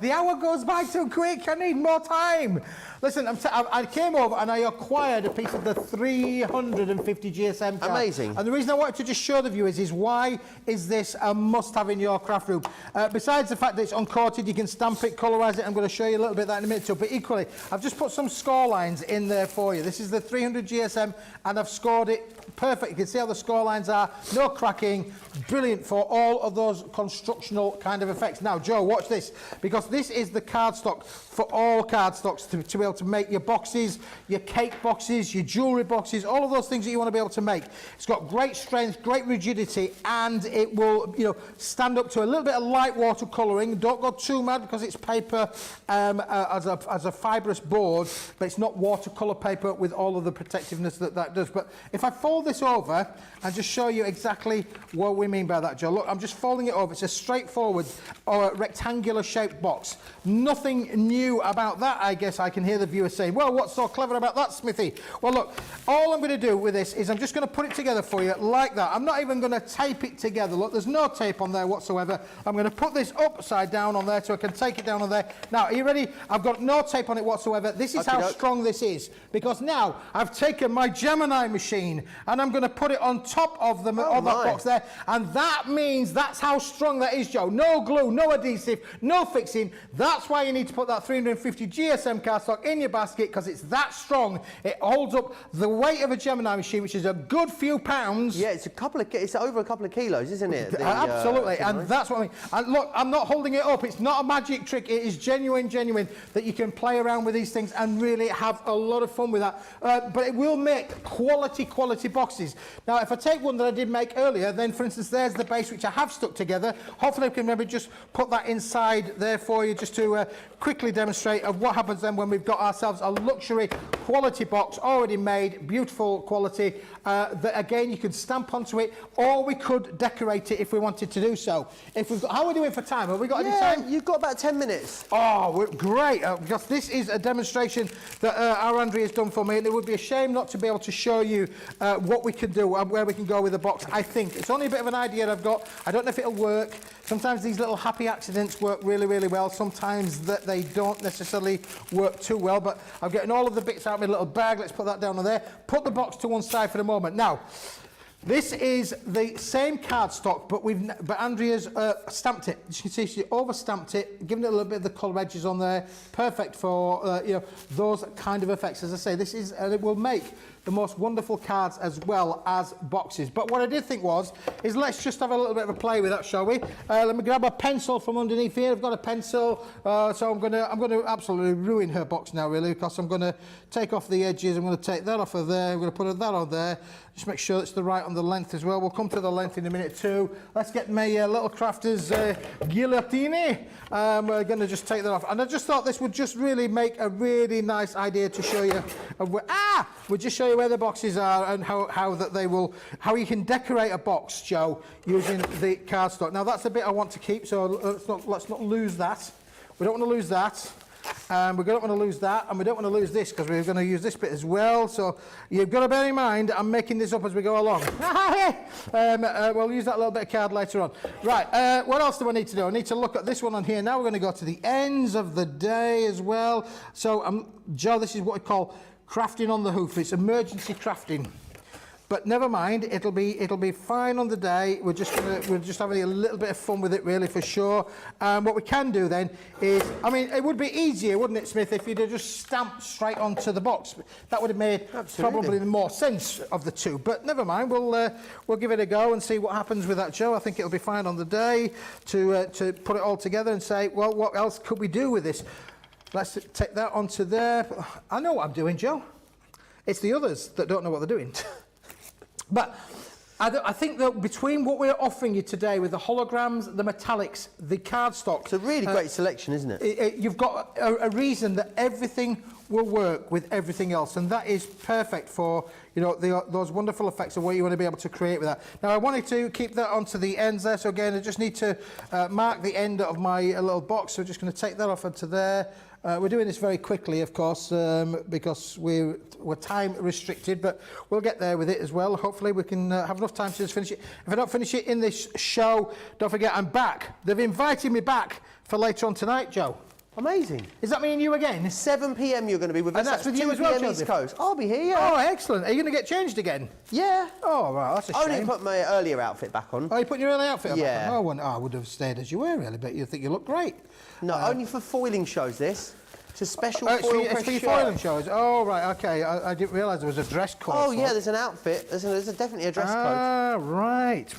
the hour goes by too quick. I need more time. Listen, I came over and I acquired a piece of the 350 GSM card. Amazing. And the reason I wanted to just show the viewers is why is this a must-have in your craft room? Besides the fact that it's uncoated, you can stamp it, colorise it. I'm going to show you a little bit of that in a minute too. But equally, I've just put some score lines in there for you. This is the 300 GSM, and I've scored it perfect. You can see how the score lines are. No cracking. Brilliant for all of those constructional kind of effects. Now, Joe, watch this, because this is the cardstock for all cardstocks to be able to make your boxes, your cake boxes, your jewellery boxes, all of those things that you want to be able to make. It's got great strength, great rigidity, and it will, stand up to a little bit of light water colouring. Don't go too mad because it's paper as a fibrous board, but it's not watercolour paper with all of the protectiveness that does. But if I fold this over and just show you exactly what we mean by that, Joe. Look, I'm just folding it over. It's a straightforward or rectangular shaped box. Nothing new about that, I guess. I can hear the viewers saying, well, what's so clever about that, Smithy? Well, look, all I'm going to do with this is I'm just going to put it together for you like that. I'm not even going to tape it together. Look, there's no tape on there whatsoever. I'm going to put this upside down on there so I can take it down on there. Now, are you ready? I've got no tape on it whatsoever. This is how strong this is, because now I've taken my Gemini machine and I'm going to put it on top of the that box there, and that means that's how strong that is, Joe. No glue, no adhesive, no fixing. That's why you need to put that 350 GSM cardstock in your basket, because it's that strong. It holds up the weight of a Gemini machine, which is a good few pounds. Yeah, it's over a couple of kilos, isn't it? Absolutely, and that's what I mean. And look, I'm not holding it up. It's not a magic trick. It is genuine that you can play around with these things and really have a lot of fun with that. But it will make quality boxes. Now, if I take one that I did make earlier, then for instance, there's the base which I have stuck together. Hopefully I can maybe just put that inside there for you, just to quickly demonstrate of what happens then when we've got ourselves a luxury quality box already made, beautiful quality, that again you could stamp onto it, or we could decorate it if we wanted to do so. How are we doing for time? Have we got any time? You've got about 10 minutes. Oh, great, because this is a demonstration that our Andrea has done for me, and it would be a shame not to be able to show you what we can do and where we can go with the box. I think it's only a bit of an idea I've got. I don't know if it'll work. Sometimes these little happy accidents work really, really well. Sometimes they don't necessarily work too well, but I'm getting all of the bits out of my little bag. Let's put that down on there. Put the box to one side for the moment. Now, this is the same cardstock, but Andrea's stamped it. As you can see, she over-stamped it, given it a little bit of the colour edges on there. Perfect for those kind of effects. As I say, this is, and it will make the most wonderful cards as well as boxes. But what I did think is let's just have a little bit of a play with that, shall we? Let me grab a pencil from underneath here. I've got a pencil, so I'm going to absolutely ruin her box now, really, because I'm going to take off the edges. I'm going to take that off of there. I'm going to put that on there. Just make sure it's the right on the length as well. We'll come to the length in a minute too. Let's get my little crafter's guillotine. We're going to just take that off. And I just thought this would just really make a really nice idea to show you. We'll just show you where the boxes are and how you can decorate a box, Joe, using the cardstock. Now that's the bit I want to keep, so let's not lose that. We don't want to lose that. We don't want to lose that, and we don't want to lose this, because we're going to use this bit as well. So you've got to bear in mind, I'm making this up as we go along. We'll use that little bit of card later on. Right, what else do I need to do? I need to look at this one on here. Now we're going to go to the ends of the day as well. So, Joe, this is what we call crafting on the hoof. It's emergency crafting. but never mind. It'll be fine on the day. We're just having a little bit of fun with it, really, for sure. What we can do then is, I mean, it would be easier, wouldn't it, Smith, if you'd have just stamped straight onto the box. That would have made probably more sense of the two. But never mind. We'll give it a go and see what happens with that, Joe. I think it'll be fine on the day to put it all together and say, well, what else could we do with this? Let's take that onto there. I know what I'm doing, Joe. It's the others that don't know what they're doing. But I think that between what we're offering you today with the holograms, the metallics, the cardstock... It's a really great selection, isn't it? You've got a reason that everything will work with everything else, and that is perfect for, you know, those wonderful effects of what you want to be able to create with that. Now, I wanted to keep that onto the ends there, so again, I just need to mark the end of my little box, so I'm just going to take that off onto there. We're doing this very quickly, of course, because we're time restricted, but we'll get there with it as well. Hopefully we can have enough time to just finish it. If I don't finish it in this show, don't forget I'm back. They've invited me back for later on tonight, Joe. Amazing. Is that me and you again? 7 p.m. you're going to be with us. And that's with you as well, East Coast. I'll be here, yeah. Oh, excellent. Are you going to get changed again? Yeah. Oh, right, that's a shame. I only put my earlier outfit back on. Oh, you put your early outfit Yeah. back on? Oh, I would have stayed as you were, really, but you think you look great. No, only for foiling shows, this. It's a special It's Foilpress for your shirt. foiling shows. Oh, right, OK. I didn't realise there was a dress code. Oh, yeah, there's an outfit. There's definitely a dress code. Ah, right.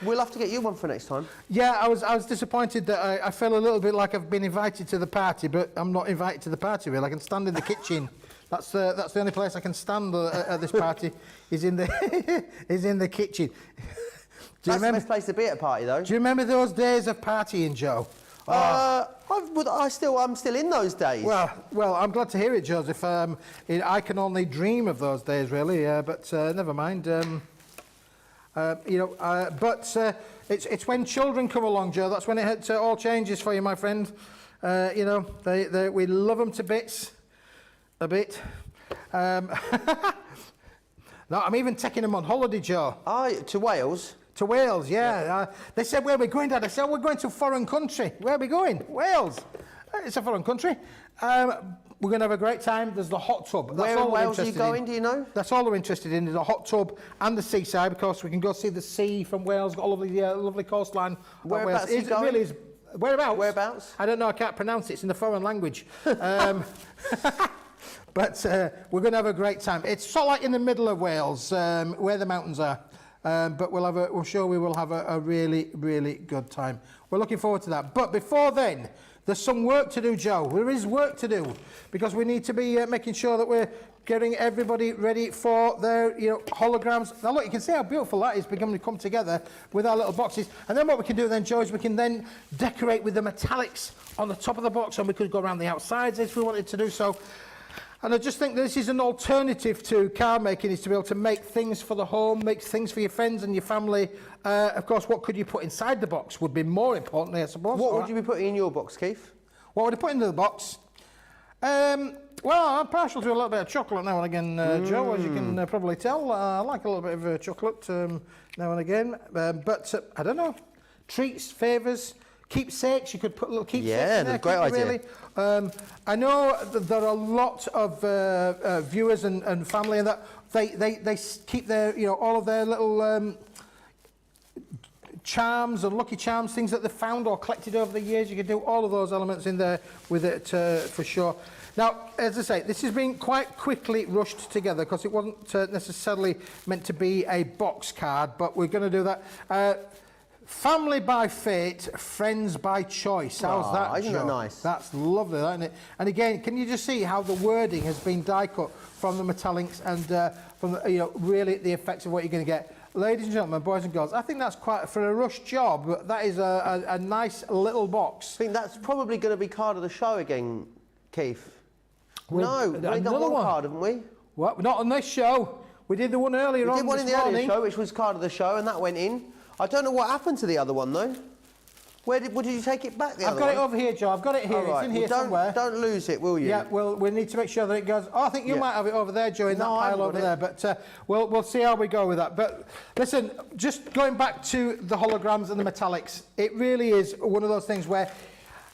We'll have to get you one for next time. Yeah, I was disappointed that I feel a little bit like I've been invited to the party, but I'm not invited to the party, really. I can stand in the kitchen. That's the only place I can stand at this party, is in the kitchen. That's the best place to be at a party, though. Do you remember those days of partying, Joe? I'm still in those days. Well, I'm glad to hear it, Joseph. I can only dream of those days, really. But never mind. It's when children come along, Joe. That's when it all changes for you, my friend. You know, we love them to bits, a bit. No, I'm even taking them on holiday, Joe. To Wales. To Wales, yeah. They said, where are we going, Dad? I said, we're going to a foreign country. Where are we going? Wales. It's a foreign country. We're going to have a great time. There's the hot tub. That's Where all in we're Wales are you interested going, in. do you know? That's all we're interested in, is a hot tub and the seaside, because we can go see the sea from Wales, got a lovely coastline. Whereabouts are you going? Really is, whereabouts? Whereabouts? I don't know, I can't pronounce it. It's in a foreign language. But we're going to have a great time. It's sort of like in the middle of Wales, where the mountains are. But we're sure we will have a really, really good time. We're looking forward to that. But before then, there's some work to do, Joe. There is work to do, because we need to be making sure that we're getting everybody ready for their, holograms. Now look, you can see how beautiful that is beginning to come together with our little boxes. And then what we can do then, Joe, is we can then decorate with the metallics on the top of the box, and we could go around the outsides if we wanted to do so. And I just think this is an alternative to card making, is to be able to make things for the home, make things for your friends and your family. Of course, what could you put inside the box would be more importantly, I suppose. What would you be putting in your box, Keith? What would I put into the box? Well, I'm partial to a little bit of chocolate now and again, Joe, as you can probably tell. I like a little bit of chocolate now and again. But I don't know. Treats, favours, keepsakes. You could put little keepsakes in there. Yeah, great idea. Really. I know that there are a lot of viewers and family, and that they keep their, all of their little charms and lucky charms, things that they've found or collected over the years. You can do all of those elements in there with it for sure. Now, as I say, this has been quite quickly rushed together because it wasn't necessarily meant to be a box card, but we're going to do that. Family by fate, friends by choice. How's that, isn't Joe? that nice? That's lovely, isn't it? And again, can you just see how the wording has been die cut from the metallics and from really the effects of what you're going to get? Ladies and gentlemen, boys and girls, I think that's quite, for a rush job, that is a nice little box. I think that's probably going to be card of the show again, Keith. We've done one card, haven't we? What? Not on this show. We did the one earlier on this morning. We did one in the earlier show, which was card of the show, and that went in. I don't know what happened to the other one, though. Where did you take it back, the other one? I've got it over here, Joe. I've got it here. Right. It's in here somewhere. Don't lose it, will you? Yeah, well, we need to make sure that it goes... Oh, I think you might have it over there, Joe, in that pile over there. But we'll see how we go with that. But listen, just going back to the holograms and the metallics, it really is one of those things where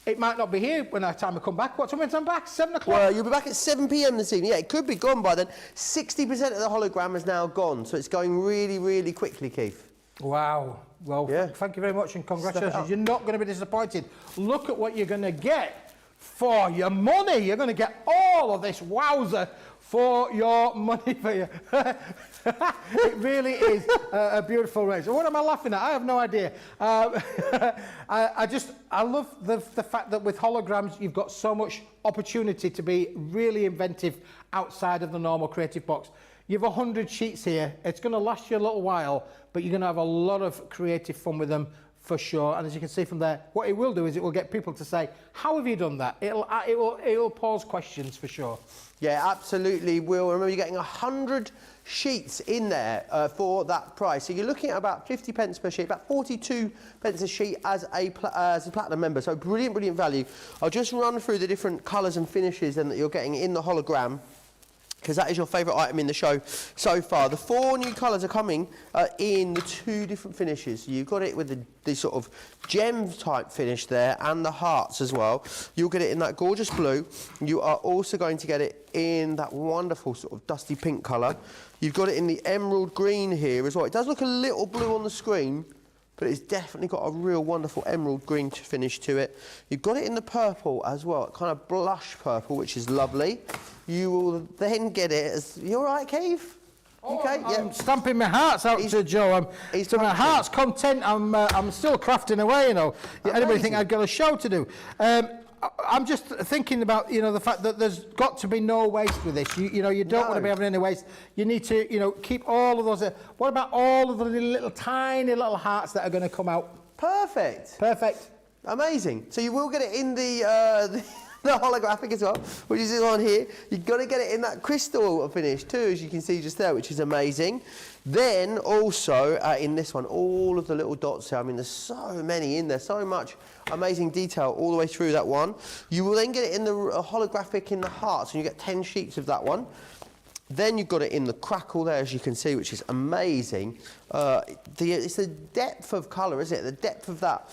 it might not be here when I time I come back. What time when I'm back? 7 o'clock? Well, you'll be back at 7 p.m. this evening. Yeah, it could be gone by then. 60% of the hologram is now gone, so it's going really, really quickly, Keith. Wow. Well, Yeah. thank you very much and Step it congratulations. up. You're not going to be disappointed. Look at what you're going to get for your money. You're going to get all of this wowzer for your money for you. It really is a beautiful range. What am I laughing at? I have no idea. I love the fact that with holograms you've got so much opportunity to be really inventive outside of the normal creative box. You've 100 sheets here. It's going to last you a little while, but you're going to have a lot of creative fun with them for sure. And as you can see from there, what it will do is it will get people to say, how have you done that? It'll pose questions for sure. Yeah, absolutely will. Remember, you're getting 100 sheets in there for that price. So you're looking at about 50 pence per sheet, about 42 pence a sheet as a platinum member. So brilliant, brilliant value. I'll just run through the different colours and finishes then that you're getting in the hologram, because that is your favourite item in the show so far. The 4 new colours are coming in the 2 different finishes. You've got it with the sort of gem type finish there and the hearts as well. You'll get it in that gorgeous blue. You are also going to get it in that wonderful sort of dusty pink colour. You've got it in the emerald green here as well. It does look a little blue on the screen, but it's definitely got a real wonderful emerald green finish to it. You've got it in the purple as well, kind of blush purple, which is lovely. You will then get it as... You all right, Keith? Okay, I'm stamping my hearts out to Joe. To my heart's content, I'm still crafting away, you know. Amazing. Anybody think I've got a show to do? I'm just thinking about, you know, the fact that there's got to be no waste with this. You know, you don't want to be having any waste. You need to, you know, keep all of those. What about all of the little tiny little hearts that are going to come out? Perfect. Perfect. Amazing. So you will get it in the holographic as well, which is on here. You've got to get it in that crystal finish too, as you can see just there, which is amazing. Then also in this one, all of the little dots here. I mean, there's so many in there, so much amazing detail all the way through that one. You will then get it in the holographic in the hearts, and you get 10 sheets of that one. Then you've got it in the crackle there, as you can see, which is amazing. It's the depth of colour, isn't it? The depth of that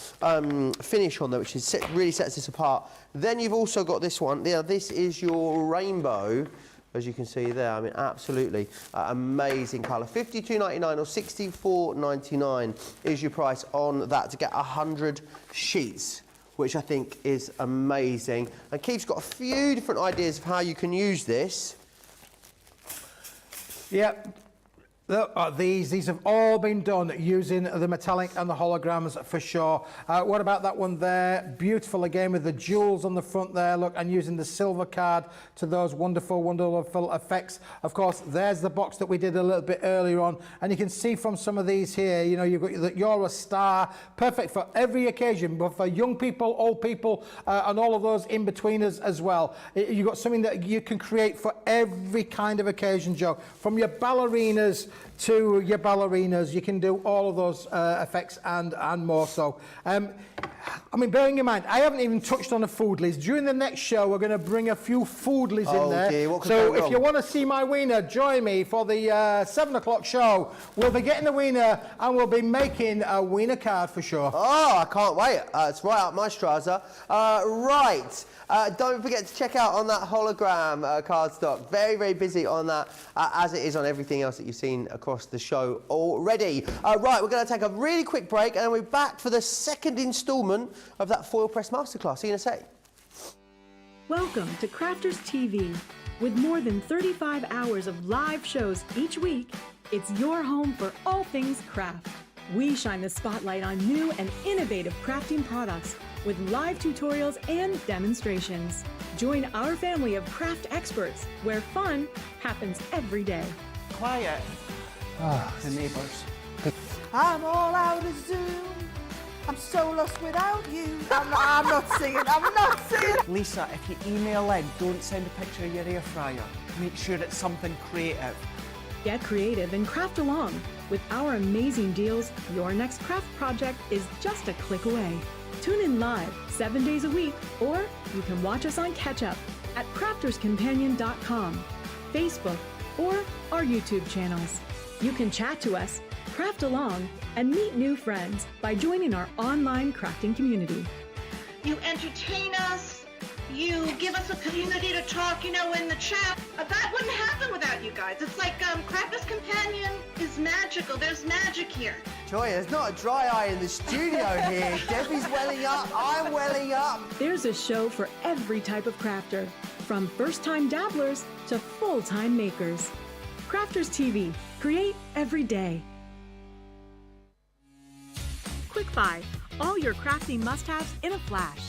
finish on there, which is really sets this apart. Then you've also got this one. Yeah, this is your rainbow, as you can see there. I mean, absolutely amazing colour. $52.99 or $64.99 is your price on that to get 100 sheets, which I think is amazing. And Keith's got a few different ideas of how you can use this. Yep. These have all been done using the metallic and the holograms for sure. What about that one there? Beautiful again with the jewels on the front there, look, and using the silver card to those wonderful, wonderful effects. Of course, there's the box that we did a little bit earlier on, and you can see from some of these here, you know, you've got that you're a star, perfect for every occasion, but for young people, old people, and all of those in betweeners as well. You've got something that you can create for every kind of occasion, Joe, from your ballerinas to your ballerinas. You can do all of those effects and more so. I mean, bearing in mind, I haven't even touched on the foodlies. During the next show, we're going to bring a few foodlies in there. Dear, what could so go if wrong? you want to see my wiener, join me for the 7 o'clock show. We'll be getting the wiener and we'll be making a wiener card for sure. Oh, I can't wait. It's right up my strauser. Right. Don't forget to check out on that hologram cardstock. Very, very busy on that, as it is on everything else that you've seen across the show already. Right, we're going to take a really quick break and then we're back for the second instalment of that Foilpress Masterclass. See you in a sec. Welcome to Crafters TV. With more than 35 hours of live shows each week, it's your home for all things craft. We shine the spotlight on new and innovative crafting products with live tutorials and demonstrations. Join our family of craft experts where fun happens every day. Quiet. The neighbours. I'm all out of Zoom. I'm so lost without you. I'm not singing. I'm not singing. Lisa, if you email in, don't send a picture of your air fryer. Make sure it's something creative. Get creative and craft along. With our amazing deals, your next craft project is just a click away. Tune in live 7 days a week, or you can watch us on Catch Up at crafterscompanion.com, Facebook, or our YouTube channels. You can chat to us, craft along, and meet new friends by joining our online crafting community. You entertain us. You give us a community to talk, in the chat. That wouldn't happen without you guys. It's like Crafters Companion is magical. There's magic here. Joy, there's not a dry eye in the studio here. Debbie's welling up, I'm welling up. There's a show for every type of crafter, from first-time dabblers to full-time makers. Crafters TV. Create every day. Quick Buy. All your crafty must-haves in a flash.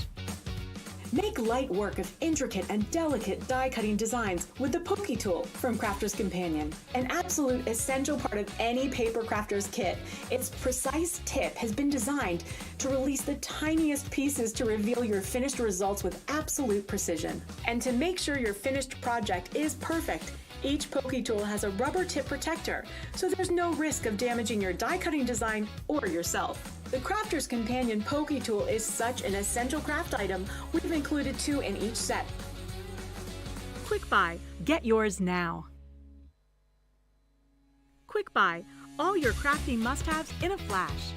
Make light work of intricate and delicate die-cutting designs with the Pokey Tool from Crafter's Companion. An absolute essential part of any paper crafter's kit, its precise tip has been designed to release the tiniest pieces to reveal your finished results with absolute precision. And to make sure your finished project is perfect, each Pokey Tool has a rubber tip protector, so there's no risk of damaging your die-cutting design or yourself. The Crafter's Companion Pokey Tool is such an essential craft item, we've included 2 in each set. Quick Buy. Get yours now. Quick Buy. All your crafty must-haves in a flash.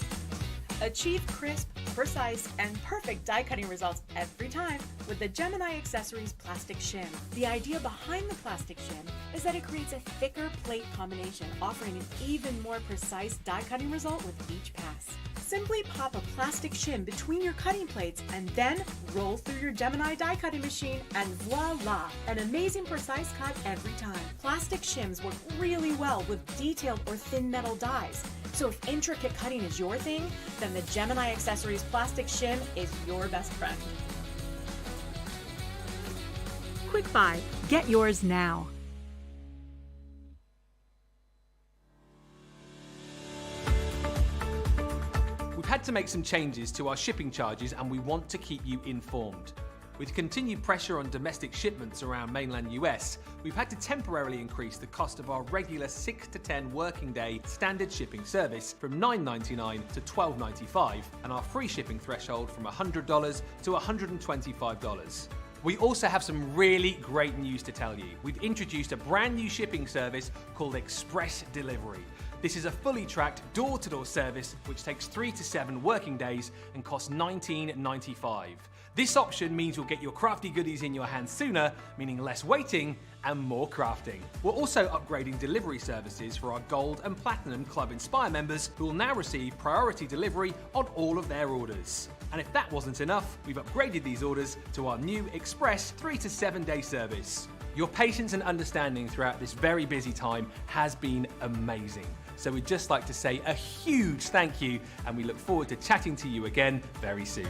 Achieve crisp, precise, and perfect die-cutting results every time with the Gemini Accessories Plastic Shim. The idea behind the plastic shim is that it creates a thicker plate combination, offering an even more precise die-cutting result with each pass. Simply pop a plastic shim between your cutting plates and then roll through your Gemini die-cutting machine and voila! An amazing precise cut every time. Plastic shims work really well with detailed or thin metal dies. So if intricate cutting is your thing, then the Gemini Accessories Plastic Shim is your best friend. Quick Buy. Get yours now. We've had to make some changes to our shipping charges and we want to keep you informed. With continued pressure on domestic shipments around mainland US, we've had to temporarily increase the cost of our regular 6 to 10 working day standard shipping service from $9.99 to $12.95 and our free shipping threshold from $100 to $125. We also have some really great news to tell you. We've introduced a brand new shipping service called Express Delivery. This is a fully tracked door-to-door service which takes 3 to 7 working days and costs $19.95. This option means you'll get your crafty goodies in your hands sooner, meaning less waiting and more crafting. We're also upgrading delivery services for our Gold and Platinum Club Inspire members who will now receive priority delivery on all of their orders. And if that wasn't enough, we've upgraded these orders to our new Express 3 to 7 day service. Your patience and understanding throughout this very busy time has been amazing. So we'd just like to say a huge thank you and we look forward to chatting to you again very soon.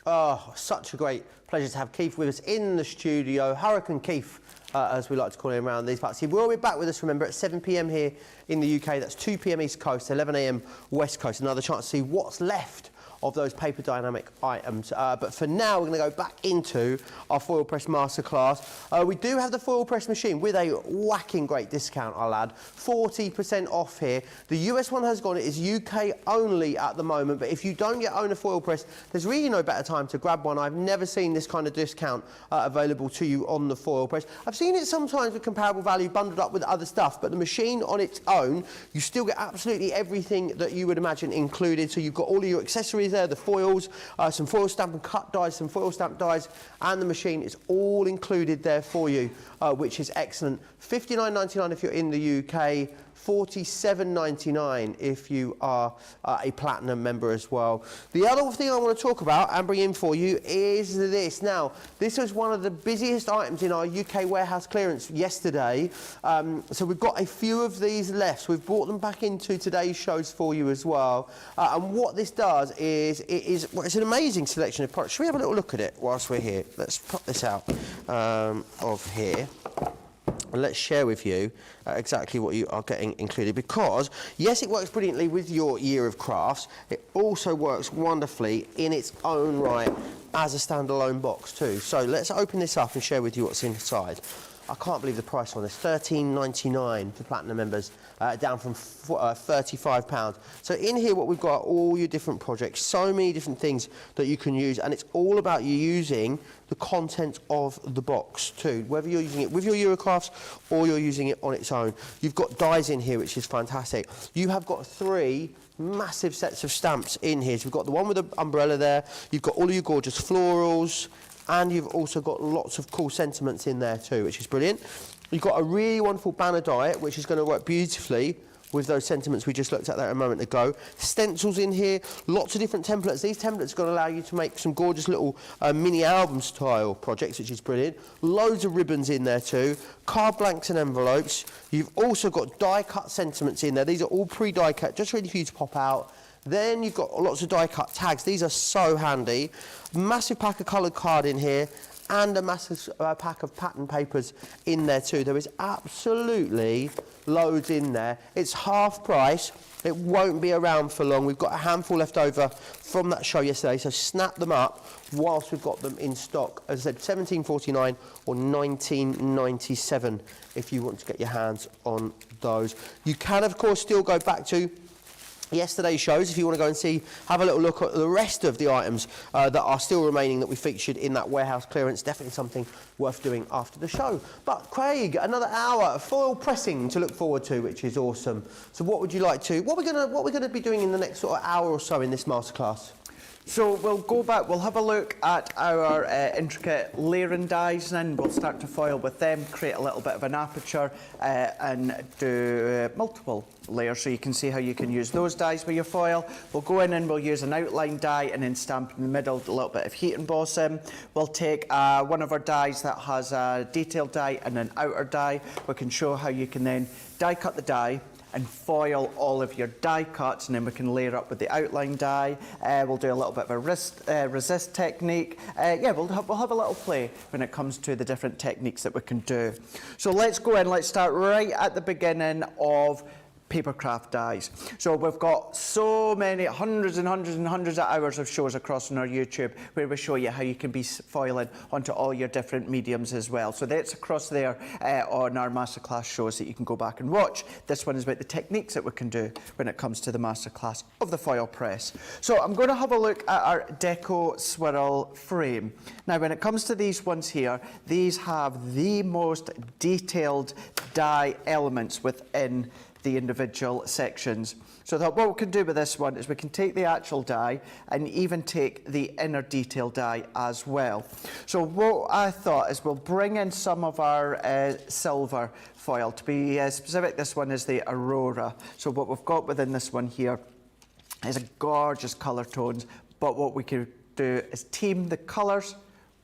Oh, such a great pleasure to have Keith with us in the studio. Hurricane Keith, as we like to call him around these parts. He will be back with us, remember, at 7 p.m. here in the UK. That's 2 p.m. East Coast, 11 a.m. West Coast. Another chance to see what's left of those paper dynamic items. But for now, we're going to go back into our Foilpress Masterclass. We do have the Foilpress machine with a whacking great discount, I'll add. 40% off here. The US one has gone. It is UK only at the moment. But if you don't yet own a Foilpress, there's really no better time to grab one. I've never seen this kind of discount available to you on the Foilpress. I've seen it sometimes with comparable value bundled up with other stuff, but the machine on its own, you still get absolutely everything that you would imagine included. So you've got all of your accessories there, the foils, some foil stamp and cut dies, some foil stamp dies, and the machine is all included there for you, which is excellent. $59.99 if you're in the UK, $47.99 if you are a platinum member as well. The other thing I want to talk about and bring in for you is this. Now, this was one of the busiest items in our UK warehouse clearance yesterday. So we've got a few of these left. So we've brought them back into today's shows for you as well. And what this does is, it's an amazing selection of products. Should we have a little look at it whilst we're here? Let's pop this out of here. And let's share with you exactly what you are getting included, because yes, it works brilliantly with your year of crafts. It also works wonderfully in its own right as a standalone box too. So let's open this up and share with you what's inside. I can't believe the price on this, $13.99 for platinum members, down from £35. So in here what we've got are all your different projects, so many different things that you can use, and it's all about you using the content of the box too, whether you're using it with your Eurocrafts or you're using it on its own. You've got dies in here, which is fantastic. You have got 3 massive sets of stamps in here. So we've got the one with the umbrella there, you've got all of your gorgeous florals, and you've also got lots of cool sentiments in there too, which is brilliant. You've got a really wonderful banner die, which is going to work beautifully with those sentiments we just looked at there a moment ago. Stencils in here, lots of different templates. These templates are going to allow you to make some gorgeous little mini album style projects, which is brilliant. Loads of ribbons in there too, card blanks and envelopes. You've also got die cut sentiments in there. These are all pre-die cut, just ready for you to pop out. Then you've got lots of die cut tags. These are so handy. Massive pack of coloured card in here, and a massive pack of pattern papers in there too. There is absolutely loads in there. It's half price. It won't be around for long. We've got a handful left over from that show yesterday, so snap them up whilst we've got them in stock. As I said, $17.49 or $19.97 if you want to get your hands on those. You can, of course, still go back to yesterday's shows if you want to go and have a little look at the rest of the items that are still remaining that we featured in that warehouse clearance. Definitely something worth doing after the show. But Craig, another hour of foil pressing to look forward to, which is awesome. So what would you like to, what we're gonna be doing in the next sort of hour or so in this masterclass? So we'll go back, we'll have a look at our intricate layering dies, and then we'll start to foil with them, create a little bit of an aperture and do multiple layers so you can see how you can use those dies with your foil. We'll go in and we'll use an outline die and then stamp in the middle a little bit of heat embossing. We'll take one of our dies that has a detailed die and an outer die. We can show how you can then die cut the die and foil all of your die cuts, and then we can layer up with the outline die. We'll do a little bit of a resist technique. Yeah, we'll have a little play when it comes to the different techniques that we can do. So let's go in, let's start right at the beginning of paper craft dies. So we've got so many, hundreds and hundreds and hundreds of hours of shows across on our YouTube where we show you how you can be foiling onto all your different mediums as well. So that's across there on our masterclass shows that you can go back and watch. This one is about the techniques that we can do when it comes to the masterclass of the foil press. So I'm going to have a look at our Deco Swirl frame. Now when it comes to these ones here, these have the most detailed die elements within the individual sections. So what we can do with this one is we can take the actual die and even take the inner detail die as well. So what I thought is we'll bring in some of our silver foil. To be specific, this one is the Aurora. So what we've got within this one here is a gorgeous colour tones, but what we can do is team the colours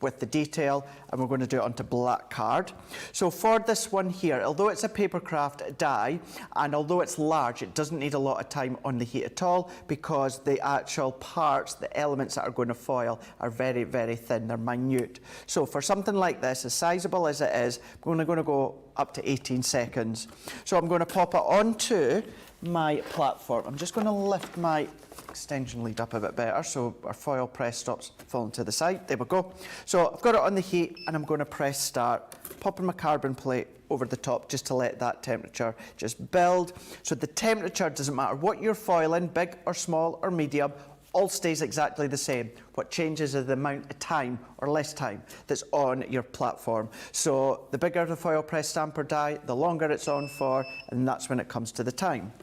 with the detail, and we're going to do it onto black card. So for this one here, although it's a paper craft die, and although it's large, it doesn't need a lot of time on the heat at all, because the actual parts, the elements that are going to foil, are very, very thin, they're minute. So for something like this, as sizable as it is, we're only going to go up to 18 seconds. So I'm going to pop it onto my platform. I'm just going to lift my extension lead up a bit better so our foil press stops falling to the side. There we go. So I've got it on the heat and I'm going to press start, popping my carbon plate over the top just to let that temperature just build. So the temperature doesn't matter what you're foiling, big or small or medium, all stays exactly the same. What changes is the amount of time or less time that's on your platform. So the bigger the foil press stamp or die, the longer it's on for, and that's when it comes to the time.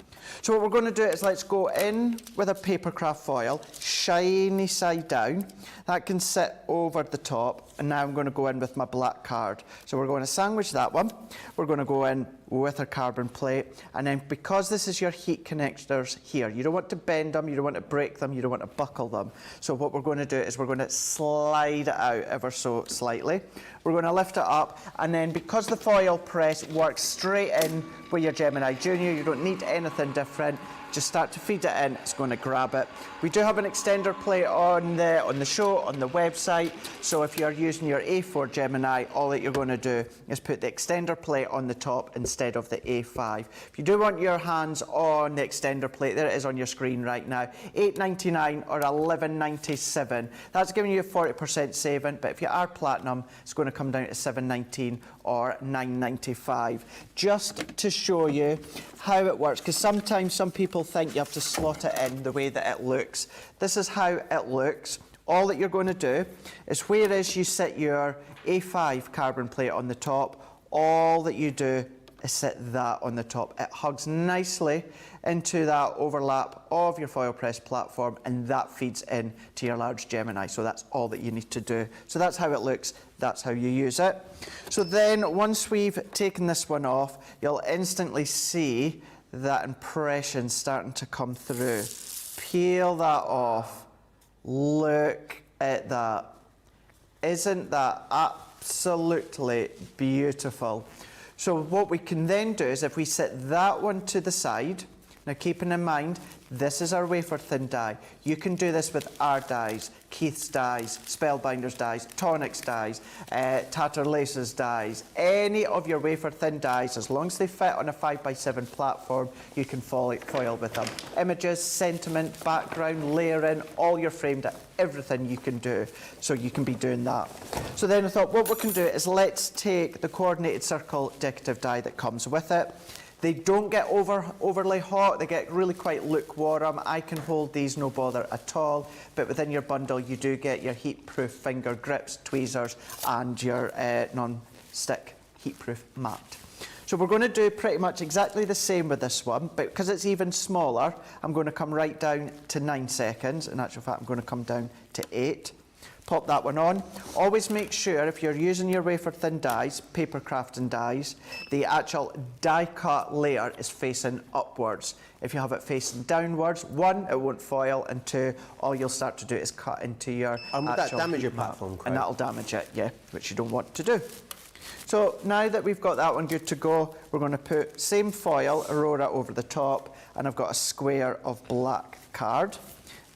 So what we're going to do is let's go in with a paper craft foil, shiny side down. That can sit over the top, and now I'm going to go in with my black card. So we're going to sandwich that one. We're going to go in with our carbon plate, and then because this is your heat connectors here, you don't want to bend them, you don't want to break them, you don't want to buckle them. So what we're going to do is we're going to slide it out ever so slightly. We're going to lift it up, and then because the foil press works straight in with your Gemini Junior, you don't need anything different. Just start to feed it in, it's going to grab it. We do have an extender plate on the show, on the website, so if you're using your A4 Gemini, all that you're going to do is put the extender plate on the top instead of the A5. If you do want your hands on the extender plate, there it is on your screen right now, $8.99 or $11.97. That's giving you a 40% saving, but if you are platinum, it's going to come down to $7.19 or $9.95. Just to show you how it works, because sometimes some people think you have to slot it in the way that it looks. This is how it looks. All that you're going to do is whereas you set your A5 carbon plate on the top, all that you do is set that on the top. It hugs nicely into that overlap of your Foilpress platform, and that feeds in to your large Gemini. So that's all that you need to do. So that's how it looks, that's how you use it. So then once we've taken this one off, you'll instantly see that impression starting to come through. Peel that off. Look at that. Isn't that absolutely beautiful? So what we can then do is if we set that one to the side, now keeping in mind, this is our wafer thin die. You can do this with our dies, Keith's dies, Spellbinder's dies, Tonic's dies, Tatterlace's dies, any of your wafer thin dies, as long as they fit on a 5x7 platform, you can foil with them. Images, sentiment, background, layering, all your framed, everything you can do. So you can be doing that. So then I thought what we can do is let's take the coordinated circle decorative die that comes with it. They don't get overly hot, they get really quite lukewarm. I can hold these no bother at all, but within your bundle you do get your heat-proof finger grips, tweezers, and your non-stick heat-proof mat. So we're going to do pretty much exactly the same with this one, but because it's even smaller, I'm going to come right down to 9 seconds. In actual fact, I'm going to come down to 8. Pop that one on. Always make sure if you're using your wafer thin dies, paper crafting dies, the actual die cut layer is facing upwards. If you have it facing downwards, 1, it won't foil, and 2, all you'll start to do is cut into your And would that damage your mat. platform, Craig? And that'll damage it, yeah, which you don't want to do. So now that we've got that one good to go, we're going to put same foil, Aurora, over the top, and I've got a square of black card.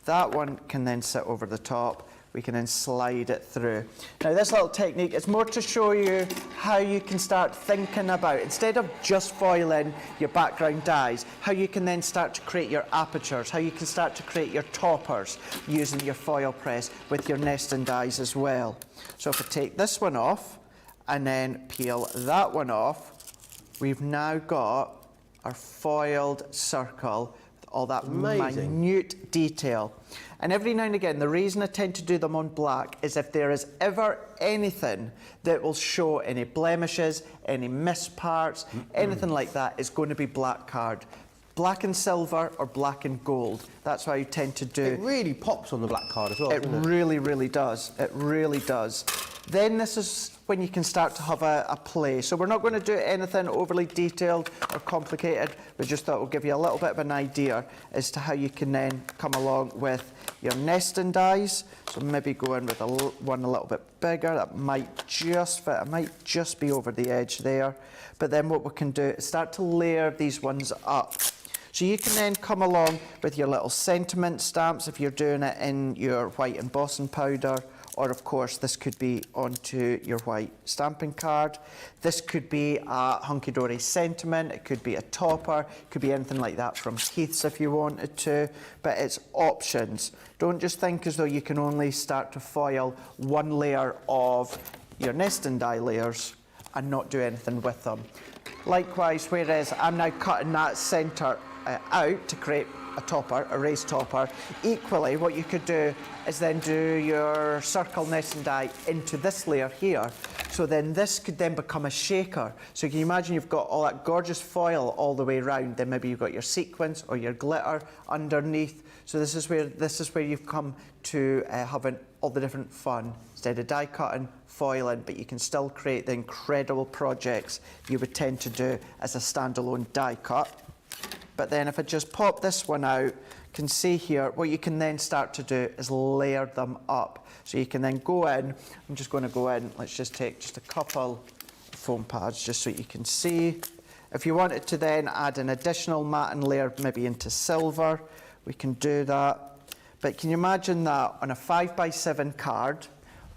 That one can then sit over the top. We can then slide it through. Now this little technique is more to show you how you can start thinking about, instead of just foiling your background dies, how you can then start to create your apertures, how you can start to create your toppers using your foil press with your nesting dies as well. So if I take this one off and then peel that one off, we've now got our foiled circle with all that Amazing. minute detail. And every now and again, the reason I tend to do them on black is if there is ever anything that will show any blemishes, any missed parts, anything like that, it's going to be black card. Black and silver or black and gold. That's what I tend to do. It really pops on the black card as well, It doesn't it? really, really does. It really does. Then this is when you can start to have a play. So we're not going to do anything overly detailed or complicated. We just thought we'll give you a little bit of an idea as to how you can then come along with your nesting dies. So maybe go in with one a little bit bigger. That might just fit. It might just be over the edge there. But then what we can do is start to layer these ones up. So you can then come along with your little sentiment stamps if you're doing it in your white embossing powder, or of course this could be onto your white stamping card. This could be a hunky-dory sentiment, it could be a topper, it could be anything like that from Keith's if you wanted to, but it's options. Don't just think as though you can only start to foil one layer of your nesting die layers and not do anything with them. Likewise, whereas I'm now cutting that centre out to create a topper, a raised topper, equally what you could do is then do your circle nesting die into this layer here. So then this could then become a shaker. So can you imagine you've got all that gorgeous foil all the way around, then maybe you've got your sequins or your glitter underneath. So this is where you've come to having all the different fun. Instead of die cutting, foiling, but you can still create the incredible projects you would tend to do as a standalone die cut. But then if I just pop this one out, you can see here, what you can then start to do is layer them up. So you can then go in, I'm just going to go in, let's just take just a couple of foam pads just so you can see. If you wanted to then add an additional matting layer, maybe into silver, we can do that. But can you imagine that on a 5x7 card,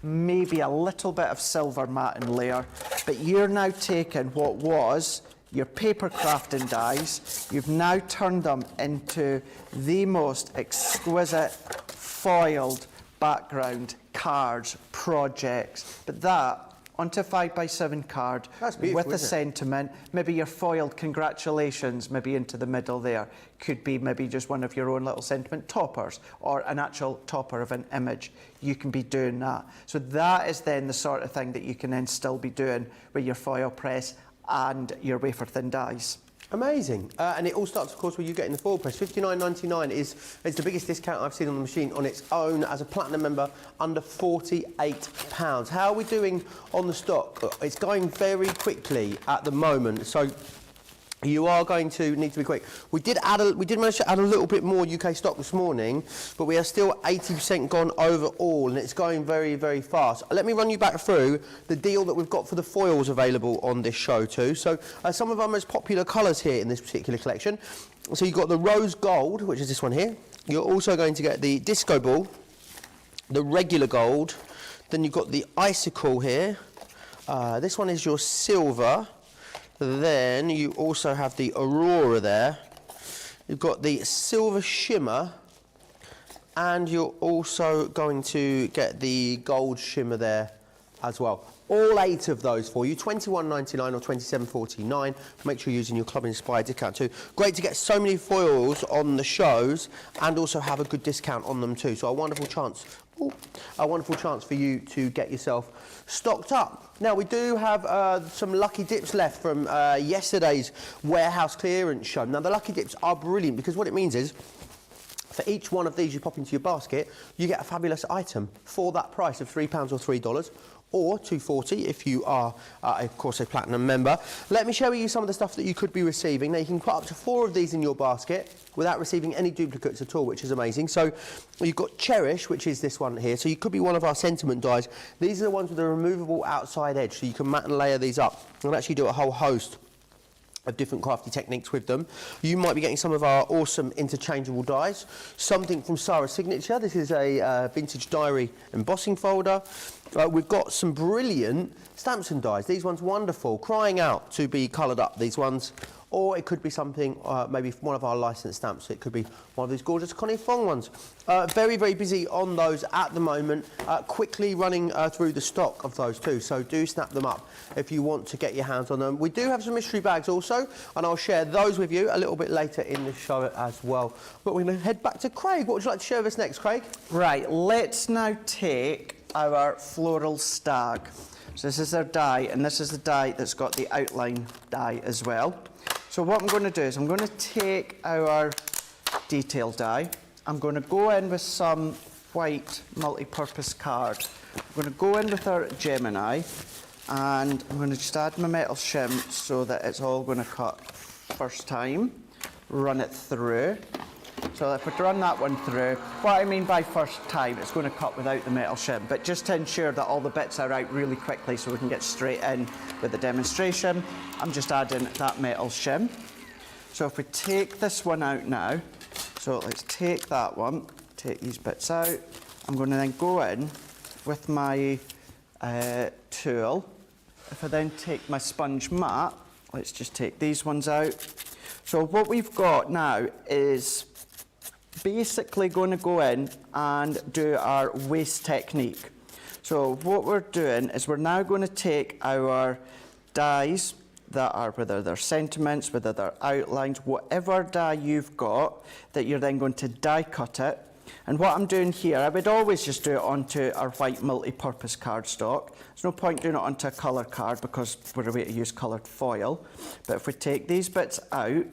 maybe a little bit of silver matting layer, but you're now taking what was your paper crafting dies, you've now turned them into the most exquisite foiled background cards, projects, but that onto a 5x7 card with the sentiment, maybe your foiled congratulations, maybe into the middle there. Could be maybe just one of your own little sentiment toppers or an actual topper of an image. You can be doing that. So that is then the sort of thing that you can then still be doing with your foil press and your wafer thin dies. Amazing. And it all starts, of course, with you getting the Foilpress. $59.99 is the biggest discount I've seen on the machine on its own as a Platinum member, under £48. How are we doing on the stock? It's going very quickly at the moment, so you are going to need to be quick. We did manage to add a little bit more UK stock this morning, but we are still 80% gone overall, and it's going very, very fast. Let me run you back through the deal that we've got for the foils available on this show too. So some of our most popular colours here in this particular collection. So you've got the rose gold, which is this one here. You're also going to get the disco ball, the regular gold, then you've got the icicle here. This one is your silver. Then you also have the Aurora there. You've got the Silver Shimmer, and you're also going to get the Gold Shimmer there as well. All 8 of those for you, $21.99 or $27.49. Make sure you're using your Club Inspired discount too. Great to get so many foils on the shows and also have a good discount on them too. So a wonderful chance for you to get yourself stocked up. Now we do have some lucky dips left from yesterday's warehouse clearance show. Now the lucky dips are brilliant because what it means is for each one of these you pop into your basket, you get a fabulous item for that price of £3 or $3. Or $2.40 if you are, of course, a Platinum member. Let me show you some of the stuff that you could be receiving. Now, you can put up to 4 of these in your basket without receiving any duplicates at all, which is amazing. So you've got Cherish, which is this one here. So you could be one of our sentiment dies. These are the ones with a removable outside edge, so you can mat and layer these up and actually do a whole host of different crafty techniques with them. You might be getting some of our awesome interchangeable dies. Something from Sarah's Signature. This is a vintage diary embossing folder. We've got some brilliant stamps and dies. These ones wonderful, crying out to be coloured up, these ones. Or it could be something, maybe one of our licensed stamps. It could be one of these gorgeous Connie Fong ones. Very, very busy on those at the moment. Quickly running through the stock of those too. So do snap them up if you want to get your hands on them. We do have some mystery bags also, and I'll share those with you a little bit later in the show as well. But we're going to head back to Craig. What would you like to share with us next, Craig? Right, let's now take our floral stag. So this is our die, and this is the die that's got the outline die as well. So what I'm going to do is I'm going to take our detail die. I'm going to go in with some white multi-purpose card. I'm going to go in with our Gemini, and I'm going to just add my metal shim so that it's all going to cut first time. Run it through. So if we run that one through, what I mean by first time, it's going to cut without the metal shim, but just to ensure that all the bits are out really quickly so we can get straight in with the demonstration, I'm just adding that metal shim. So if we take this one out now, so let's take that one, take these bits out. I'm going to then go in with my tool. If I then take my sponge mat, let's just take these ones out. So what we've got now is basically going to go in and do our waste technique. So what we're doing is we're now going to take our dies that are, whether they're sentiments, whether they're outlines, whatever die you've got, that you're then going to die cut it. And what I'm doing here, I would always just do it onto our white multi-purpose cardstock. There's no point doing it onto a colour card because we're away to use coloured foil. But if we take these bits out,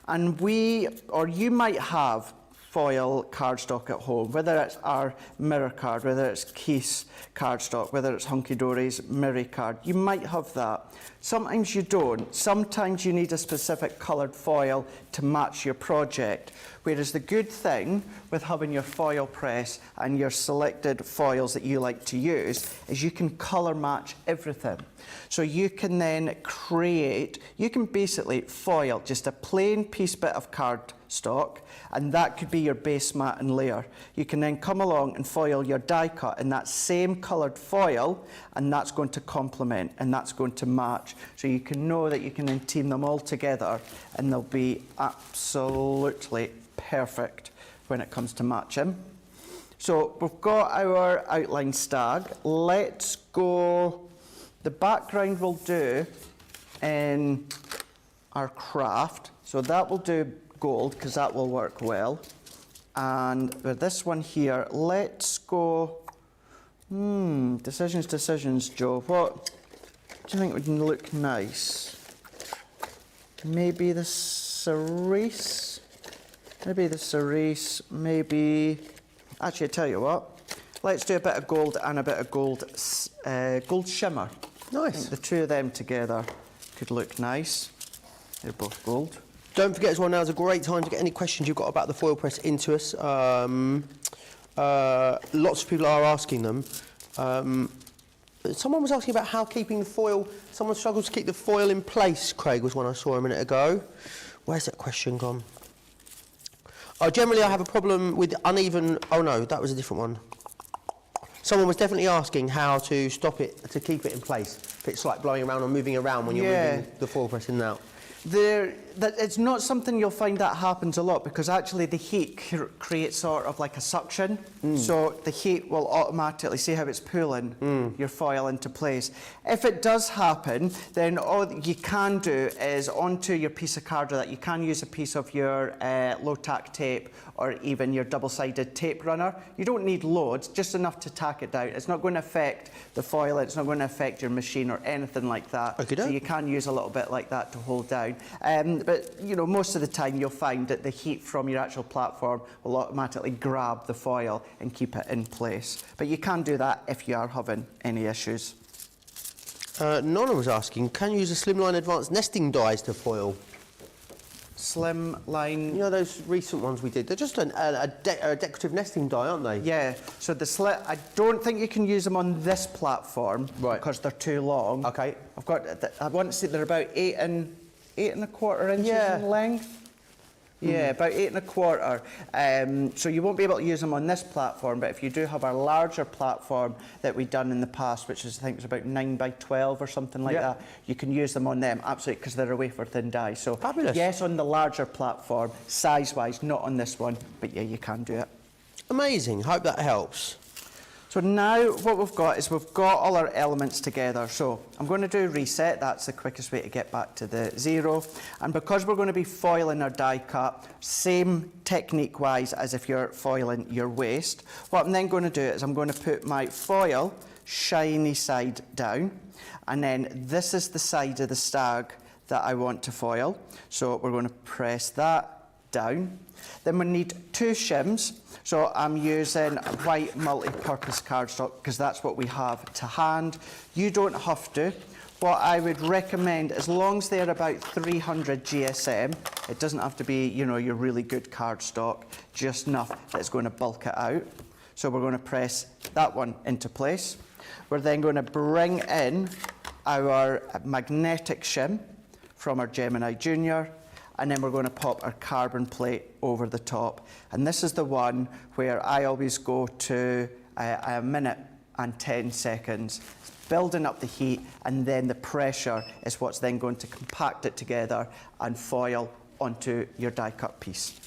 and you might have foil cardstock at home, whether it's our mirror card, whether it's case cardstock, whether it's Hunky Dory's mirror card, you might have that. Sometimes you don't. Sometimes you need a specific coloured foil to match your project. Whereas the good thing with having your foil press and your selected foils that you like to use is you can colour match everything. So you can then you can basically foil just a plain bit of cardstock, and that could be your base mat and layer. You can then come along and foil your die cut in that same coloured foil, and that's going to complement and that's going to match. So you can know that you can then team them all together and they'll be absolutely perfect when it comes to matching. So we've got our outline stag. Let's go. The background we'll do in our craft. So that will do gold because that will work well. And with this one here, let's go. Decisions, Joe. What do you think would look nice? maybe the cerise. Maybe the cerise, maybe... Actually, I tell you what. Let's do a bit of gold and a bit of gold shimmer. Nice. I think the two of them together could look nice. They're both gold. Don't forget as well, now is a great time to get any questions you've got about the foil press into us. Lots of people are asking them. Someone was asking about how keeping the foil, someone struggles to keep the foil in place, Craig, was one I saw a minute ago. Where's that question gone? Generally I have a problem with uneven, oh no, that was a different one. Someone was definitely asking how to stop it, to keep it in place. If it's like blowing around or moving around when you're moving the foil press in and out. It's not something you'll find that happens a lot, because actually the heat creates sort of like a suction. So the heat will automatically, see how it's pulling your foil into place. If it does happen, then all you can do is onto your piece of card that you can use a piece of your low-tack tape or even your double-sided tape runner. You don't need loads, just enough to tack it down. It's not going to affect the foil, it's not going to affect your machine or anything like that. Okay, so you can use a little bit like that to hold down. But you know, most of the time you'll find that the heat from your actual platform will automatically grab the foil and keep it in place. But you can do that if you are having any issues. Nonna was asking, can you use a slimline advanced nesting dies to foil? Slimline. You know those recent ones we did? They're just a decorative nesting die, aren't they? Yeah. So I don't think you can use them on this platform, right, because they're too long. Okay. I want to say they're about 8 1/4 inches in length. Yeah, about 8 1/4. So you won't be able to use them on this platform, but if you do have a larger platform that we've done in the past, which is, I think, was about 9 by 12 or something like that, you can use them on them, absolutely, because they're a wafer-thin die. So fabulous. Yes, on the larger platform, size-wise, not on this one, but yeah, you can do it. Amazing. Hope that helps. So now what we've got is we've got all our elements together. So I'm going to do reset. That's the quickest way to get back to the 0. And because we're going to be foiling our die cut, same technique-wise as if you're foiling your waste, what I'm then going to do is I'm going to put my foil shiny side down. And then this is the side of the stag that I want to foil. So we're going to press that down. Then we need 2 shims. So I'm using white multi-purpose cardstock because that's what we have to hand. You don't have to. What I would recommend, as long as they're about 300 GSM, it doesn't have to be, you know, your really good cardstock, just enough that it's going to bulk it out. So we're going to press that one into place. We're then going to bring in our magnetic shim from our Gemini Junior, and then we're going to pop our carbon plate over the top. And this is the one where I always go to a minute and 10 seconds. It's building up the heat, and then the pressure is what's then going to compact it together and foil onto your die cut piece.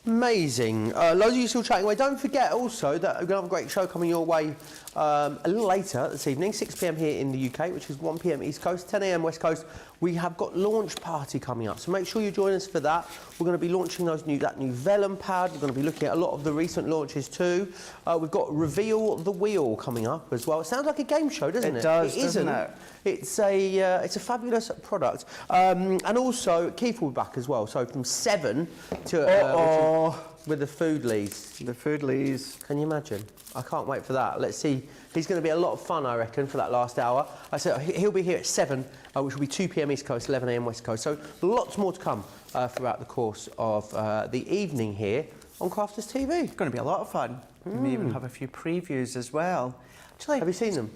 Amazing. Loads of you still chatting away. Don't forget also that we're going to have a great show coming your way a little later this evening, 6 p.m. here in the UK, which is 1 p.m. East Coast, 10 a.m. West Coast. We have got launch party coming up, so make sure you join us for that. We're going to be launching that new vellum pad. We're going to be looking at a lot of the recent launches too. We've got Reveal the Wheel coming up as well. It sounds like a game show, doesn't it? It does, doesn't it? It's a fabulous product. And also, Keith will be back as well, so from 7 to... with the foodlies. The foodlies. Can you imagine? I can't wait for that. Let's see. He's going to be a lot of fun, I reckon, for that last hour. I said he'll be here at 7, which will be 2 p.m. East Coast, 11 a.m. West Coast. So lots more to come throughout the course of the evening here on Crafters TV. It's going to be a lot of fun. We may even have a few previews as well. Actually, have you seen them?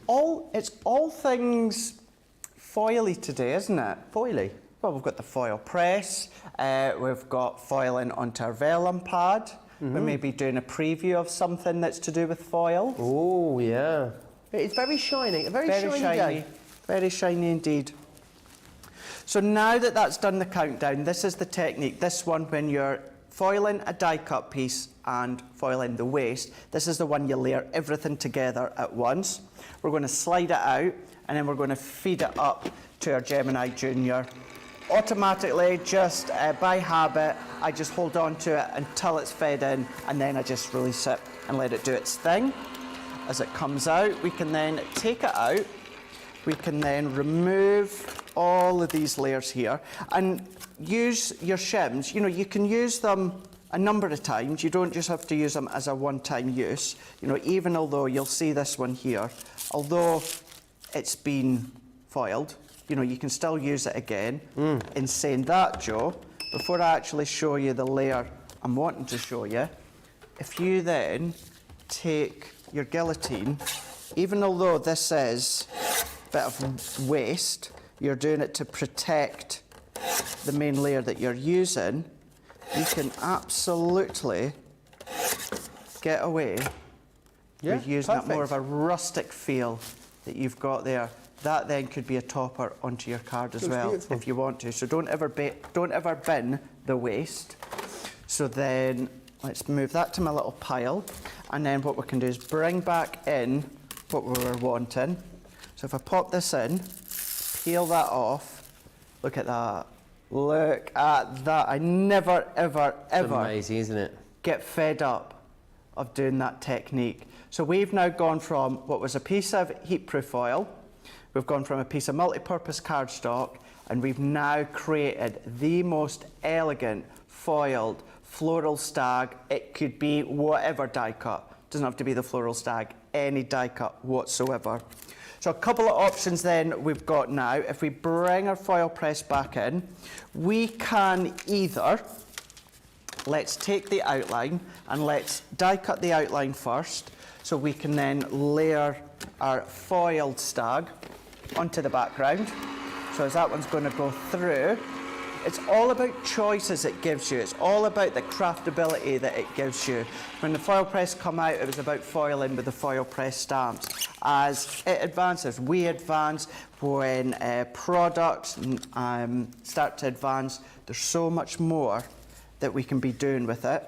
It's all things foily today, isn't it? Foily? Well, we've got the foil press, we've got foiling onto our vellum pad. We may be doing a preview of something that's to do with foil. Oh, yeah. It's very shiny, a very shiny day. Very shiny indeed. So now that that's done the countdown, this is the technique. This one, when you're foiling a die cut piece and foiling the waste, this is the one you layer everything together at once. We're going to slide it out, and then we're going to feed it up to our Gemini Junior. Automatically, just by habit, I just hold on to it until it's fed in, and then I just release it and let it do its thing. As it comes out, we can then take it out. We can then remove all of these layers here. And use your shims, you know, you can use them a number of times. You don't just have to use them as a one-time use. You know, even although you'll see this one here, although it's been foiled, you know, you can still use it again. In saying that, Joe, before I actually show you the layer I'm wanting to show you, if you then take your guillotine, even although this is a bit of waste, you're doing it to protect the main layer that you're using, you can absolutely get away with using that more of a rustic feel that you've got there. That then could be a topper onto your card as well, if you want to. So don't ever bin the waste. So then let's move that to my little pile, and then what we can do is bring back in what we were wanting. So if I pop this in, peel that off, look at that. Look at that. I never, ever, ever amazing, isn't it? get fed up of doing that technique. So we've now gone from what was a piece of heat-proof foil, we've gone from a piece of multi-purpose cardstock, and we've now created the most elegant foiled floral stag. It could be whatever die cut. Doesn't have to be the floral stag, any die cut whatsoever. So a couple of options then we've got now. If we bring our foil press back in, we can either, let's take the outline and let's die cut the outline first, so we can then layer our foiled stag onto the background. So as that one's going to go through, it's all about choices it gives you. It's all about the craftability that it gives you. When the foil press come out, it was about foiling with the foil press stamps. As it advances, we advance. When products start to advance, there's so much more that we can be doing with it.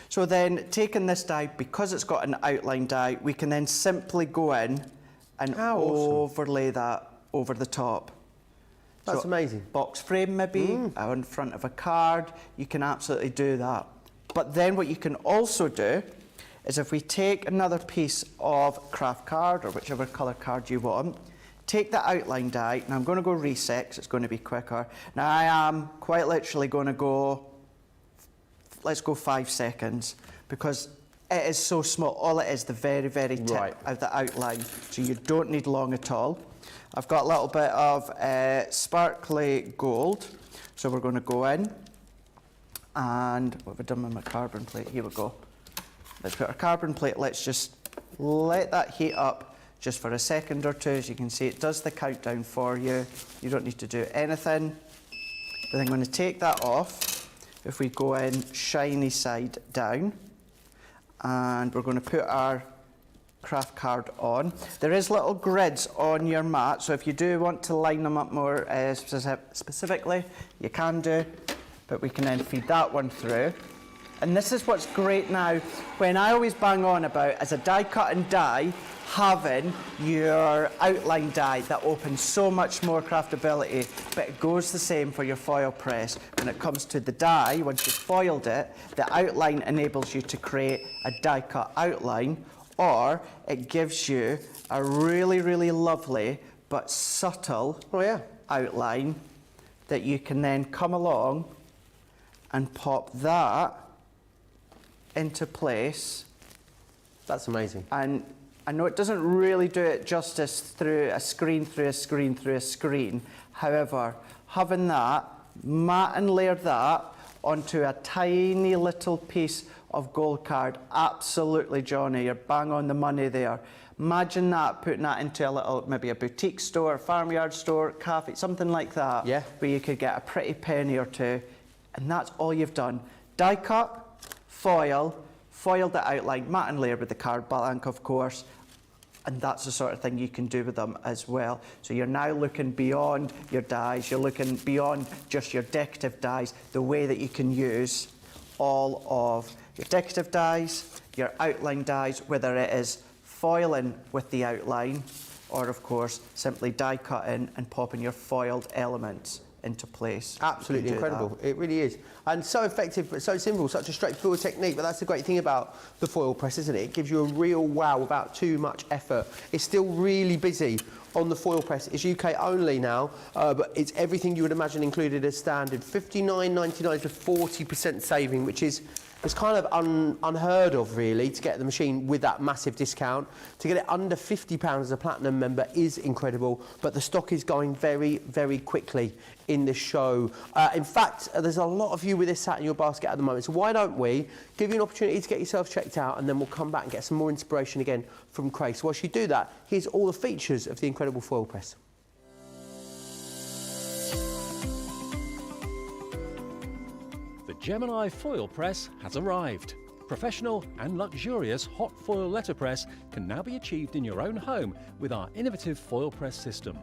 So then, taking this die, because it's got an outline die, we can then simply go in and overlay that over the top. That's amazing. Box frame maybe, in front of a card, you can absolutely do that. But then what you can also do is if we take another piece of craft card or whichever colour card you want, take the outline die, and I'm going to go reset because it's going to be quicker. Now I am quite literally going to go, let's go 5 seconds, because it is so small. All it is, the very, very tip of the outline, so you don't need long at all. I've got a little bit of sparkly gold, so we're going to go in, and what have I done with my carbon plate? Here we go. Let's put our carbon plate, let's just let that heat up just for a second or two. As you can see, it does the countdown for you. You don't need to do anything. But I'm going to take that off. If we go in shiny side down, and we're going to put our craft card on. There is little grids on your mat, so if you do want to line them up more specifically, you can do, but we can then feed that one through. And this is what's great now, when I always bang on about, as a die cut and die, having your outline die that opens so much more craftability, but it goes the same for your foil press. When it comes to the die, once you've foiled it, the outline enables you to create a die cut outline, or it gives you a really, really lovely but subtle outline that you can then come along and pop that into place. That's amazing. And I know it doesn't really do it justice through a screen, through a screen, through a screen. However, having that, mat and layer that onto a tiny little piece of gold card, absolutely, Johnny, you're bang on the money there. Imagine that, putting that into a little, maybe a boutique store, farmyard store, cafe, something like that, where you could get a pretty penny or two, and that's all you've done. Die cut, foiled the outline, mat and layer with the card blank, of course, and that's the sort of thing you can do with them as well. So you're now looking beyond your dies, you're looking beyond just your decorative dies, the way that you can use all of your decorative dies, your outline dies, whether it is foiling with the outline, or of course simply die cutting and popping your foiled elements into place. Absolutely You can do incredible. It really is. And so effective, but so simple, such a straightforward technique. But that's the great thing about the foil press, isn't it? It gives you a real wow without too much effort. It's still really busy on the foil press. It's UK only now, but it's everything you would imagine included as standard. $59.99 to 40% saving, which is it's kind of unheard of, really, to get the machine with that massive discount. To get it under £50 as a Platinum member is incredible, but the stock is going very, very quickly in this show. In fact, there's a lot of you with this sat in your basket at the moment, so why don't we give you an opportunity to get yourself checked out, and then we'll come back and get some more inspiration again from Craig. So whilst you do that, here's all the features of the incredible foil press. The Gemini foil press has arrived. Professional and luxurious hot foil letterpress can now be achieved in your own home with our innovative foil press system.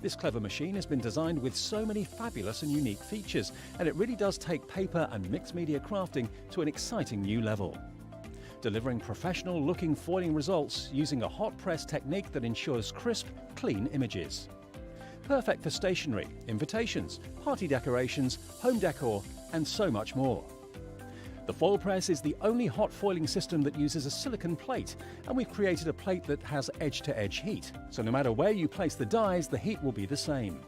This clever machine has been designed with so many fabulous and unique features, and it really does take paper and mixed media crafting to an exciting new level. Delivering professional-looking foiling results using a hot press technique that ensures crisp, clean images. Perfect for stationery, invitations, party decorations, home decor, and so much more. The foil press is the only hot foiling system that uses a silicon plate, and we've created a plate that has edge-to-edge heat, so no matter where you place the dies, the heat will be the same.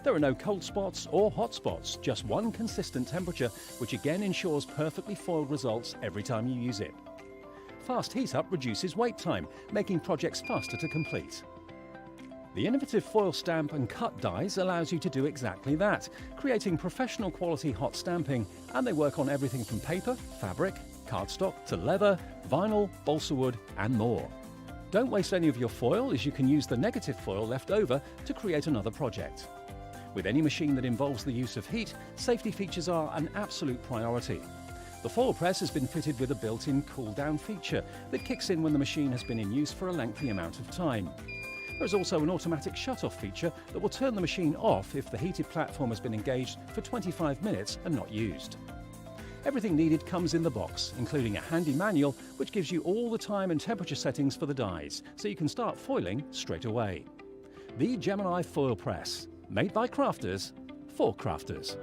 There are no cold spots or hot spots, just one consistent temperature, which again ensures perfectly foiled results every time you use it. Fast heat up reduces wait time, making projects faster to complete. The innovative foil stamp and cut dies allows you to do exactly that, creating professional quality hot stamping, and they work on everything from paper, fabric, cardstock to leather, vinyl, balsa wood and more. Don't waste any of your foil, as you can use the negative foil left over to create another project. With any machine that involves the use of heat, safety features are an absolute priority. The foil press has been fitted with a built-in cool-down feature that kicks in when the machine has been in use for a lengthy amount of time. There is also an automatic shut-off feature that will turn the machine off if the heated platform has been engaged for 25 minutes and not used. Everything needed comes in the box, including a handy manual which gives you all the time and temperature settings for the dies, so you can start foiling straight away. The Gemini Foil Press, made by crafters for crafters.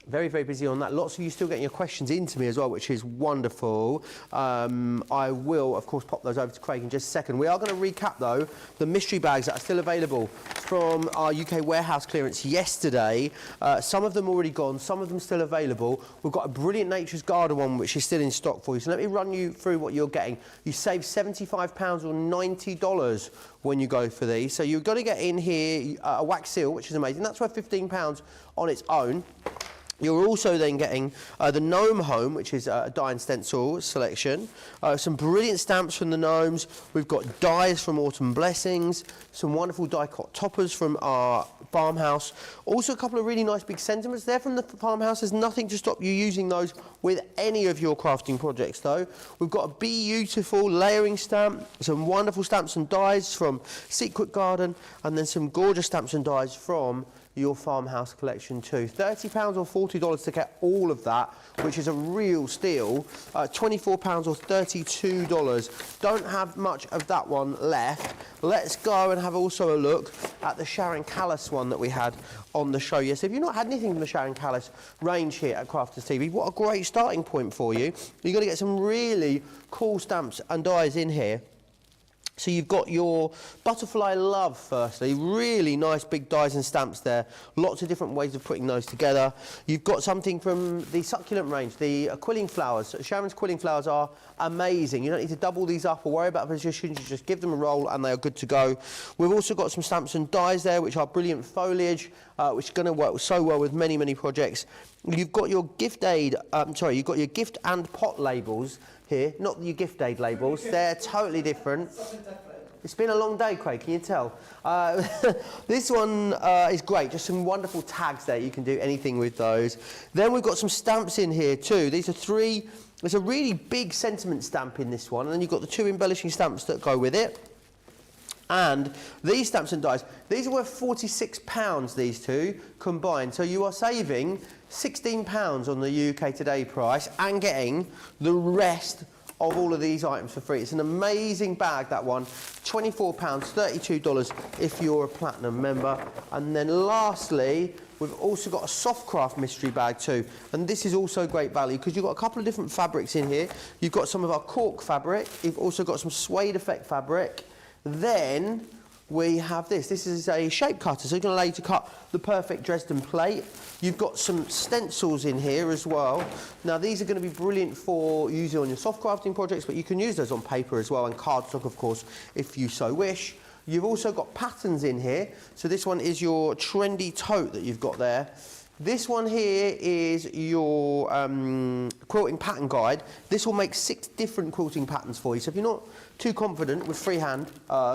Very, very busy on that. Lots of you still getting your questions into me as well, which is wonderful. I will, of course, pop those over to Craig in just a second. We are going to recap, though, the mystery bags that are still available from our UK warehouse clearance yesterday. Some of them already gone, some of them still available. We've got a brilliant Nature's Garden one, which is still in stock for you. So let me run you through what you're getting. You save £75 or $90 when you go for these. So you've got to get in here a wax seal, which is amazing. That's worth £15 on its own. You're also then getting the Gnome Home, which is a die and stencil selection. Some brilliant stamps from the gnomes. We've got dies from Autumn Blessings. Some wonderful die-cut toppers from our farmhouse. Also a couple of really nice big sentiments there from the farmhouse. There's nothing to stop you using those with any of your crafting projects, though. We've got a beautiful layering stamp, some wonderful stamps and dies from Secret Garden, and then some gorgeous stamps and dies from your farmhouse collection too. £30 or $40 to get all of that, which is a real steal. £24 or $32. Don't have much of that one left. Let's go and have also a look at the Sharon Callis one that we had on the show. Yes, if you've not had anything from the Sharon Callis range here at Crafters TV, what a great starting point for you. You're going to get some really cool stamps and dies in here. So you've got your Butterfly Love, firstly. Really nice big dies and stamps there. Lots of different ways of putting those together. You've got something from the succulent range, the quilling flowers. Sharon's quilling flowers are amazing. You don't need to double these up or worry about positions. You just give them a roll and they are good to go. We've also got some stamps and dies there, which are brilliant foliage, which are going to work so well with many, many projects. You've got your gift aid, you've got your gift and pot labels here, not your gift aid labels. They're totally different. It's been a long day, Craig, can you tell? This one is great, just some wonderful tags there. You can do anything with those. Then we've got some stamps in here too. These are three, there's a really big sentiment stamp in this one, and then you've got the two embellishing stamps that go with it. And these stamps and dies, these are worth £46, these two combined. So you are saving £16 on the UK Today price and getting the rest of all of these items for free. It's an amazing bag, that one. £24, $32 if you're a Platinum member. And then lastly, we've also got a Softcraft mystery bag too. And this is also great value because you've got a couple of different fabrics in here. You've got some of our cork fabric. You've also got some suede effect fabric. Then we have this. This is a shape cutter, so it's going to allow you to cut the perfect Dresden plate. You've got some stencils in here as well. Now, these are going to be brilliant for using on your soft crafting projects, but you can use those on paper as well, and cardstock, of course, if you so wish. You've also got patterns in here. So this one is your trendy tote that you've got there. This one here is your quilting pattern guide. This will make 6 different quilting patterns for you. So if you're not too confident with freehand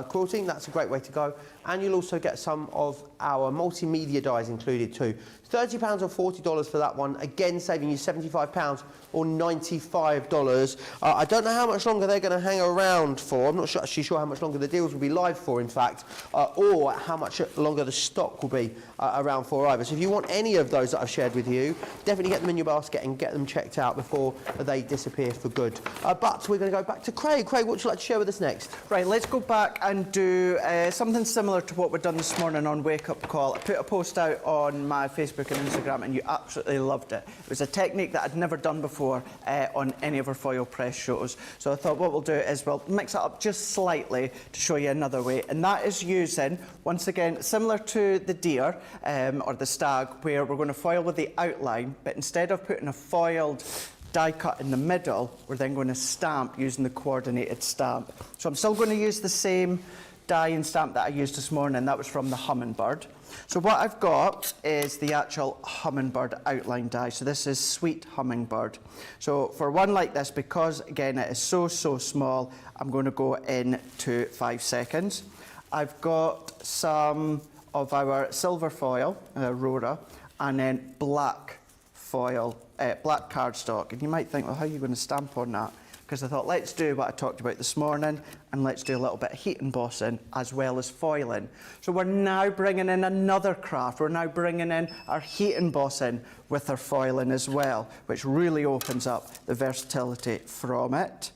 quilting, that's a great way to go. And you'll also get some of our multimedia dies included too. £30 or $40 for that one, again saving you £75 or $95. I don't know how much longer they're going to hang around for. I'm not actually sure how much longer the deals will be live for, in fact, or how much longer the stock will be around for either. So if you want any of those that I've shared with you, definitely get them in your basket and get them checked out before they disappear for good. But we're going to go back to Craig. Craig, what would you like to share with us next? Right, let's go back and do something similar to what we've done this morning on Wake Up Call. I put a post out on my Facebook and Instagram and you absolutely loved it. It was a technique that I'd never done before on any of our foil press shows. So I thought what we'll do is we'll mix it up just slightly to show you another way, and that is using, once again, similar to the deer or the stag, where we're going to foil with the outline, but instead of putting a foiled die cut in the middle, we're then going to stamp using the coordinated stamp. So I'm still going to use the same die and stamp that I used this morning. That was from the Hummingbird. So what I've got is the actual Hummingbird outline die. So this is Sweet Hummingbird. So for one like this, because again it is so small, I'm going to go in to 5 seconds. I've got some of our silver foil, Aurora, and then black foil, black cardstock. And you might think, well, how are you going to stamp on that? Because I thought, let's do what I talked about this morning, and let's do a little bit of heat embossing as well as foiling. So we're now bringing in another craft. We're now bringing in our heat embossing with our foiling as well, which really opens up the versatility from it.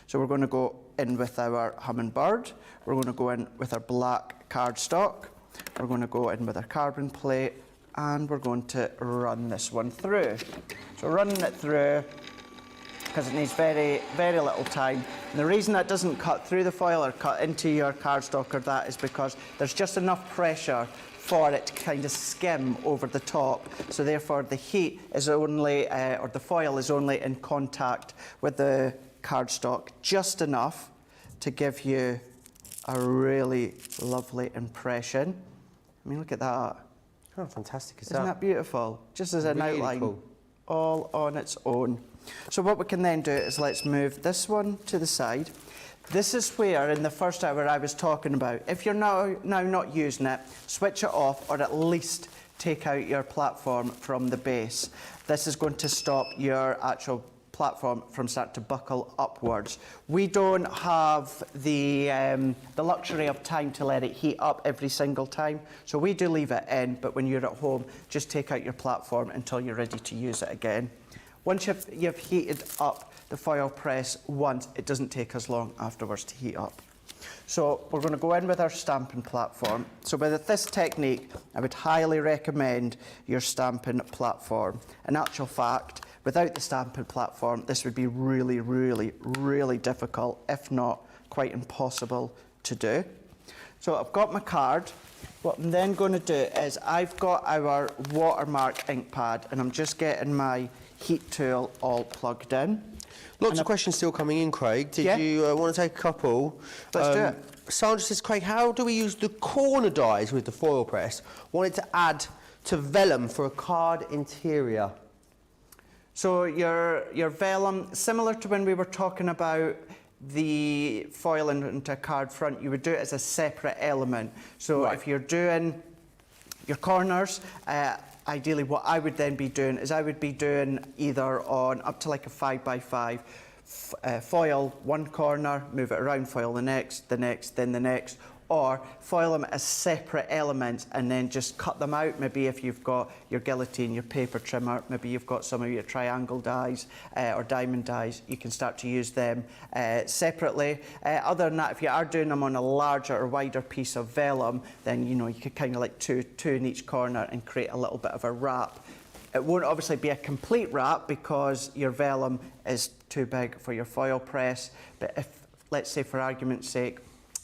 So we're going to go in with our Hummingbird. We're going to go in with our black cardstock. We're going to go in with our carbon plate, and we're going to run this one through. So running it through, because it needs very little time. And the reason that doesn't cut through the foil or cut into your cardstock or that is because there's just enough pressure for it to kind of skim over the top. So therefore the heat is only, or the foil is only in contact with the cardstock just enough to give you a really lovely impression. I mean, look at that. Oh, fantastic. Isn't that beautiful? Just as an really outline, cool. All on its own. So what we can then do is let's move this one to the side. This is where in the first hour I was talking about, if you're now not using it, switch it off or at least take out your platform from the base. This is going to stop your actual platform from starting to buckle upwards. We don't have the luxury of time to let it heat up every single time, so we do leave it in, but when you're at home, just take out your platform until you're ready to use it again. Once you've heated up the foil press once, it doesn't take as long afterwards to heat up. So we're going to go in with our stamping platform. So with this technique, I would highly recommend your stamping platform. In actual fact, without the stamping platform, this would be really difficult, if not quite impossible to do. So I've got my card. What I'm then going to do is I've got our watermark ink pad, and I'm just getting my heat tool all plugged in. Lots of questions still coming in, Craig. Did you want to take a couple? Let's do it. Sandra says, Craig, how do we use the corner dies with the foil press? Wanted to add to vellum for a card interior. So your vellum, similar to when we were talking about the foil into a card front, you would do it as a separate element. So if you're doing your corners, ideally what I would then be doing is I would be doing either on up to like a 5x5 foil one corner, move it around, foil the next, then the next, or foil them as separate elements and then just cut them out. Maybe if you've got your guillotine, your paper trimmer, maybe you've got some of your triangle dies or diamond dies, you can start to use them separately. Other than that, if you are doing them on a larger or wider piece of vellum, then you could kind of like two in each corner and create a little bit of a wrap. It won't obviously be a complete wrap because your vellum is too big for your foil press, but if, let's say for argument's sake,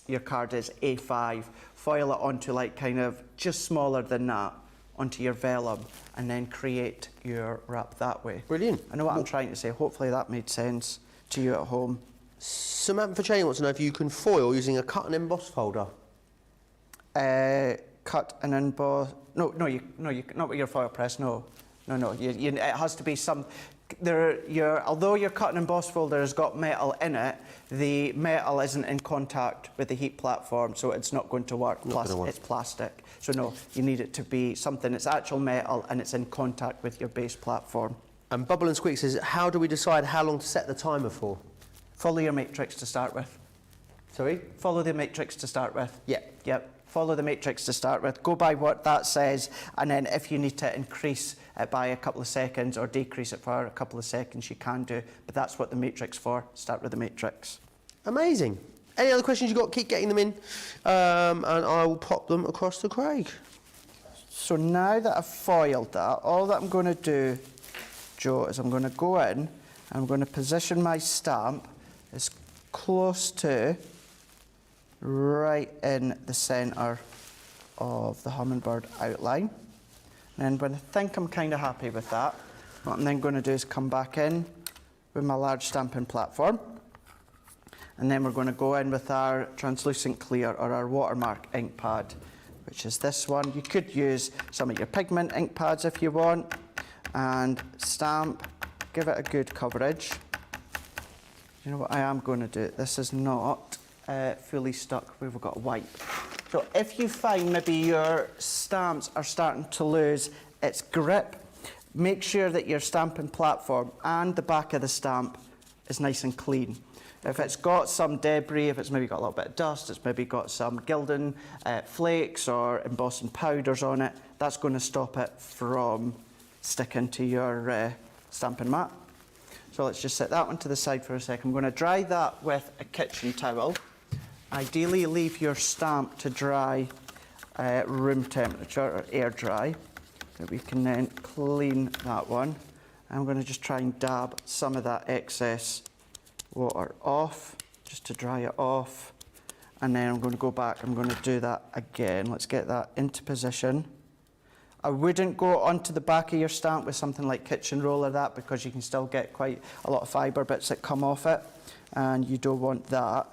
your card is A5, foil it onto like kind of just smaller than that onto your vellum and then create your wrap that way. Brilliant. I know what I'm trying to say. Hopefully that made sense to you at home. Samantha Cheney wants to know if you can foil using a cut and emboss folder. Cut and emboss. No, not with your foil press. No. It has to be some. Although your cut and emboss folder has got metal in it, the metal isn't in contact with the heat platform, so it's not going to work. It's plastic. So no, you need it to be something that's actual metal and it's in contact with your base platform. And Bubble and Squeak says, how do we decide how long to set the timer for? Follow your matrix to start with. Sorry? Follow the matrix to start with. Yep. Follow the matrix to start with. Go by what that says, and then if you need to increase it by a couple of seconds or decrease it for a couple of seconds, you can do. But that's what the matrix for. Start with the matrix. Amazing. Any other questions you've got, keep getting them in, and I will pop them across to Craig. So now that I've foiled that, all that I'm going to do, Joe, is I'm going to go in and I'm going to position my stamp as close to right in the centre of the hummingbird outline. And then when I think I'm kind of happy with that, what I'm then going to do is come back in with my large stamping platform. And then we're going to go in with our translucent clear or our watermark ink pad, which is this one. You could use some of your pigment ink pads if you want, and stamp, give it a good coverage. You know what I am going to do? This is not fully stuck. We've got a wipe. So if you find maybe your stamps are starting to lose its grip, make sure that your stamping platform and the back of the stamp is nice and clean. If it's got some debris, if it's maybe got a little bit of dust, it's maybe got some gilding flakes or embossing powders on it, that's going to stop it from sticking to your stamping mat. So let's just set that one to the side for a second. I'm going to dry that with a kitchen towel. Ideally, leave your stamp to dry room temperature or air dry, that we can then clean that one. I'm going to just try and dab some of that excess water off, just to dry it off. And then I'm going to go back, I'm going to do that again. Let's get that into position. I wouldn't go onto the back of your stamp with something like kitchen roll or that, because you can still get quite a lot of fibre bits that come off it, and you don't want that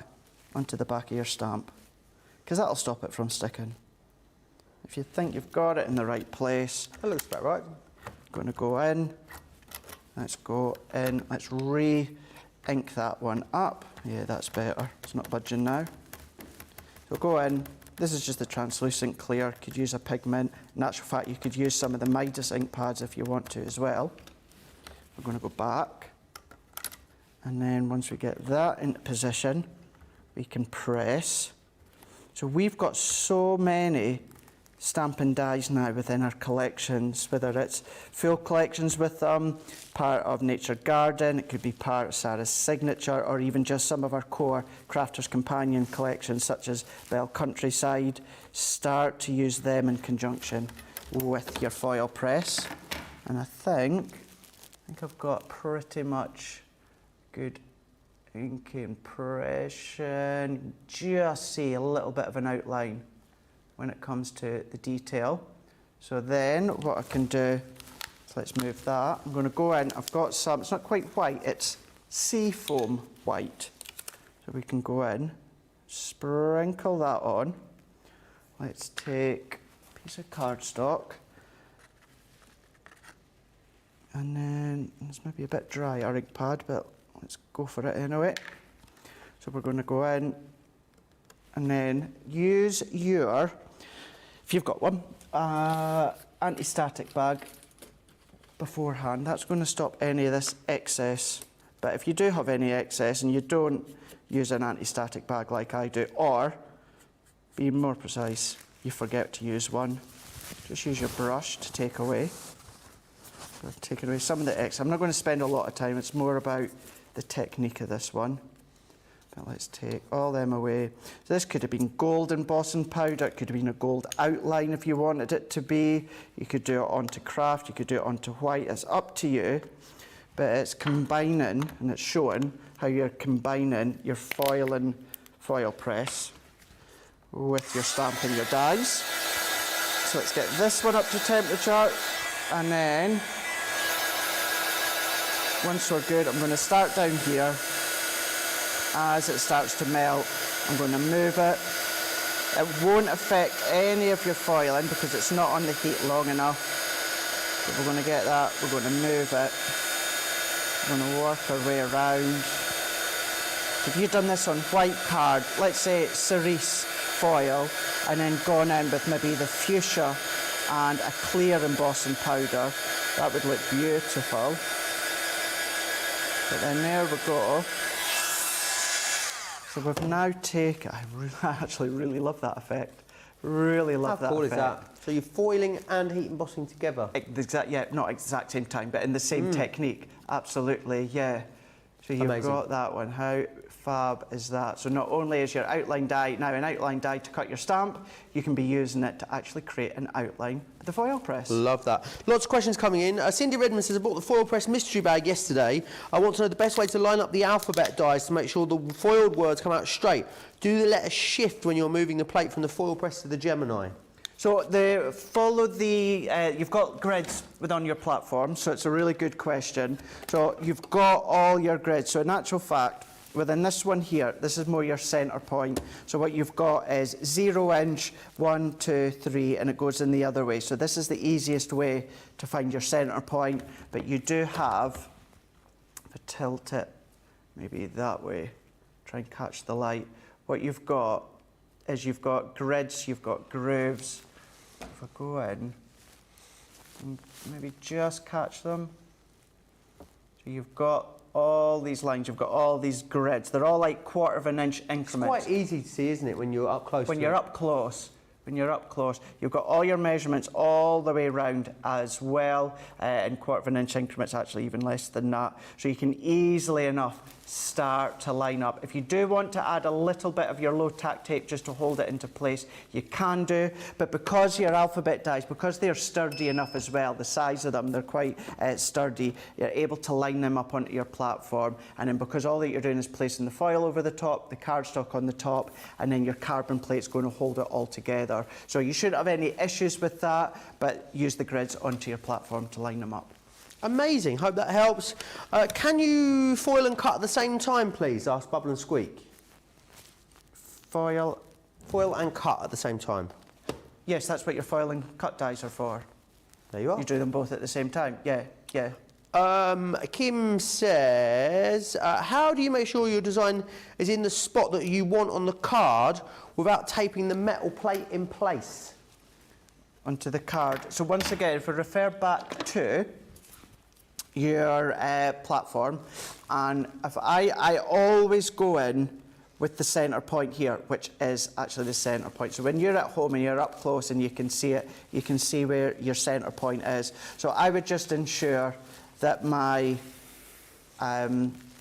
onto the back of your stamp, because that'll stop it from sticking. If you think you've got it in the right place, That looks about right. I'm going to go in, let's go in, let's re-ink that one up. Yeah, that's better, it's not budging now. So go in. This is just the translucent clear. Could use a pigment. In actual fact, you could use some of the Midas ink pads if you want to as well. We're going to go back. And then once we get that into position, we can press. So we've got so many stamping dies now within our collections, whether it's full collections with them, part of Nature Garden, it could be part of Sarah's Signature, or even just some of our core Crafter's Companion collections, such as Bell Countryside. Start to use them in conjunction with your foil press. And I think I've got pretty much good ink impression. Just see a little bit of an outline when it comes to the detail. So then what I can do, so let's move that. I'm going to go in, I've got some, it's not quite white, it's seafoam white. So we can go in, sprinkle that on. Let's take a piece of cardstock. And then it's maybe a bit dry, our ink pad, but let's go for it anyway. So we're going to go in and then use your, if you've got one, anti-static bag beforehand. That's going to stop any of this excess. But if you do have any excess and you don't use an anti-static bag like I do, or be more precise, you forget to use one. Just use your brush to take away. Take away some of the excess. I'm not going to spend a lot of time, it's more about the technique of this one. But let's take all them away. So this could have been gold embossing powder, it could have been a gold outline if you wanted it to be. You could do it onto craft, you could do it onto white, it's up to you. But it's combining, and it's showing how you're combining your foil and foil press with your stamp and your dies. So let's get this one up to temperature, and then once we're good, I'm going to start down here. As it starts to melt, I'm going to move it. It won't affect any of your foiling because it's not on the heat long enough. But we're going to get that, we're going to move it. We're going to work our way around. If you've done this on white card, let's say it's cerise foil, and then gone in with maybe the fuchsia and a clear embossing powder, that would look beautiful. But then there we go. So we've now taken, I actually really love that effect. Really love that effect. How cool is that? So you're foiling and heat embossing together? Yeah, not exact same time, but in the same technique. Absolutely, yeah. So you've got that one. How fab is that? So not only is your outline die now an outline die to cut your stamp, you can be using it to actually create an outline with the foil press. Love that. Lots of questions coming in. Cindy Redmond says, I bought the foil press mystery bag yesterday. I want to know the best way to line up the alphabet dies to make sure the foiled words come out straight. Do the letters shift when you're moving the plate from the foil press to the Gemini? So you've got grids on your platform, so it's a really good question. So you've got all your grids. So in actual fact, within this one here, this is more your centre point. So what you've got is 0 inch, 1, 2, 3, and it goes in the other way. So this is the easiest way to find your centre point, but you do have, if I tilt it maybe that way, try and catch the light. What you've got is you've got grids, you've got grooves. If I go in and maybe just catch them. So you've got all these lines, you've got all these grids. They're all like 1/4 of an inch increments. It's quite easy to see, isn't it, when you're up close? When you're up close. When you're up close, you've got all your measurements all the way around as well, in 1/4 of an inch increments, actually even less than that. So you can easily enough start to line up. If you do want to add a little bit of your low tack tape just to hold it into place, you can do, but because your alphabet dies, because they're sturdy enough as well, the size of them, they're quite sturdy, you're able to line them up onto your platform, and then because all that you're doing is placing the foil over the top, the cardstock on the top, and then your carbon plate's going to hold it all together. So you shouldn't have any issues with that, but use the grids onto your platform to line them up. Amazing, hope that helps. Can you foil and cut at the same time, please? Asked Bubble and Squeak. Foil and cut at the same time. Yes, that's what your foil and cut dies are for. There you are. You do them both at the same time, yeah. Kim says, how do you make sure your design is in the spot that you want on the card without taping the metal plate in place? Onto the card. So once again, if we refer back to your platform, and if I always go in with the centre point here, which is actually the centre point. So when you're at home and you're up close and you can see it, you can see where your centre point is. So I would just ensure that my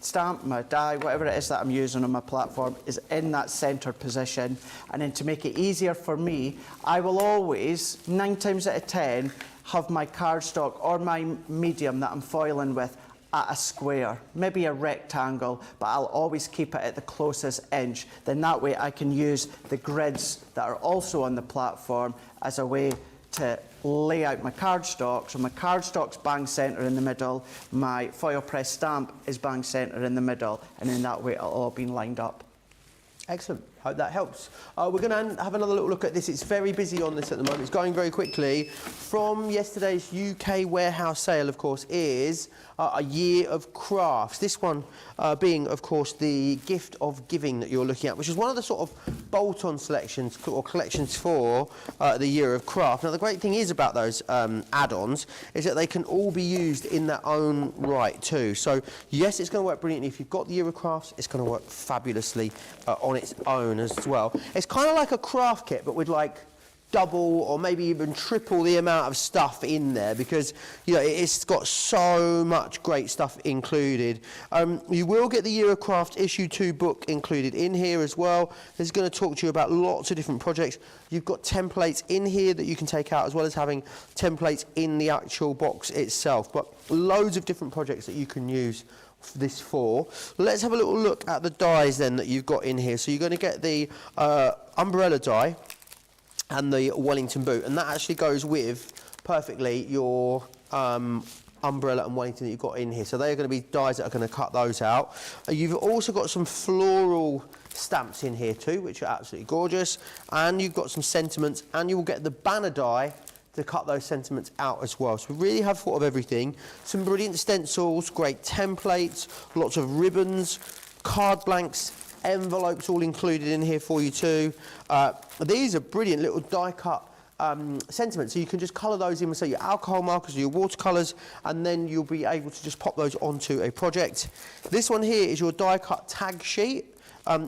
stamp, my die, whatever it is that I'm using on my platform is in that centre position. And then to make it easier for me, I will always, 9 times out of 10, have my cardstock or my medium that I'm foiling with at a square, maybe a rectangle, but I'll always keep it at the closest inch. Then that way I can use the grids that are also on the platform as a way to lay out my cardstock. So my cardstock's bang centre in the middle, my foil press stamp is bang centre in the middle, and in that way it'll all be lined up. Excellent. Hope that helps. We're going to have another little look at this. It's very busy on this at the moment. It's going very quickly. From yesterday's UK warehouse sale, of course, is a year of crafts. This one being, of course, the gift of giving that you're looking at, which is one of the sort of bolt-on selections or collections for the Year of Craft. Now the great thing is about those add-ons is that they can all be used in their own right too. So yes, it's going to work brilliantly if you've got the Year of Crafts. It's going to work fabulously on its own as well. It's kind of like a craft kit, but with like double or maybe even triple the amount of stuff in there, because you know it's got so much great stuff included. You will get the Year of Craft Issue 2 book included in here as well. It's going to talk to you about lots of different projects. You've got templates in here that you can take out, as well as having templates in the actual box itself, but loads of different projects that you can use this for. Let's have a little look at the dies then that you've got in here. So you're going to get the umbrella die and the Wellington boot, and that actually goes with perfectly your umbrella and Wellington that you've got in here. So they're going to be dies that are going to cut those out. You've also got some floral stamps in here too, which are absolutely gorgeous, and you've got some sentiments, and you will get the banner die to cut those sentiments out as well. So we really have thought of everything. Some brilliant stencils, great templates, lots of ribbons, card blanks, envelopes all included in here for you too. These are brilliant little die cut sentiments, so you can just colour those in with, say, your alcohol markers or your watercolours, and then you'll be able to just pop those onto a project. This one here is your die cut tag sheet.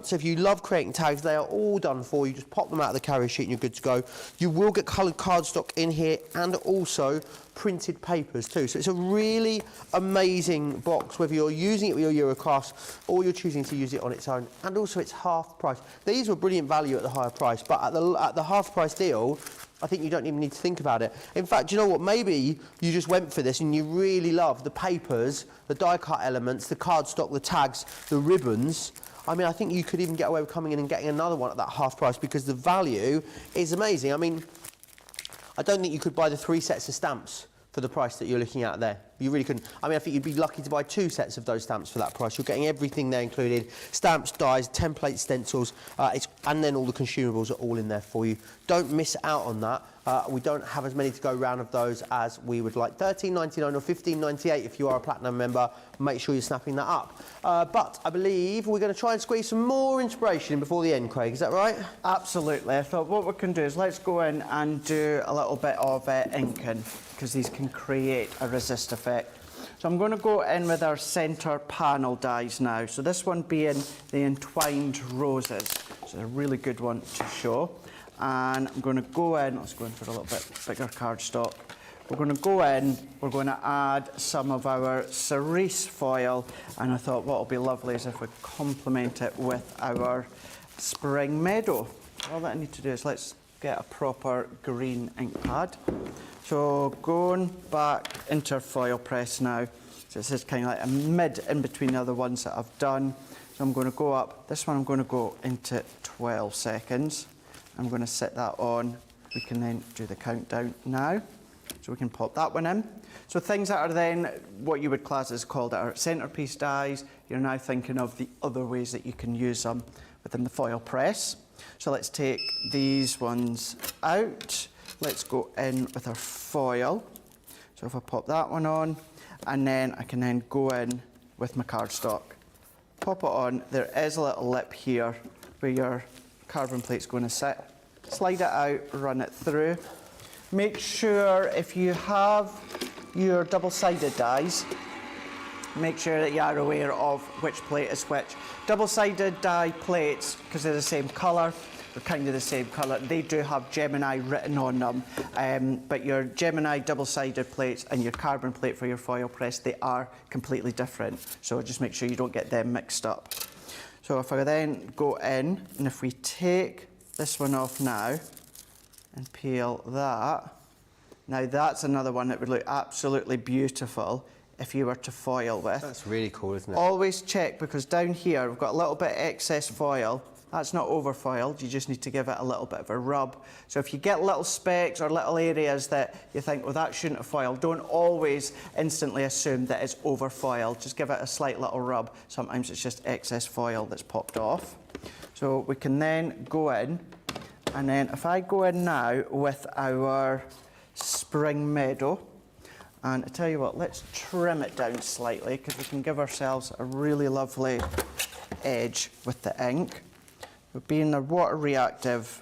So if you love creating tags, they are all done for you. Just pop them out of the carrier sheet and you're good to go. You will get coloured cardstock in here and also printed papers too. So it's a really amazing box, whether you're using it with your Year of Crafts or you're choosing to use it on its own. And also it's half price. These were brilliant value at the higher price, but at the half price deal, I think you don't even need to think about it. In fact, you know what, maybe you just went for this and you really love the papers, the die cut elements, the cardstock, the tags, the ribbons. I mean, I think you could even get away with coming in and getting another one at that half price, because the value is amazing. I mean, I don't think you could buy the 3 sets of stamps for the price that you're looking at there. You really couldn't. I mean, I think you'd be lucky to buy 2 sets of those stamps for that price. You're getting everything there included. Stamps, dies, templates, stencils, and then all the consumables are all in there for you. Don't miss out on that. We don't have as many to go round of those as we would like. $13.99 or $15.98 if you are a Platinum member. Make sure you're snapping that up. But I believe we're going to try and squeeze some more inspiration before the end, Craig. Is that right? Absolutely. I thought what we can do is let's go in and do a little bit of inking, because these can create a resist effect. So I'm going to go in with our centre panel dies now. So this one being the entwined roses. So a really good one to show. And I'm going to go in, let's go in for a little bit bigger cardstock. We're going to go in, we're going to add some of our cerise foil, and I thought what will be lovely is if we complement it with our spring meadow. All that I need to do is let's get a proper green ink pad. So going back into our Foilpress now. So this is kind of like a mid in between the other ones that I've done. So I'm going to go up, this one I'm going to go into 12 seconds. I'm going to set that on. We can then do the countdown now. So we can pop that one in. So things that are then what you would class as called our centerpiece dies, you're now thinking of the other ways that you can use them within the Foilpress. So let's take these ones out. Let's go in with our foil. So if I pop that one on, and then I can then go in with my cardstock. Pop it on. There is a little lip here where your carbon plate's going to sit. Slide it out, run it through. Make sure if you have your double-sided dies, make sure that you are aware of which plate is which. Double-sided die plates, because they're the same colour, they're kind of the same colour, they do have Gemini written on them, but your Gemini double-sided plates and your carbon plate for your Foilpress, they are completely different. So just make sure you don't get them mixed up. So if I then go in, and if we take this one off now and peel that, now that's another one that would look absolutely beautiful if you were to foil with. That's really cool, isn't it? Always check, because down here we've got a little bit of excess foil. That's not over foiled, you just need to give it a little bit of a rub. So if you get little specks or little areas that you think, well, that shouldn't have foiled, don't always instantly assume that it's over foiled. Just give it a slight little rub. Sometimes it's just excess foil that's popped off. So we can then go in, and then if I go in now with our spring meadow, and I tell you what, let's trim it down slightly, because we can give ourselves a really lovely edge with the ink. We're being the water reactive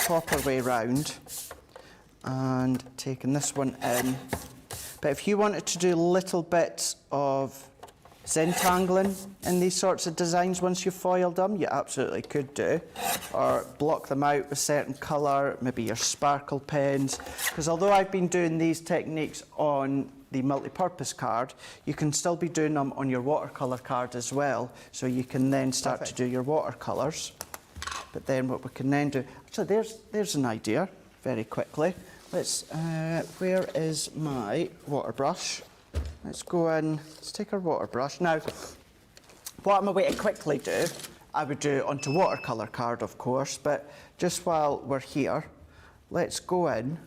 proper way round and taking this one in. But if you wanted to do little bits of Zentangling in these sorts of designs once you've foiled them, you absolutely could do. Or block them out with certain colour, maybe your sparkle pens. Because although I've been doing these techniques on the multi-purpose card, you can still be doing them on your watercolour card as well. So you can then start to do your watercolours. But then what we can then do, actually there's an idea, very quickly. Let's, where is my water brush? Let's go in, let's take our water brush. Now, what I'm going to quickly do, I would do onto watercolour card, of course, but just while we're here, let's go in.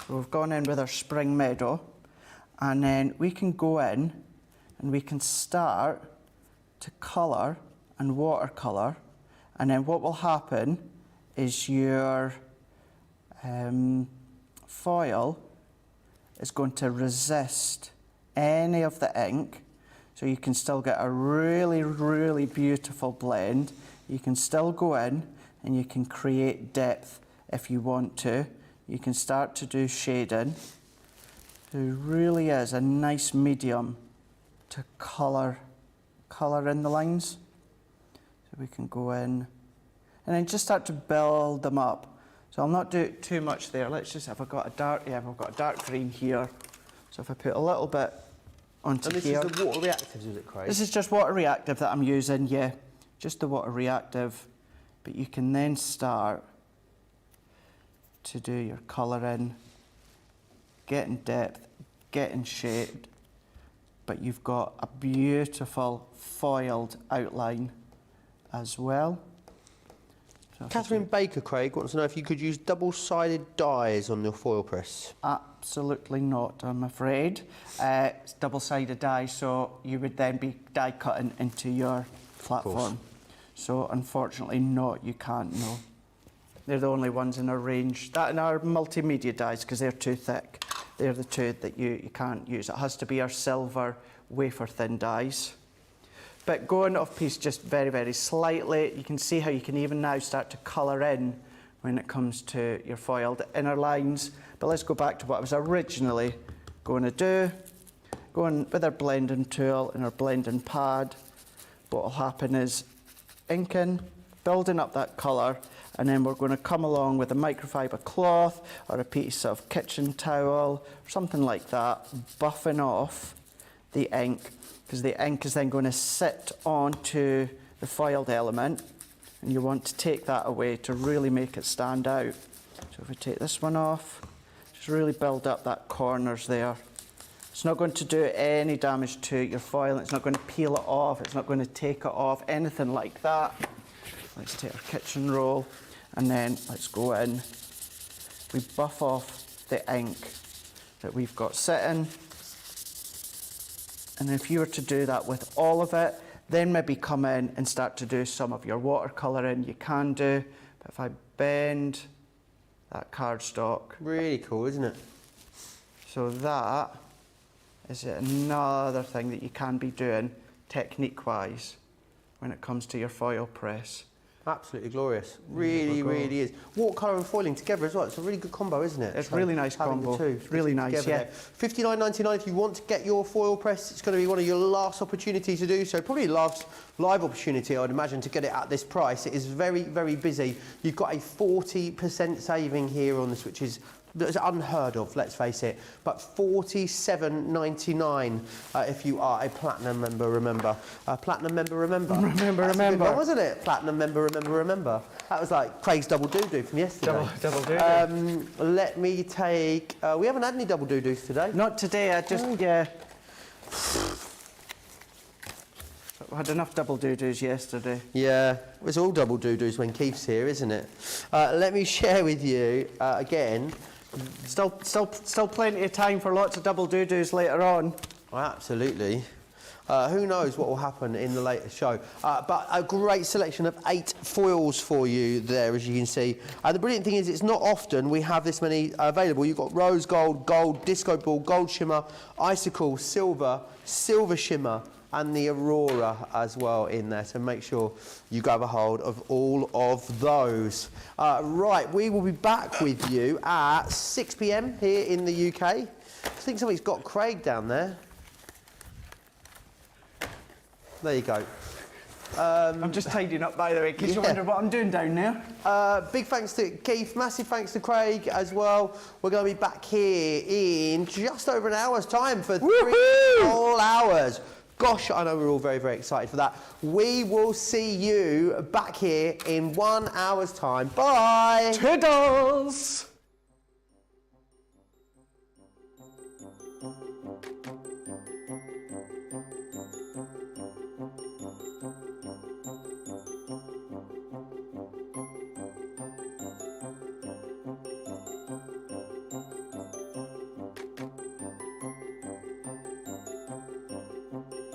So we've gone in with our Spring Meadow, and then we can go in and we can start to colour and watercolour, and then what will happen is your foil is going to resist any of the ink, so you can still get a really, really beautiful blend. You can still go in and you can create depth if you want to. You can start to do shading. It really is a nice medium to colour in the lines. So we can go in and then just start to build them up. So I'll not do too much there. Let's just, have I got a dark, yeah, I've got a dark green here. So if I put a little bit onto here. And this is the water reactives, is it, Craig? This is just water reactive that I'm using, yeah. Just the water reactive. But you can then start to do your colouring, getting depth, getting shade. But you've got a beautiful foiled outline as well. So Catherine Baker, Craig, wants to know if you could use double-sided dies on your foil press. Absolutely not, I'm afraid. It's double-sided die, so you would then be die cutting into your platform. So unfortunately not, you can't, no. They're the only ones in our range. That and our multimedia dies, because they're too thick. They're the two that you can't use. It has to be our silver wafer-thin dies. But going off piece just very, very slightly, you can see how you can even now start to colour in when it comes to your foiled inner lines. But let's go back to what I was originally going to do. Going with our blending tool and our blending pad, what will happen is inking, building up that colour, and then we're going to come along with a microfiber cloth or a piece of kitchen towel, or something like that, buffing off the ink, because the ink is then going to sit onto the foiled element, and you want to take that away to really make it stand out. So if we take this one off, just really build up that corners there. It's not going to do any damage to your foil, it's not going to peel it off, it's not going to take it off, anything like that. Let's take our kitchen roll, and then let's go in. We buff off the ink that we've got sitting. And if you were to do that with all of it, then maybe come in and start to do some of your watercolouring, you can do. But if I bend that cardstock. Really cool, isn't it? So that is another thing that you can be doing technique-wise when it comes to your foil press. Absolutely glorious. Really, really is. Watercolour and foiling together as well. It's a really good combo, isn't it? It's a really nice combo. It's really nice, yeah. $59.99 if you want to get your foil press. It's going to be one of your last opportunities to do so. Probably last live opportunity, I'd imagine, to get it at this price. It is very, very busy. You've got a 40% saving here on this, which is unheard of, let's face it. But $47.99 if you are a platinum member, remember. Platinum member, remember. Remember. Wasn't it? Platinum member, remember. That was like Craig's double doo-doo from yesterday. Double doo-doo. Let me take... we haven't had any double doo-doos today. Not today, I just, yeah. I had enough double doo-doos yesterday. Yeah, it's all double doo-doos when Keith's here, isn't it? Let me share with you, again... Still plenty of time for lots of double doo-doos later on. Well, absolutely. Who knows what will happen in the later show. But a great selection of 8 foils for you there, as you can see. The brilliant thing is it's not often we have this many available. You've got rose gold, gold, disco ball, gold shimmer, icicle, silver, silver shimmer, and the Aurora as well in there. So make sure you grab a hold of all of those. Right, we will be back with you at 6 p.m. here in the UK. I think somebody's got Craig down there. There you go. I'm just tidying up, by the way, in case you wonder what I'm doing down there. Big thanks to Keith, massive thanks to Craig as well. We're going to be back here in just over an hour's time for 3 whole hours. Gosh, I know we're all very, very excited for that. We will see you back here in 1 hour's time. Bye! Toodles!